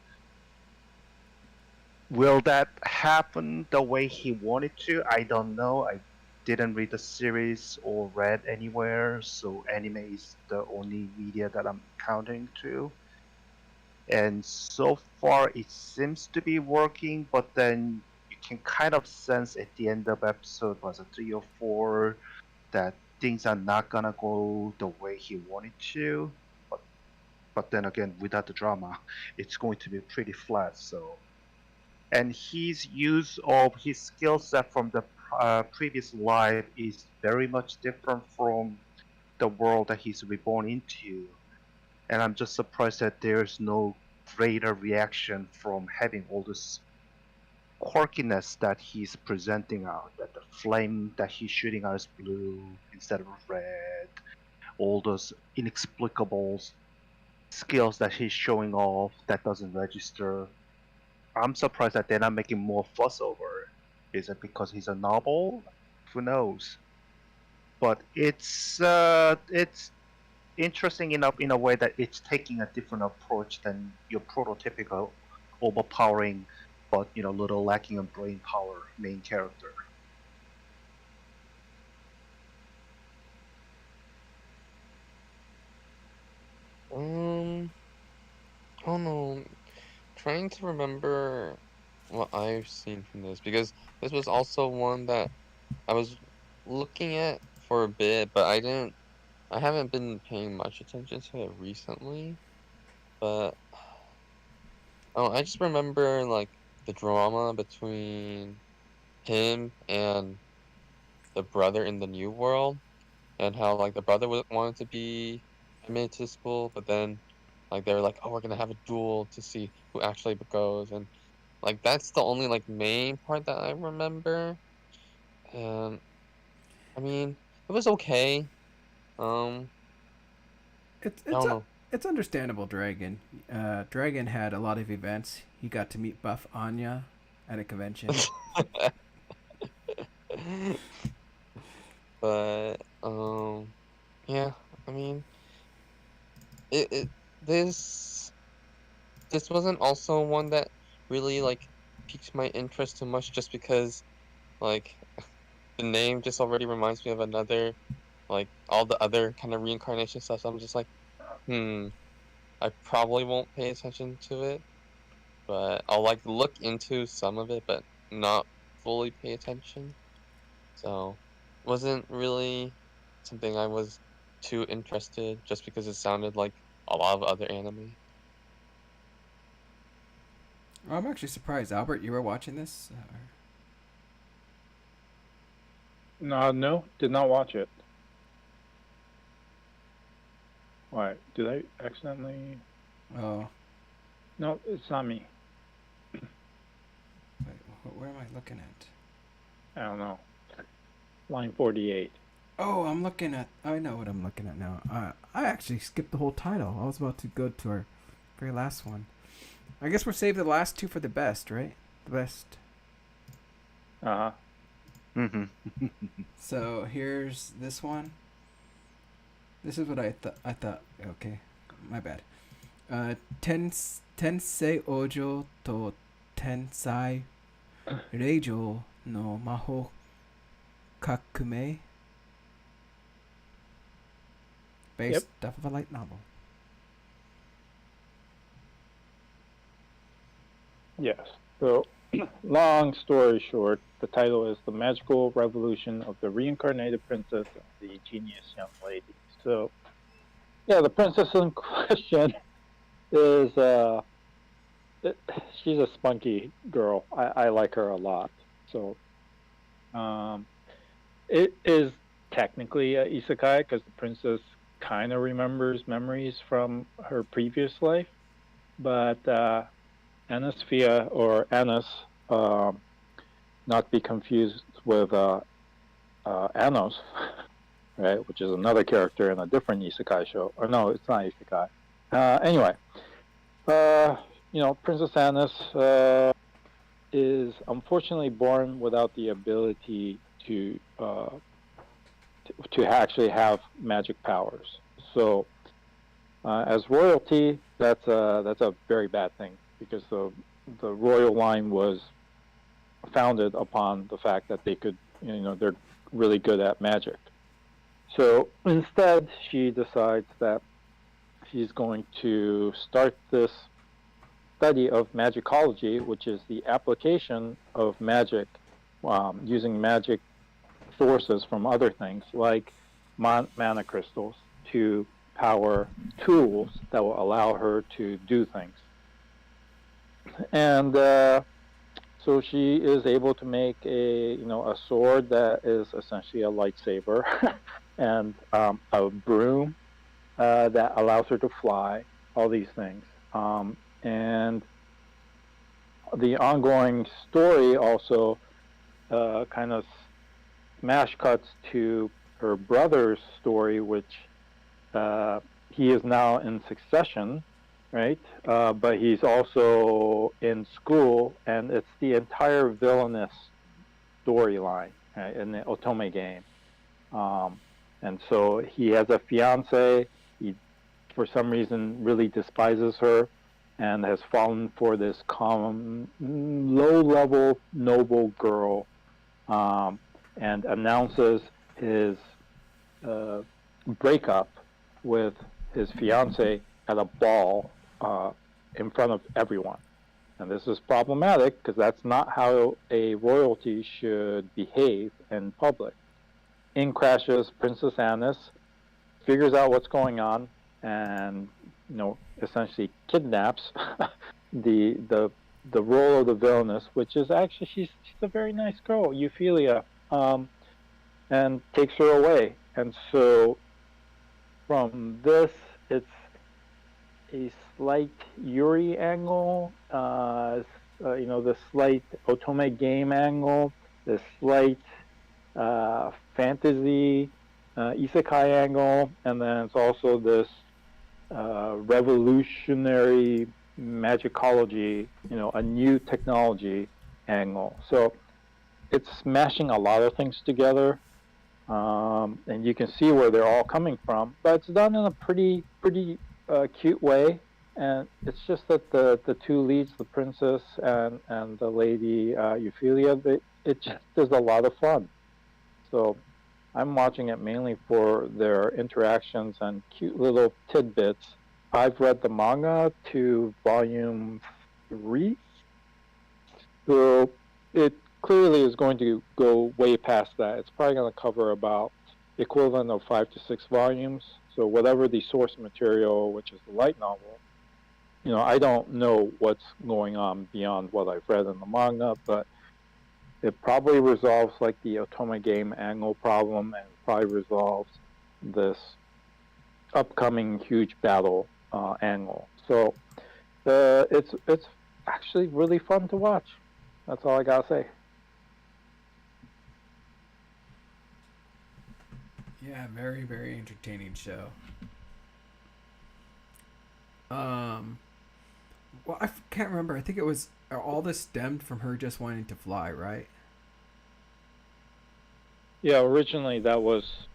will that happen the way he wanted to? I don't know. I didn't read the series or read anywhere, so anime is the only media that I'm counting to. And so far it seems to be working, but then you can kind of sense at the end of episode, was it 3 or 4, that things are not gonna go the way he wanted to. But then again, without the drama, it's going to be pretty flat. So, and his use of his skill set from the previous life is very much different from the world that he's reborn into. And I'm just surprised that there's no greater reaction from having all this quirkiness that he's presenting out, that the flame that he's shooting out is blue instead of red, all those inexplicables skills that he's showing off that doesn't register. I'm surprised that they're not making more fuss over it. Is it because he's a novel? Who knows? But it's interesting enough in a way that it's taking a different approach than your prototypical overpowering but little lacking in brain power main character. I don't know. Trying to remember what I've seen from this, because this was also one that I was looking at for a bit, but I haven't been paying much attention to it recently. But I just remember like the drama between him and the brother in the new world, and how like the brother wanted to be admitted to school, but then like they were like, oh, we're gonna have a duel to see who actually goes, and like that's the only like main part that I remember. And I mean, it was okay. Um, It's I it's don't a, know. it's understandable. Dragon. Dragon had a lot of events. He got to meet Buff Anya at a convention. But yeah, I mean, it this this wasn't also one that really like piqued my interest too much, just because like the name just already reminds me of another, like all the other kind of reincarnation stuff. So I'm just like, I probably won't pay attention to it, but I'll like look into some of it, but not fully pay attention. So wasn't really something I was too interested, just because it sounded like a lot of other anime. I'm actually surprised, Albert. You were watching this? No, did not watch it. Why? Did I accidentally? Oh, No, it's not me. wait, where am I looking at? I don't know. Line 48. Oh, I'm looking at. I know what I'm looking at now. I actually skipped the whole title. I was about to go to our very last one. I guess we're saving the last two for the best, right? The best. Uh huh. So here's this one. This is what I thought. Okay, my bad. Tensei Ojo to Tensai Reijo no Maho Kakume. Based off of a light novel. Yes. So, long story short, the title is The Magical Revolution of the Reincarnated Princess and the Genius Young Lady. So, yeah, the princess in question is, she's a spunky girl. I like her a lot. So, it is technically a isekai because the princess kind of remembers memories from her previous life. But, Anisphia, or Anis, not be confused with Anos, right, which is another character in a different isekai show. Or no, it's not isekai. Anyway, Princess Anis is unfortunately born without the ability to actually have magic powers. So, as royalty, that's a very bad thing, because the royal line was founded upon the fact that they could, they're really good at magic. So instead, she decides that she's going to start this study of magicology, which is the application of magic, using magic sources from other things like mana crystals to power tools that will allow her to do things. And so she is able to make a sword that is essentially a lightsaber, and a broom that allows her to fly. All these things, and the ongoing story also kind of smash cuts to her brother's story, which he is now in Succession, right? But he's also in school, and it's the entire villainous storyline, right, in the Otome game. And so he has a fiance. He, for some reason, really despises her, and has fallen for this calm, low-level, noble girl, and announces his breakup with his fiance at a ball in front of everyone. And this is problematic because that's not how a royalty should behave in public. In crashes Princess Annis, figures out what's going on, and essentially kidnaps the role of the villainess, which is actually she's a very nice girl, Ophelia, and takes her away. And so from this, it's a slight Yuri angle, the slight Otome game angle, the slight fantasy isekai angle, and then it's also this revolutionary magicology, a new technology angle. So it's smashing a lot of things together, and you can see where they're all coming from, but it's done in a pretty cute way. And it's just that the two leads, the princess and the lady Ophelia, it just is a lot of fun. So I'm watching it mainly for their interactions and cute little tidbits. I've read the manga to volume 3, so it clearly is going to go way past that. It's probably going to cover about the equivalent of 5 to 6 volumes. So whatever the source material, which is the light novel, I don't know what's going on beyond what I've read in the manga, but it probably resolves like the Otome game angle problem, and probably resolves this upcoming huge battle angle. So it's actually really fun to watch. That's all I gotta say. Yeah, very, very entertaining show. Well, I can't remember. I think it was all this stemmed from her just wanting to fly, right? Yeah, originally that was,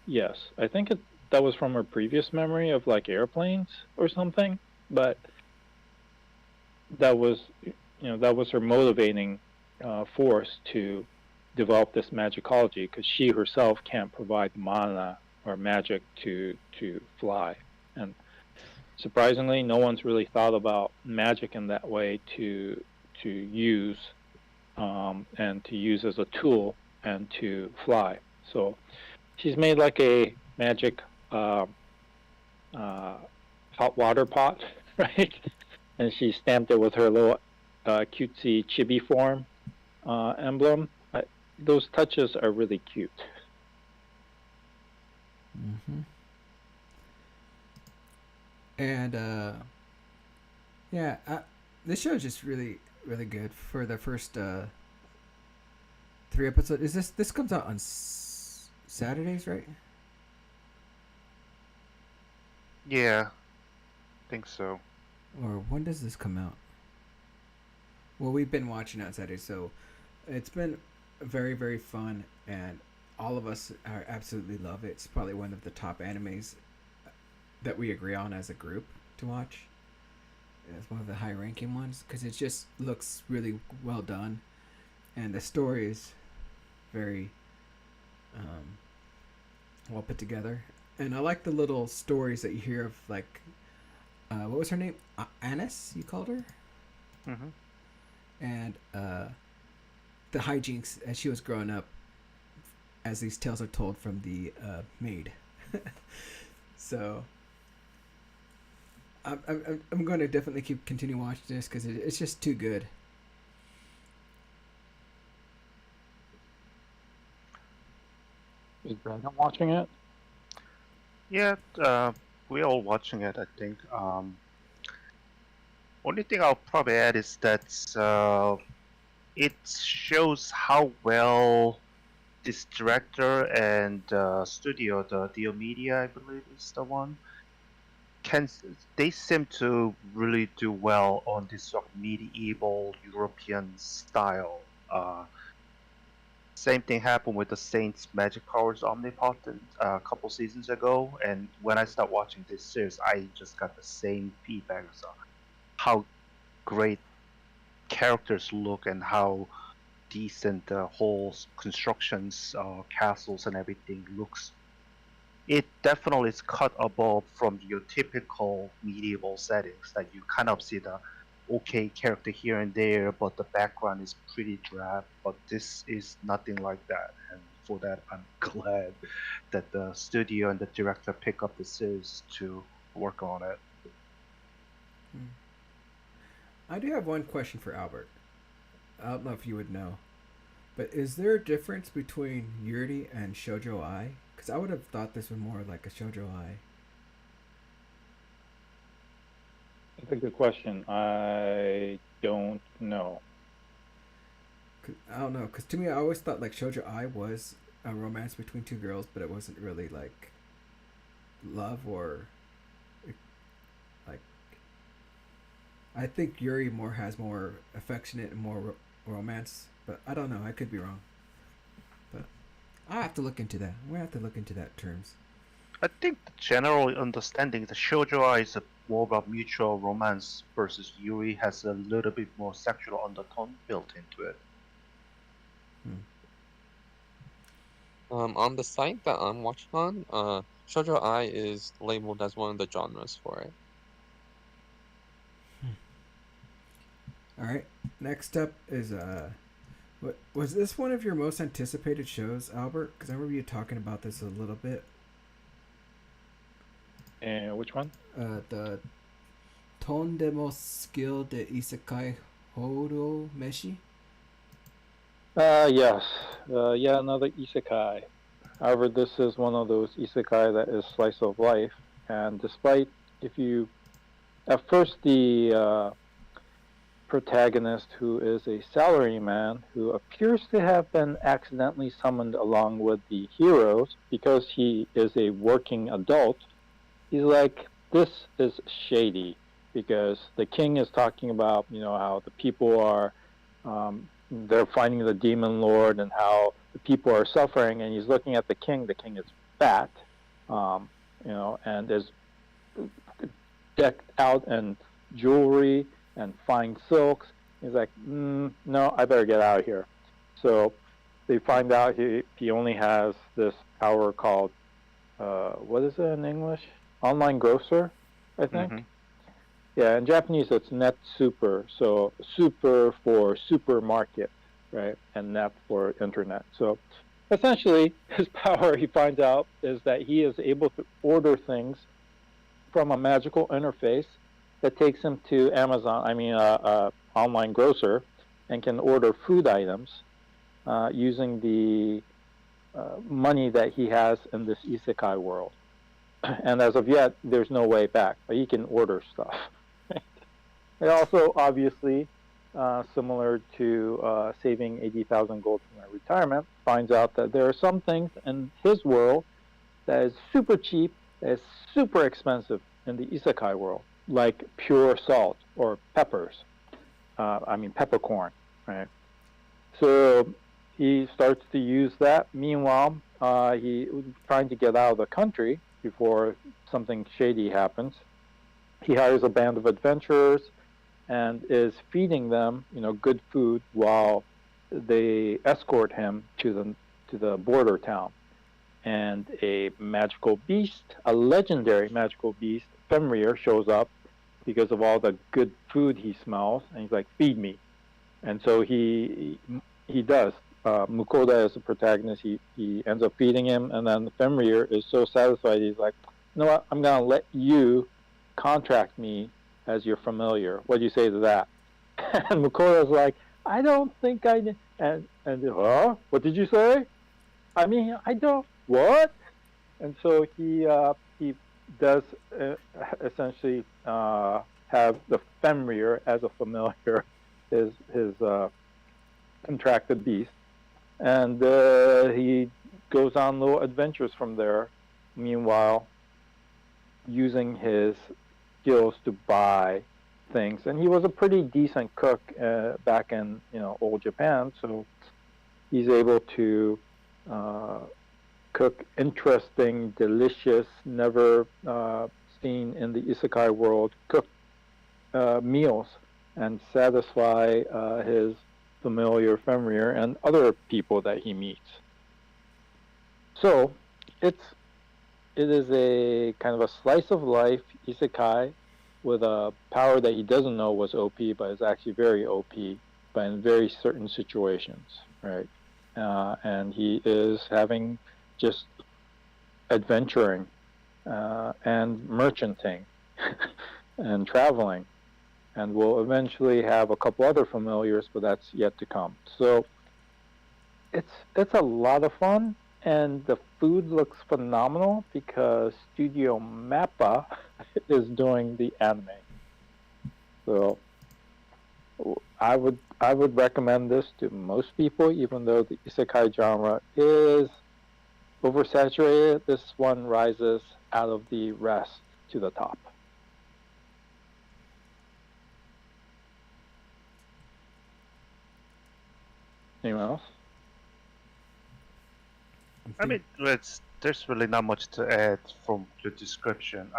yes, I think that was from her previous memory of like airplanes or something, but that was, that was her motivating force to develop this magicology, because she herself can't provide mana or magic to fly. And surprisingly, no one's really thought about magic in that way to use and to use as a tool and to fly. So she's made like a magic hot water pot, right? And she stamped it with her little cutesy chibi form emblem. Those touches are really cute. Mm-hmm. And yeah, this show is just really, really good for the first 3 episodes. This comes out on Saturdays, right? Yeah, I think so. Or when does this come out? Well, we've been watching on Saturday, so it's been very, very fun, and all of us are absolutely love it. It's probably one of the top animes that we agree on as a group to watch. It's one of the high-ranking ones because it just looks really well done, and the story is very well put together. And I like the little stories that you hear of, like, what was her name? Annis, you called her? Mm-hmm. And the hijinks as she was growing up, as these tales are told from the maid. So I'm going to definitely continue watching this because it's just too good. Is Brandon watching it? Yeah, we're all watching it, I think. Only thing I'll probably add is that it shows how well this director and studio, the Dio Media, I believe is the one, they seem to really do well on this sort of medieval European style. Same thing happened with the Saints Magic Powers Omnipotent a couple seasons ago, and when I start watching this series, I just got the same feedback as how great characters look and how decent the whole constructions, castles, and everything looks. It definitely is cut above from your typical medieval settings that you kind of see the okay character here and there, but the background is pretty drab. But this is nothing like that, and for that, I'm glad that the studio and the director pick up the series to work on it. I do have one question for Albert. I don't know if you would know, but is there a difference between Yuri and Shoujo Ai? Because I would have thought this was more like a Shoujo Ai. That's a good question. I don't know. I don't know, because to me, I always thought like Shoujo Ai was a romance between two girls, but it wasn't really like love or like. I think Yuri has more affectionate and more romance, but I don't know. I could be wrong. But I have to look into that. We have to look into that terms. I think the general understanding the Shoujo Ai is more about mutual romance versus Yuri has a little bit more sexual undertone built into it. On the site that I'm watching on, Shoujo Ai is labeled as one of the genres for it. All right. Next up is what was this one of your most anticipated shows, Albert? Because I remember you talking about this a little bit. And which one? The Tondemo Skill de Isekai Horo Meshi. Yes. Yeah, another isekai. However, this is one of those isekai that is slice of life. And despite, at first the protagonist, who is a salaryman who appears to have been accidentally summoned along with the heroes because he is a working adult, he's like, this is shady, because the king is talking about, how the people are, they're fighting the demon lord and how the people are suffering, and he's looking at the king. The king is fat, and is decked out in jewelry and fine silks. He's like, no, I better get out of here. So they find out he only has this power called, what is it in English? Online grocer, I think. Mm-hmm. Yeah, in Japanese it's net super. So super for supermarket, right? And net for internet. So essentially his power, he finds out, is that he is able to order things from a magical interface that takes him to Amazon, online grocer, and can order food items using the money that he has in this isekai world. And as of yet, there's no way back, but he can order stuff. It also, obviously, similar to saving 80,000 gold from my retirement, finds out that there are some things in his world that is super cheap, that is super expensive in the isekai world, like pure salt or peppers. Peppercorn, right? So he starts to use that. Meanwhile, he's trying to get out of the country before something shady happens. He hires a band of adventurers and is feeding them, good food while they escort him to the border town. And a magical beast, a legendary magical beast, Fenrir, shows up because of all the good food he smells, and he's like, feed me. And so he does. Mukoda is the protagonist. He ends up feeding him, and then Fenrir is so satisfied, he's like, you know what, I'm going to let you contract me as your familiar. What do you say to that? And Mukoda's like, I don't think I did. And what did you say? I don't, what? And so he does essentially have the Fenrir as a familiar, his contracted beast. and he goes on little adventures from there. Meanwhile, using his skills to buy things, and he was a pretty decent cook back in old Japan, so he's able to cook interesting, delicious, never seen in the isekai world meals and satisfy his familiar Fenrir and other people that he meets. So it is a kind of a slice of life isekai with a power that he doesn't know was OP, but is actually very OP, but in very certain situations, right? And he is having just adventuring and merchanting and traveling, and will eventually have a couple other familiars, but that's yet to come. So it's a lot of fun, and the food looks phenomenal because Studio Mappa is doing the anime. So I would recommend this to most people, even though the isekai genre is oversaturated. This one rises out of the rest to the top. Anyone else? I mean, there's really not much to add from the description.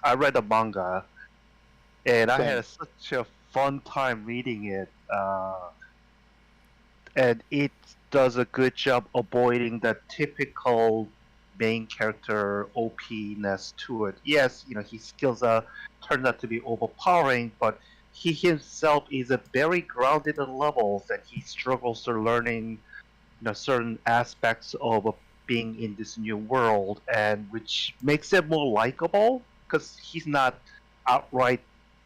I read the manga, and I had such a fun time reading it. And it does a good job avoiding the typical main character OP-ness to it. Yes, his skills turn out to be overpowering, but he himself is a very grounded in levels that he struggles to learning certain aspects of being in this new world, and which makes it more likable because he's not outright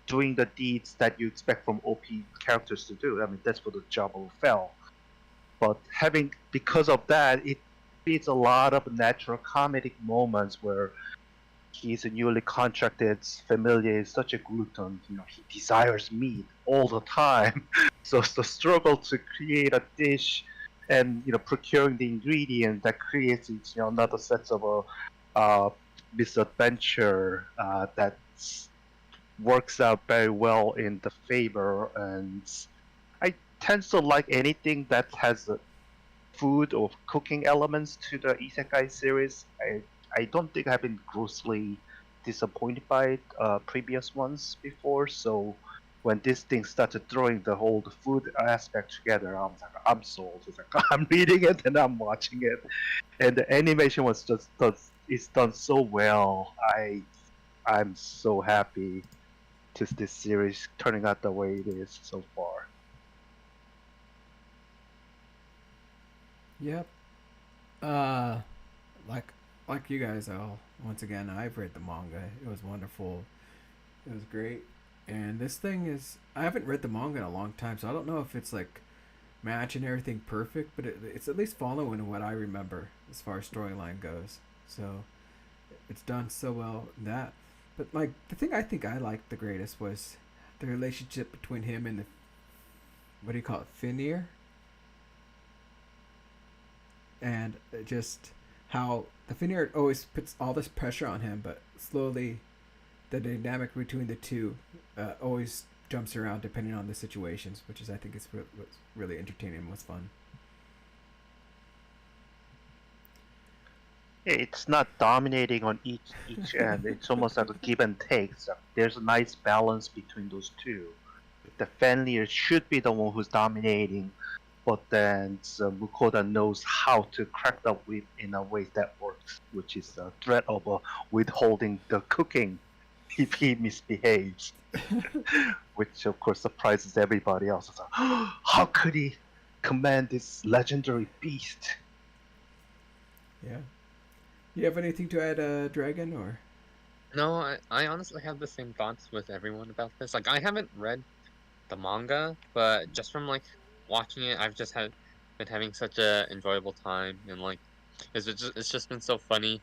doing the deeds that you expect from OP characters to do. I mean, that's what the job will fail. But because of that, it feeds a lot of natural comedic moments where he's a newly contracted familiar, is such a glutton. He desires meat all the time. So the struggle to create a dish and procuring the ingredient that creates another set of a misadventure that works out very well in the favor. And I tend to like anything that has food or cooking elements to the isekai series. I don't think I've been grossly disappointed by previous ones before, so when this thing started throwing the food aspect together, I was like, I'm sold. It's like, I'm reading it and I'm watching it, and the animation was it's done so well. I'm so happy to this series turning out the way it is so far. Yep. Like you guys all. Once again, I've read the manga. It was wonderful. It was great. And this thing is, I haven't read the manga in a long time, so I don't know if it's like matching everything perfect, but it's at least following what I remember as far as storyline goes. So it's done so well in that. But the thing I think I liked the greatest was the relationship between him and the, what do you call it, Fenrir? And just how the Fenrir always puts all this pressure on him, but slowly the dynamic between the two always jumps around depending on the situations, which is, I think, what's really entertaining and was fun. It's not dominating on each end. It's almost like a give and take. So there's a nice balance between those two. The Fenrir should be the one who's dominating, but then Mukoda knows how to crack the whip in a way that works, which is the threat of withholding the cooking if he misbehaves, which of course surprises everybody else. It's like, how could he command this legendary beast? Yeah. You have anything to add, Dragon, or? No, I honestly have the same thoughts with everyone about this. Like, I haven't read the manga, but just from watching it, I've just been having such a enjoyable time, and it's just been so funny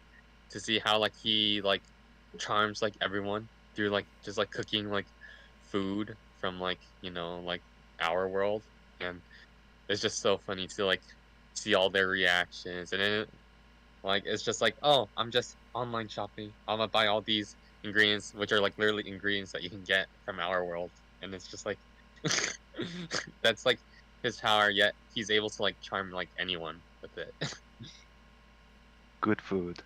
to see how he charms everyone through just cooking food from our world, and it's just so funny to see all their reactions, and then like it's just like, oh, I'm just online shopping. I'm gonna buy all these ingredients, which are like literally ingredients that you can get from our world, and it's just like that's like his power. Yet he's able to like charm like anyone with it. Good food.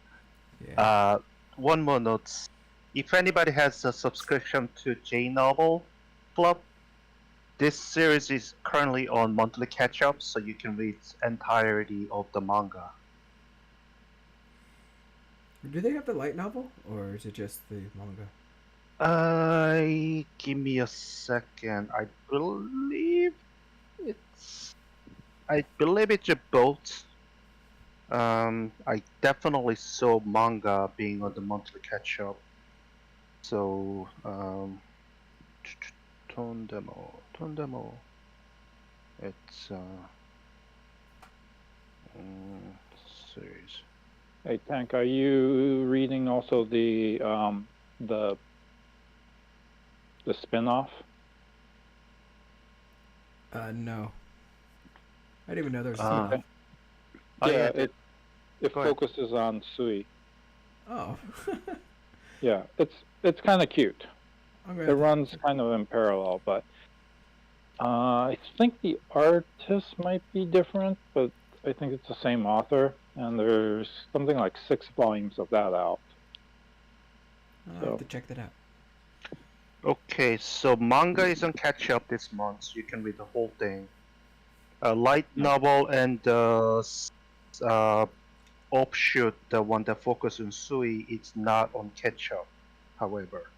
Yeah. One more note. If anybody has a subscription to J Novel Club, this series is currently on monthly catch-up, so you can read entirety of the manga. Do they have the light novel, or is it just the manga? Give me a second. I believe it's a both. I definitely saw manga being on the monthly catch-up. So, Ton demo. It's series. Hey, Tank, are you reading also the spin-off? No. I didn't even know there was. Okay. Oh, yeah, yeah, it go ahead. focuses on Sui. Oh. Yeah, it's kind of cute. I'm gonna It have to- runs kind of in parallel, but I think the artist might be different, but I think it's the same author, and there's something like 6 volumes of that out. I'll have to check that out. Okay, so manga is on catch up this month, so you can read the whole thing. Light novel and offshoot, the one that focuses on Sui, it's not on catch up, however.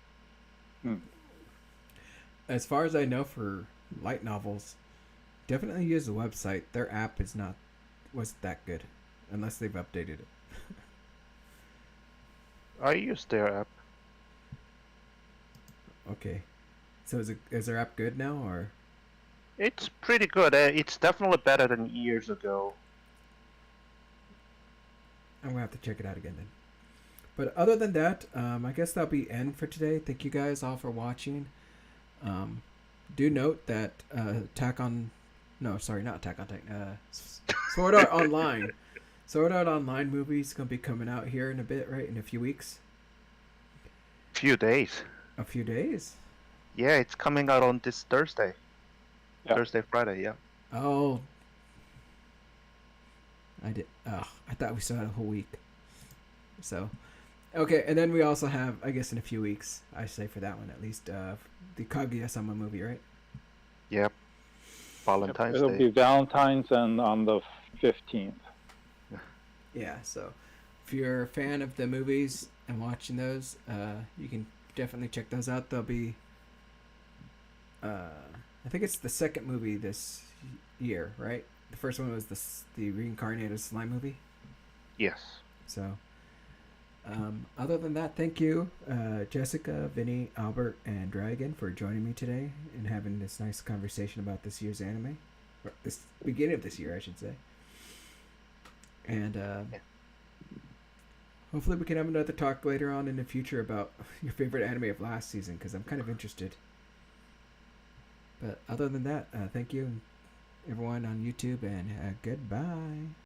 As far as I know, for light novels, definitely use the website. Their app wasn't that good, unless they've updated it. I use their app. Okay. So is their app good now, or? It's pretty good. It's definitely better than years ago. I'm gonna have to check it out again then. But other than that, I guess that'll be end for today. Thank you guys all for watching. Do note that Sword Art Online. Sword Art Online movie is gonna be coming out here in a bit, right? In a few weeks. Few days. A few days. Yeah, it's coming out on this Thursday. Yeah. Thursday, Friday, yeah. Oh. I thought we still had a whole week. So, okay, and then we also have, I guess in a few weeks, I say for that one at least, the Kaguya-sama movie, right? Yep. Valentine's It'll Day. be Valentine's and on the 15th. Yeah, so if you're a fan of the movies and watching those, you can definitely check those out. They'll be, I think it's the second movie this year, right? The first one was the reincarnated slime movie. Yes. So, other than that, thank you, Jessica, Vinny, Albert, and Dragon for joining me today and having this nice conversation about this year's anime. Or this beginning of this year, I should say. And hopefully we can have another talk later on in the future about your favorite anime of last season, because I'm kind of interested. But other than that, thank you, everyone on YouTube, and goodbye.